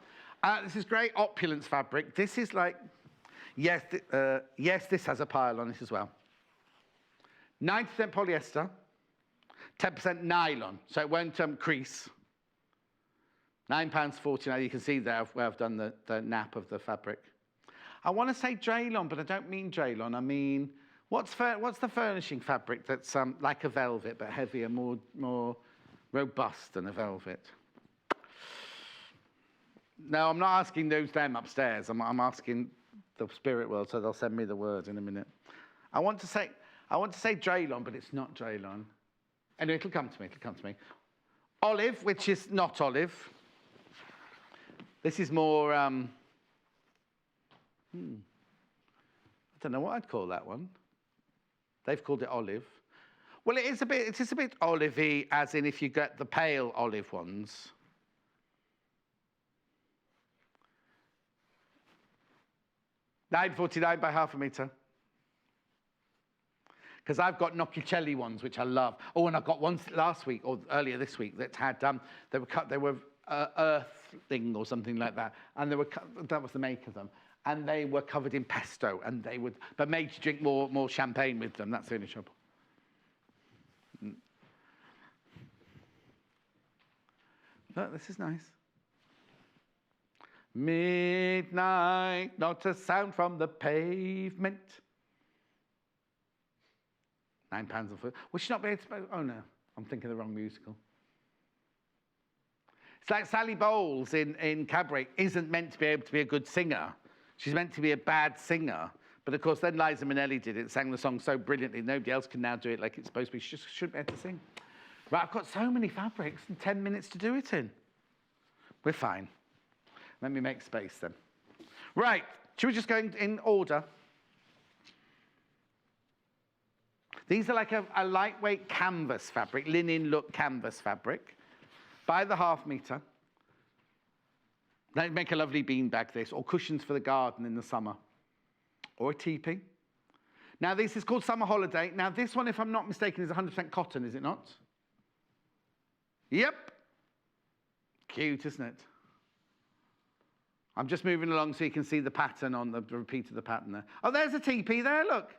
This is great opulence fabric. This is like, yes, this has a pile on it as well. 90% polyester, 10% nylon, so it won't crease. £9.49. You can see there where I've done the nap of the fabric. I want to say Draylon, but I don't mean Draylon. I mean, what's the furnishing fabric that's like a velvet but heavier, more robust than a velvet? No, I'm not asking them upstairs. I'm asking the spirit world, so they'll send me the word in a minute. I want to say Draylon, but it's not Draylon. Anyway, it'll come to me. Olive, which is not olive. This is more, I don't know what I'd call that one. They've called it olive. Well, it is a bit olivey, as in if you get the pale olive ones. £9.49 by half a metre. Because I've got Nocchicelli ones, which I love. Oh, and I got ones last week, or earlier this week, that had, they were earth thing or something like that. And that was the make of them. And they were covered in pesto, and but made you drink more champagne with them. That's the only trouble. Look, this is nice. Midnight, not a sound from the pavement. £9 a foot. Would she not be able to... Oh, no. I'm thinking of the wrong musical. It's like Sally Bowles in Cabaret isn't meant to be able to be a good singer. She's meant to be a bad singer. But, of course, then Liza Minnelli did it, sang the song so brilliantly, nobody else can now do it like it's supposed to be. She just shouldn't be able to sing. Right, I've got so many fabrics and 10 minutes to do it in. We're fine. Let me make space then. Right, should we just go in order? These are like a lightweight canvas fabric, linen look canvas fabric, by the half metre. They make a lovely beanbag, this, or cushions for the garden in the summer, or a teepee. Now, this is called Summer Holiday. Now, this one, if I'm not mistaken, is 100% cotton, is it not? Yep. Cute, isn't it? I'm just moving along so you can see the pattern on the repeat of the pattern there. Oh, there's a teepee there, look.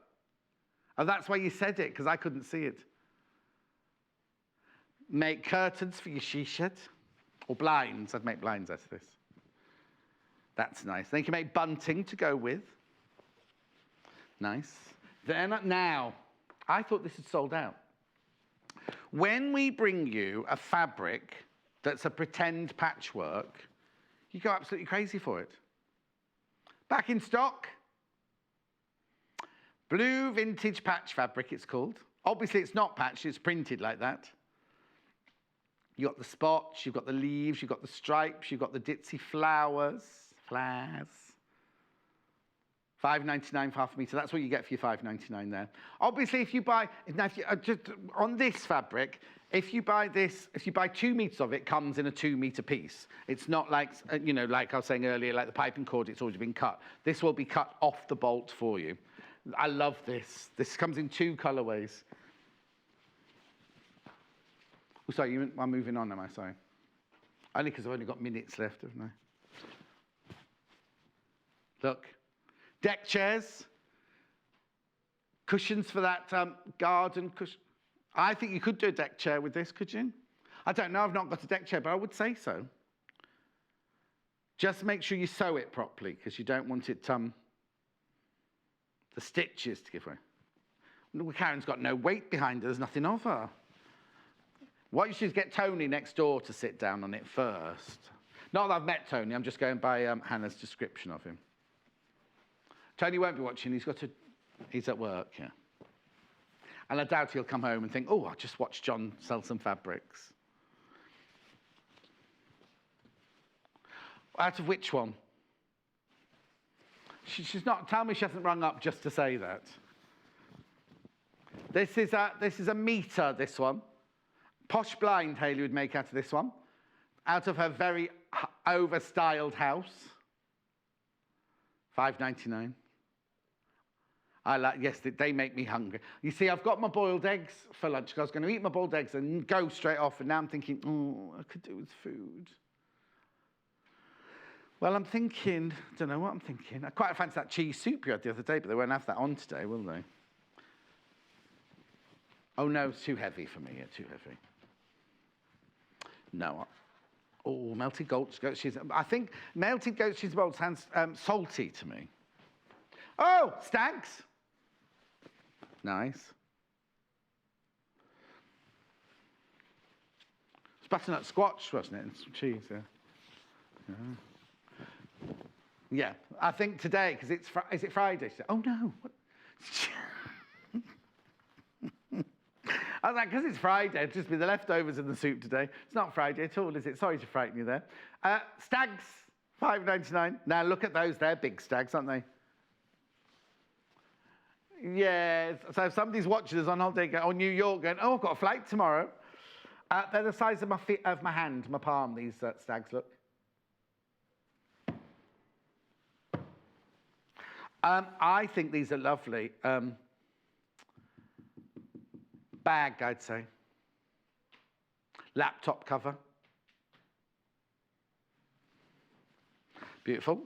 Oh, that's why you said it, because I couldn't see it. Make curtains for your she-shed. Or blinds. I'd make blinds out of this. That's nice. Then you can make bunting to go with. Nice. Then, now, I thought this had sold out. When we bring you a fabric that's a pretend patchwork, You go absolutely crazy for it. Back in stock. Blue vintage patch fabric, it's called. Obviously, it's not patched, it's printed like that. You've got the spots, you've got the leaves, you've got the stripes, you've got the ditzy flowers. $5.99 for half a metre. That's what you get for your $5.99 there. Obviously, if you buy, now if you, just on this fabric, if you buy 2 metres of it, it comes in a 2 metre piece. It's not like, you know, like I was saying earlier, like the piping cord, it's already been cut. This will be cut off the bolt for you. I love this. This comes in 2 colourways. Oh, sorry, I'm moving on, am I? Sorry. Only because I've only got minutes left, haven't I? Look. Deck chairs. Cushions for that garden cushion. I think you could do a deck chair with this, could you? I don't know, I've not got a deck chair, but I would say so. Just make sure you sew it properly, because you don't want it, the stitches to give way. Karen's got no weight behind her, there's nothing of her. What you should is get Tony next door to sit down on it first. Not that I've met Tony, I'm just going by Hannah's description of him. Tony won't be watching, he's at work, yeah. And I doubt he'll come home and think, oh, I'll just watch John sell some fabrics. Out of which one? She's not, tell me she hasn't rung up just to say that. This is a metre, this one. Posh Blind Hayley would make out of this one. Out of her very over-styled house. $5.99. Yes, they make me hungry. You see, I've got my boiled eggs for lunch. I was going to eat my boiled eggs and go straight off, and now I'm thinking, oh, I could do with food. Well, I'm thinking, I don't know what I'm thinking. I quite fancy that cheese soup you had the other day, but they won't have that on today, will they? Oh, no, it's too heavy for me. Yeah, too heavy. No. Oh, melted goat cheese. I think melted goat cheese balls sounds salty to me. Oh, stags. Nice. It's butternut squash, wasn't it? And some cheese, yeah. Yeah, I think today, because is it Friday? Oh, no. I was like, because it's Friday, it'll just be the leftovers in the soup today. It's not Friday at all, is it? Sorry to frighten you there. Stags, $5.99. Now, look at those. They're big stags, aren't they? Yeah, so if somebody's watching us on holiday or New York going, oh, I've got a flight tomorrow. They're the size of my hand, my palm, these stags, look. I think these are lovely. Bag, I'd say. Laptop cover. Beautiful.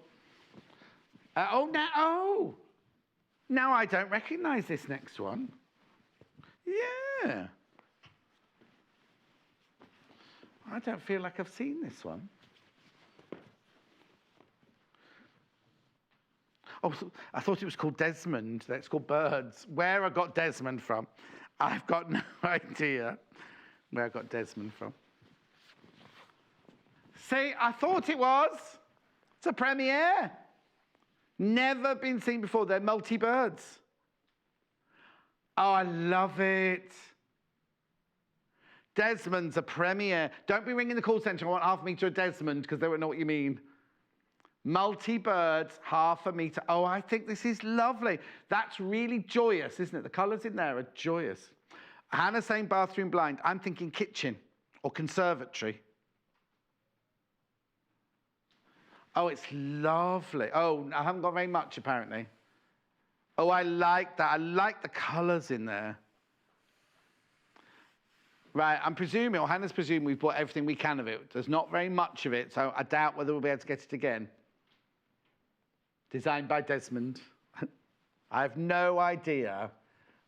Now I don't recognise this next one. Yeah. I don't feel like I've seen this one. Oh, I thought it was called Desmond. It's called Birds. Where I got Desmond from, I've got no idea where I got Desmond from. See, I thought it was. It's a premiere. Never been seen before. They're multi-birds. Oh, I love it. Desmond's a premiere. Don't be ringing the call centre. I want half a metre of Desmond because they won't know what you mean. Multi-birds, half a metre. Oh, I think this is lovely. That's really joyous, isn't it? The colours in there are joyous. Hannah's saying bathroom blind. I'm thinking kitchen or conservatory. Oh, it's lovely. Oh, I haven't got very much, apparently. Oh, I like that. I like the colours in there. Right, I'm presuming, or Hannah's presuming we've bought everything we can of it. There's not very much of it, so I doubt whether we'll be able to get it again. Designed by Desmond. I have no idea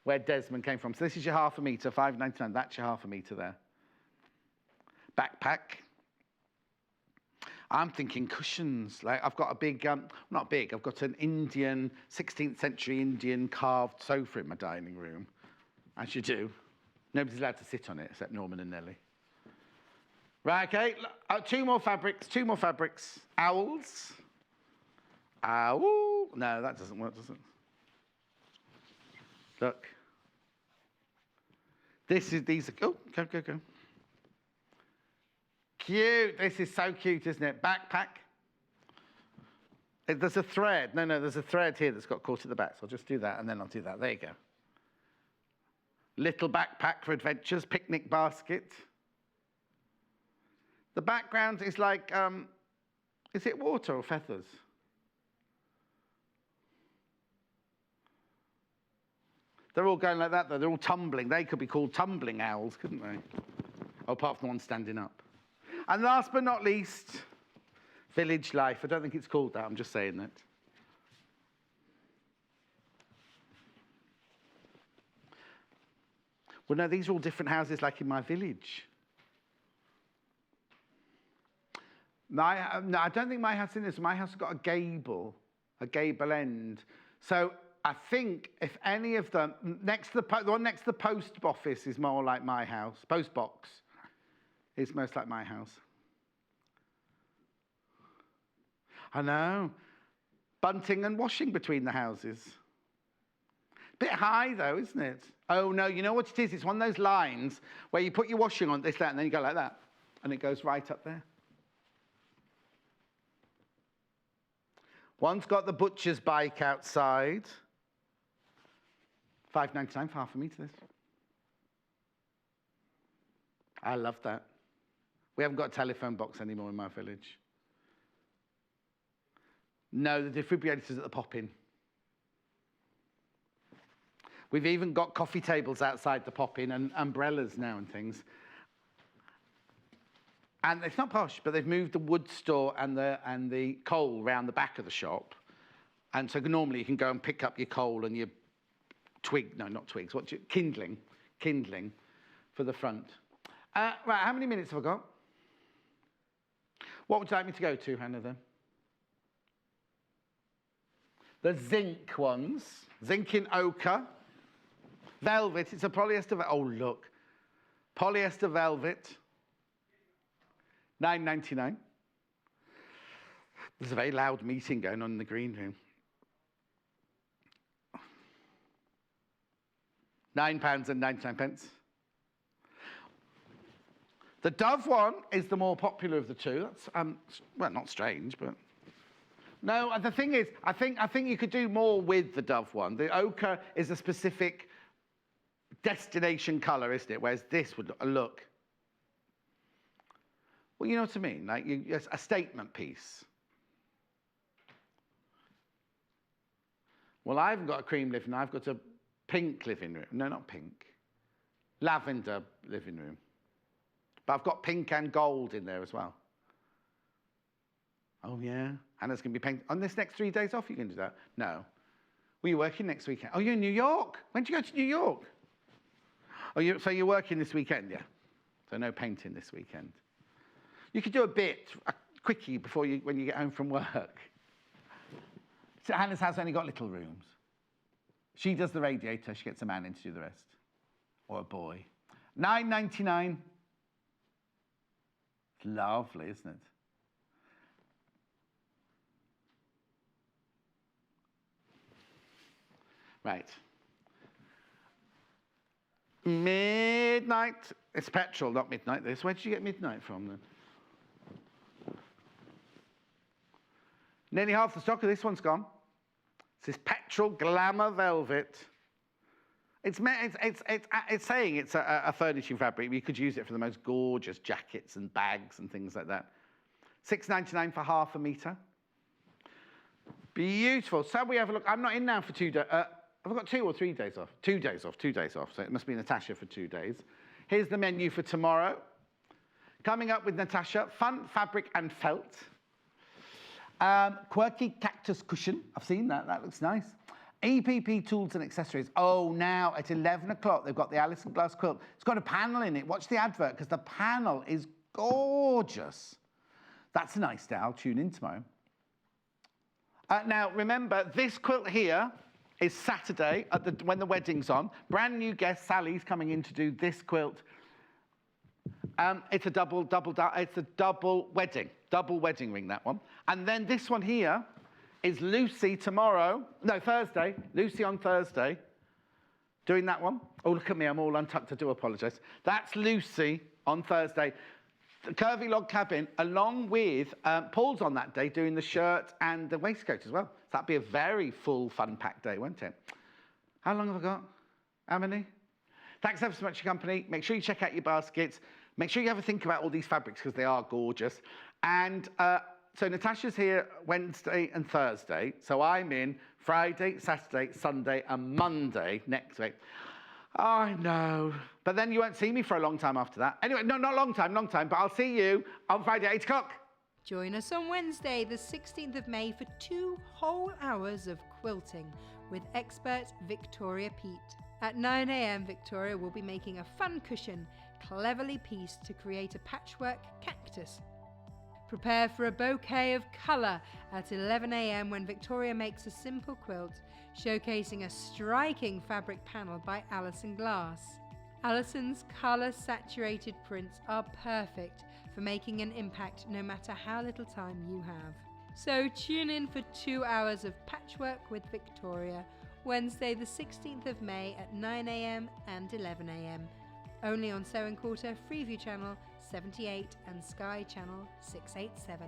where Desmond came from. So this is your half a metre, $5.99. That's your half a metre there. Backpack. I'm thinking cushions. Like I've got a big, not big, I've got an Indian, 16th century Indian carved sofa in my dining room. As you do. Nobody's allowed to sit on it except Norman and Nellie. Right, okay. Two more fabrics. Owls. Owl. No, that doesn't work, does it? Look. These are, oh, go. Cute. This is so cute, isn't it? Backpack. There's a thread. No, there's a thread here that's got caught at the back. So I'll just do that, and then I'll do that. There you go. Little backpack for adventures, picnic basket. The background is like, is it water or feathers? They're all going like that, though. They're all tumbling. They could be called tumbling owls, couldn't they? Oh, apart from the one standing up. And last but not least, village life. I don't think it's called that. I'm just saying that. Well, no, these are all different houses like in my village. No, I don't think my house is in this. My house has got a gable end. So I think if any of them, the one next to the post office is more like my house. Post box is most like my house. I know. Bunting and washing between the houses. Bit high though, isn't it? Oh no, you know what it is? It's one of those lines where you put your washing on this, that, and then you go like that. And it goes right up there. One's got the butcher's bike outside. $5.99 for half a metre. I love that. We haven't got a telephone box anymore in my village. No, the defibrillator's at the pop-in. We've even got coffee tables outside the pop-in and umbrellas now and things. And it's not posh, but they've moved the wood store and the coal round the back of the shop. And so normally you can go and pick up your coal and your kindling for the front. Right, how many minutes have I got? What would you like me to go to, Hannah, then? The zinc ones. Zinc in ochre. Velvet, it's a polyester, oh look. Polyester velvet. $9.99. There's a very loud meeting going on in the green room. £9.99. The Dove one is the more popular of the two. That's well, not strange, but no. The thing is, I think you could do more with the Dove one. The ochre is a specific destination colour, isn't it? Whereas this would look. Well, you know what I mean? Like a statement piece. Well, I haven't got a cream living room. I've got a pink living room. No, not pink. Lavender living room. But I've got pink and gold in there as well. Oh, yeah. Hannah's going to be painting. On this next 3 days off, you can do that? No. Were you working next weekend? Oh, you're in New York? When did you go to New York? Oh, so you're working this weekend, yeah. So no painting this weekend. You could do a quickie when you get home from work. So Hannah's house only got little rooms. She does the radiator. She gets a man in to do the rest. Or a boy. $9.99. It's lovely, isn't it? Right. Midnight. It's petrol, not midnight this. Where did you get midnight from then? Nearly half the stock of this one's gone. It's this petrol glamour velvet. It's saying it's a furnishing fabric. You could use it for the most gorgeous jackets and bags and things like that. $6.99 for half a metre. Beautiful. So we have a look. I'm not in now for 2 days. Have I got 2 or 3 days off? 2 days off. 2 days off. So it must be Natasha for 2 days. Here's the menu for tomorrow. Coming up with Natasha, fun fabric and felt. Quirky cactus cushion. I've seen that. That looks nice. EPP tools and accessories. Oh, now at 11 o'clock, they've got the Alison Blouse quilt. It's got a panel in it. Watch the advert, because the panel is gorgeous. That's a nice day. I'll tune in tomorrow. Now, remember, this quilt here is Saturday when the wedding's on. Brand new guest, Sally's coming in to do this quilt. It's a double wedding ring, that one. And then this one here is Lucy Thursday. Lucy on Thursday, doing that one. Oh, look at me, I'm all untucked, I do apologise. That's Lucy on Thursday. The Curvy Log Cabin, along with Paul's on that day doing the shirt and the waistcoat as well. So that'd be a very full, fun-packed day, won't it? How long have I got? How many? Thanks ever so much for your company. Make sure you check out your baskets. Make sure you have a think about all these fabrics because they are gorgeous. And so Natasha's here Wednesday and Thursday. So I'm in Friday, Saturday, Sunday and Monday next week. Oh, I know. But then you won't see me for a long time after that. Anyway, no, not long time, but I'll see you on Friday at 8 o'clock. Join us on Wednesday, the 16th of May for 2 whole hours of quilting with expert Victoria Peat. At 9 a.m, Victoria will be making a fun cushion, cleverly pieced to create a patchwork cactus. Prepare for a bouquet of colour at 11 a.m. when Victoria makes a simple quilt, showcasing a striking fabric panel by Alison Glass. Alison's colour-saturated prints are perfect for making an impact no matter how little time you have. So tune in for 2 hours of patchwork with Victoria, Wednesday the 16th of May at 9 a.m. and 11 a.m. Only on Sewing Quarter, Freeview Channel 78 and Sky Channel 687.